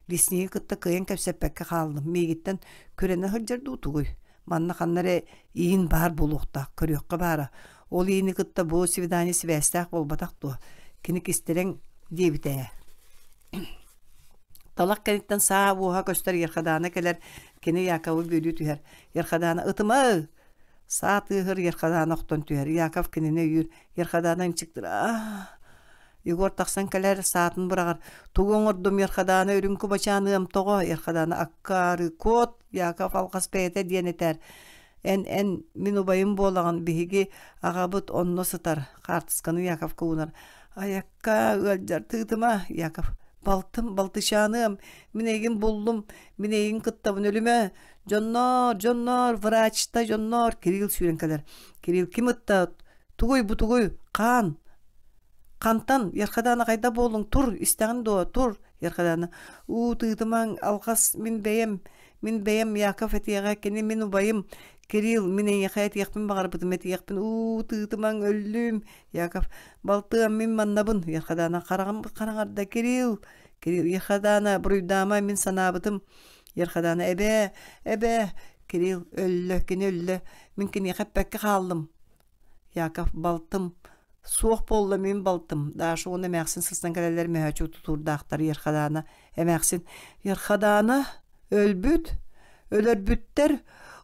Лесниги кытта кыйын кепсеппекке калдым. Мегиттен көрені хыржарды утугуй. Манна каннаре иин бар болуқта. Көрөкка бара. Ол иини кытта бу свидание свястак болбатак ту. Киник истерен дебите. Талак кенеттен саа буha көстөр ярхадана келер. Kene Yakov'u bölü tüher. Yarhadana ıtıma. Saat ıhır yarhadana oktun tüher. Yakov kenene yür. Yarhadanan çıktır. Igor taksan keler saatin bırakır. Tuğun ordum yarhadana ürün kubaçanığım toğu. Yarhadana akkarı kot. Yakov alqas peyete diyen eter. En minubayım bolağın bihigi ağabıt onno sıtar. Kartıskanı Yakov kuğunar. Ayakka ılcar tıtıma Yakov. Baltışanım, minegin buldum, minegin kıttabın ölüme, Jonnor, vraçta Jonnor, Kiril sürenkeler. Kiril kim ıtta, tuguy, kantan, yarkadana kayda bolun, tur, isteğin doğa, tur, yarkadana. Tığdıman, alğas, min beyem, Yakov etiyağa, keni min ubayım, Kiril, mine yakayet yakpın bağır bıdım eti yakpın, tığdıman öllüm, Yakov, baltığım min mannabın, yarkadana, karağarda Kiril, yarkadana, buruydama min sanabıdım, yarkadana, ebe, Kiril, öllü, minkin yakappekke kaldım, Yakov, baltım, soğuk bollu min baltım, daha şu onu emäksin sıstan kaleler mehöçü tuturdu aktar yarkadana, emäksin, yarkadana, ölürbütter,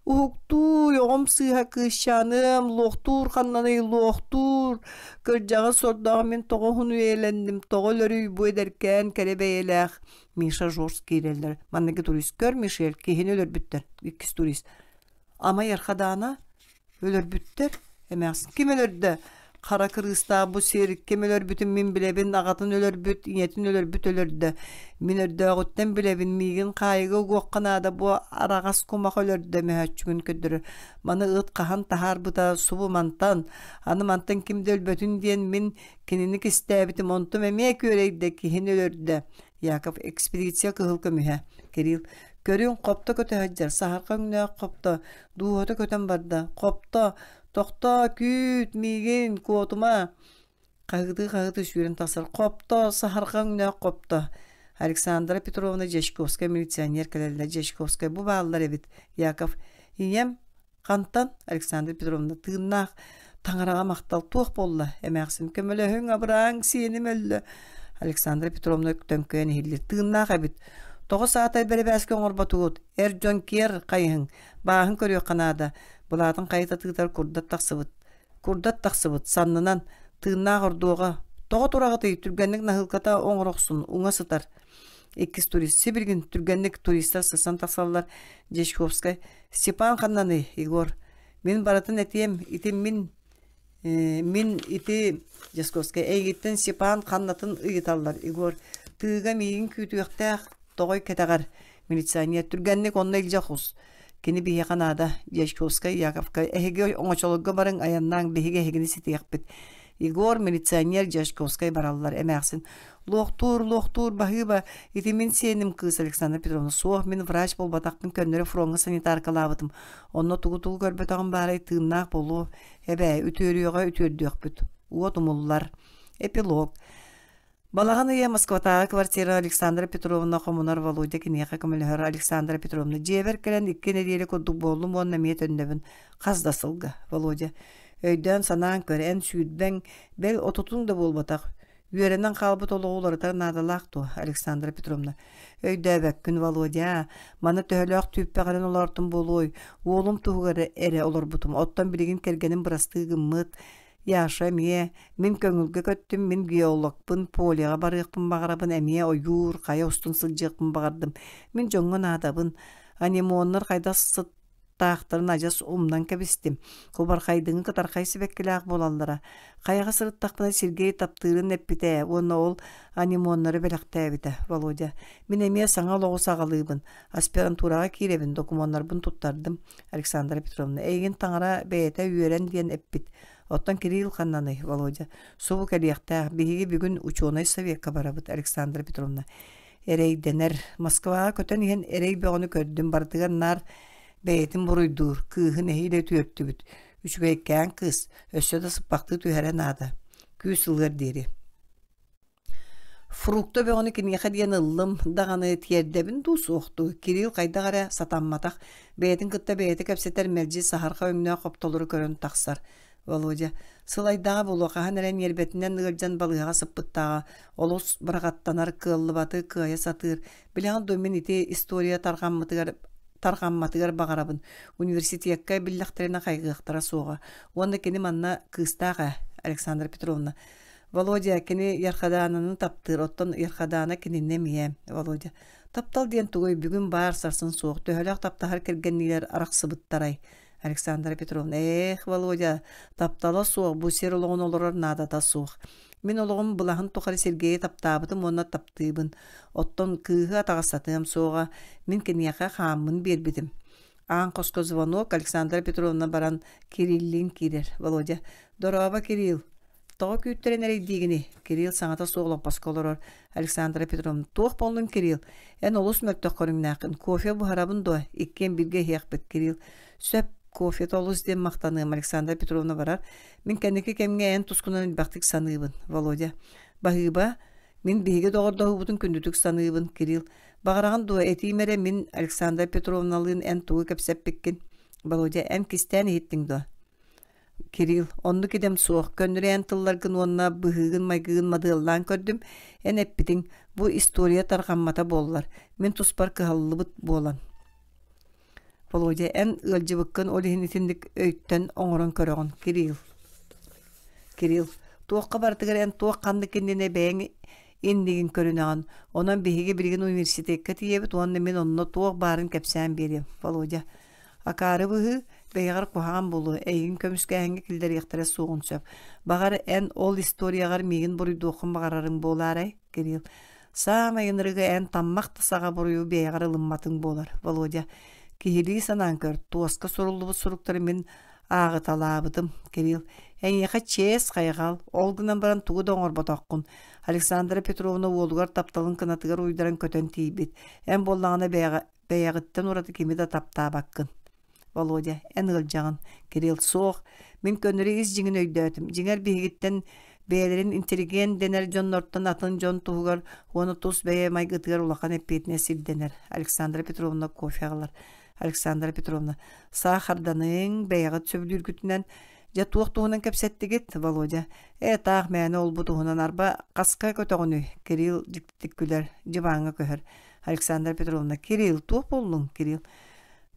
Uğuktu, yoğum sığha kışanım, loğtur, kanlanı loğtur. Kırcağı sordağı min toğuhunu eğlendim. Toğulları bu ederken kerebeyelek. Mişa Jors keylerler. Mannaki turist kör Mişel, kehin ölür bütter. İkis turist. Ama yarhadana ölür bütter. Emäksin kim ölürdü? Kara kırısta bu serik kim ölür bütün min bilebin, ağatın ölür büt, inetin ölür büt ölürdü. Min ördöğütten bilebin, migin kaygı goqqanada bu arağas kumak ölürdü mühöççümün ködürü. Mana ıt kahan tahar buda subu mantan, anı mantan kimde ölbötün diyen min kininik istebitim ontum emek öreydi kihin ölürdü. Yakov ekspedisiya kıhılkı mühe. Kiril, körün kopta kötü haccar, saharkan ne kopta, duğutu köten barda, kopta, Toqta küt migin kuotuma qağıdı şüren tasar qopta saharqan ne qopta Aleksandra Petrovna Jeshkovskaya militsioner kelelle Jeshkovskaya bu ballar ebit Yakov iyem qantan Aleksandra Petrovna tığnaq tangarağa maqtal toq bolla emäksin kömele höň abrang seni mölle Aleksandra Petrovna tönkön hillir tığnaq ebit Тоғы саатay бәрі-бәске оңырбатуғыт, жон кер қайығын, бағын көріе қанада, бұлатын қайыта тыгытар Курдат тақсыбыт, саннынан тыыннақ ордуға, тоғы турағыты түргенлік нахылката оңырықсын, уңа сытар. Эккіз турист, Сибиргін түргенлік туристар сысан тақсалылар Жешковскай, Степан қаннаны, Игор. Мен баратын әтием, Мен ити Жешковскай, әйгеттен Степан қаннатын ұйыталылар, Игор. Тыыға мейін күйтуяқтақ тоғой кәтағар милиционер түргенлік онна илжақыз. Кені бейе қанада Жешковскай, Яковка, әйге оңачолыға барын аяннан бейге әйгені сетияқ бет. Игор милиционер Жешковскай баралылар әмәқсін. Лоқтур, бағыба, ити мен сенім кыз Александра Петровна. Соқ мен врач бол батақпын көннері фронға санитарка лабытым. Онна туғы-туғы көрбет ағын барай тыыннақ болу. Әбәй, үтөріуға үтөрдіяқ бүт. Уотумуллар. Эпилог. Балаған ия Москватағы квартира Александра Петровна Коммунар Володя кенеқа көмілігір Александра Петровна. Жебер кәлін иккен әдейлі көдік болым онна мет өндебін. Қаздасылға, Володя. Өйден санаан көрен сүйдбәң бәл отутун да болбатақ. Үйеренен қалбыт олы оларытар надалақты Александра Петровна. Өйді бәккін Володя. Маны төхіліғ түйіппәғарен олартын болуй. Олым тұғығары әрі олар бұтым. Оттан білеген кергенін бұрастығым мұт. Яша мие, мен көңілге көттім, мен геологпын, полияға барықпын бағарабын, әмие ойур, қая ұстын сылжықпын бағардым. Мен жоңғын адабын, анемонлар қайда сыттақтырын ажас умнан кәбістім. Кобар қайдыңы қытар қайсы бәккіліғ болалдыра. Қаяға сырыттақпына Сергей таптырын әппіте, оны ол анемонлары бәліқті әбіті, Володя. Мен әмие саңа лоғы сағалыйбын, аспирантураға кейлебін, документларбын тұттардым, Александра Петровна. Әйген таңара бәйеті үйерен ден әппіт. Оттан Кирилл қаннаны, Володя. Собу кәлияқтақ, бейге бүгін ученый советка барабыт, Александра Петровна. Әрей денер. Москваға көтен еген әрей бөғіні көрдім, бардығар нар бәйетін бұруйдур, күйхін әйілі түйетті бүт. Үчбәйкән қыз, өссөді сыпақты түйәрен ада. Күй сылғыр дері. Фрукты бөғіні кенеға дейін ұлым, дағаны тиердебін дұсы оқты. Кирилл қайдағара сатанматақ, бәйетін күтті бәйеті кәпсетер мәрджи сахарға өңіне қоптолыры көрін тақсар. Володя, сылайдағы болу қахан әрен ербетінен ұғыржан балыға сыппыттаға, олыс бірағаттанар кылы баты күйе сатыр. Біліған домен ите история тарғамматығар бағарабын. Университетке біліқтеріне қайғықтара соға. Онда кені манна кыстаға, Александра Петровна. Володя, кені ярқаданының таптыр, оттан ярқадана кеніне мие, Володя. Таптал ден тұғой бүгін бар сарсын соқ, төхіліқ таптағар кергеннелер арақсы бұттарай. Александра Петровна, Володя, таптала соқ, бұл сер олығын олырар надата соқ. Мен олығым бұлағын тоқары Сергей таптабытым, оны таптыбын. Оттон күйі атағасатым соға, мен кенеға қамын бербедім. Ан қосқы звонок Александра Петровна баран Кириллин кирер, Володя. Дораба Кирилл. Тоғы күйттірен әрей дегіне. Кирилл саңата соғылық басқалырар. Александра Петровна, тоқ болдың Кирилл. Ән олыс мөттіқ көріңнәқін. Кофе бұхарабын до, еккен бірге хеқпет Кирилл. Сөп кофе толус дем мақтаным Александра Петровна барар. Мен кәнеке кәмге ән тұсқынан бақтық саныбын, Володя. Бағыба, мен бейге доғырдағы бұтын күндітік саныбын, Кирилл. Бағараған дуа әтеймәрі мен Александра Петровналығын ән туғы кәпсәп беккен. Володя, ән кістән еттің дуа. Кирилл, онды кедем соқ, көнірі ән тылларғын онына бұғығын майғығын мадыллан көрдім. Ән әппітің, бұл история тарғаммата болылар. Мен тұспар кығалылы бұт болан. Володя, ән өлжі бұққын олығын итіндік өйттен оңырын көріғын. Кирилл, туаққа бартығыр ән туақ қанды кендіне бәйін ендеген көрінаған. Онан бейге білген университетке тиебіт, онны мен онына туақ барын кәпсән берем. Володя, акары бұғы бәйғар қоған болу, әйін көміске әңгі кілдер ектірі соғын сөп. Бағар ән ол историяғар меген бұрыйды оқын бағарарың боларай, Кирилл. Самайынырығы ән таммақты саға бұрыйы бәйғар ылымматын болар, Володя. Кихили санан көр, туасқа сұрылыбы сұруқтары мен ағы талабыдым, Кирилл. Әнеқа чес қайғал, олғынан баран туғы доңыр батаққын. Александра Петровна олғар тапталын қынатығар ұйдаран көтен тейбет. Ән боллағына бәйағыттан ұрады кемеді таптабаққын. Володя, ән ғылжағын. Кирилл, соқ, мен көнірі із жеңін өйді өтім. Жеңер бейгіттен бәйлерін интеллигент денер жон норттан атын жон туғығар, оны тұс бәйе майғытығар ұлақан әппетіне сілденер. Александра Петровна кофе ағылар. Александра Петровна, сахарданың бәйғыт сөбіл үргітінен жа туық-туғынан кәпсәттігет, Володя. Тақ мәні ол бұтығынан арба қасқа көтіғыны, Кирилл жіктік күлер, жыбаңы көхір. Александра Петровна. Кирилл, туох боллун, Кирилл.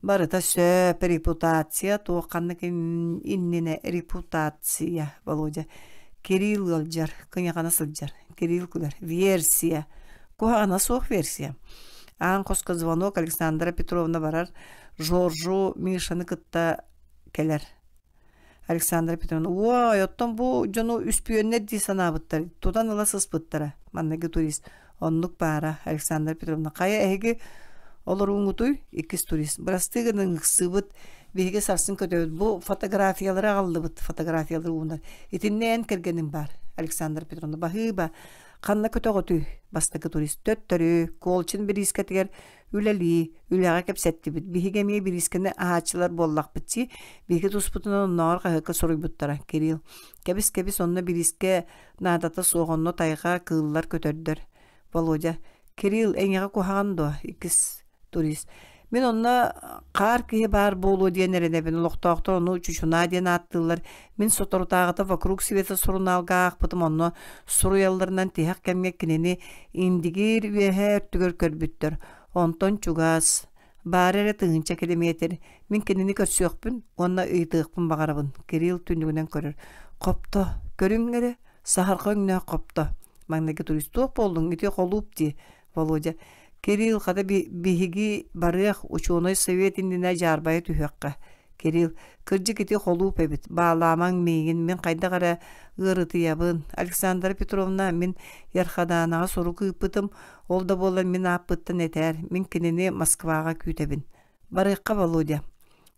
Барыта сөп репутация, туаққаннык иннене репутация, Володя. Кирилл ылжар, кынягана сылжар. Кирилл күлер. Версия. Кухана суох версия. Аан қосқа звонок Александра Петровна барар. Жоржу Мишаны кытта келер. Александра Петровна. Ой, оттон бу жону үспүйөнне ди санабыттар. Тудан ыла сыспыттара. Маннеги турист. Оннук бара. Александра Петровна. Кая эги олар уңутуй икис турист. Брастыгының сыбыт беге сарсын көтөбүт. Бу фотографиялары агалдыбыт. Фотографиялары уңдар. Итиннен кергеним бар. Александра Петровна. Бахыба. Канна көтөгөтү. Бастакы турист. Төттөрү. Колчин bir искетигер. Үләли, үләгә кепсәтти бит. Бигеме bir искене аачылар боллак битси. Биге туспутунан нар кайыкка сорый буттара. Кирилл. Кебис онны bir иске надата соғонно тайга кыллар көтөрдөр. Володя. Кирилл эңеге кухагандо икис турист. Мен онна кар кие бар болу диенерене бен лохтоктор ону чучуна диен аттылар. Мен соторутагыта вокруг света сурналга акпытым онно суруялларынан тиһак кемге кинени индигир веһе өттүгөр көрбүттөр. Онтон чугас барере тыгынча километр. Мен кинени көрсөкпүн, онна ыйтыгпын багарабын. Кирилл түндүгүнөн көрөр. Копто, көрүңгере, сахаркөңнө копто. Маңнеги туристок болдуң, ите колуп ди, Володя. Кирилл када бихиги барык ученый совет индине жарбай түһөккө. Кирилл кыржы кити колуп эбит. Бааламаң мейгин мен кайда кара ырыты ябын. Александра Петровна мен ярхаданага сору кыппытым. Ол да болан мен аппыттан этер. Мен кинени Москвага күтебин. Барыкка Володя.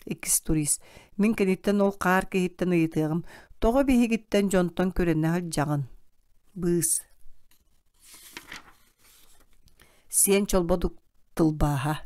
Икис турист. Мен киниттен ол кар кеһиттен ыйтыгым. Тога бихигиттен жонтон көрөнө жагын. Быз. Сен чолбодук тылбаха.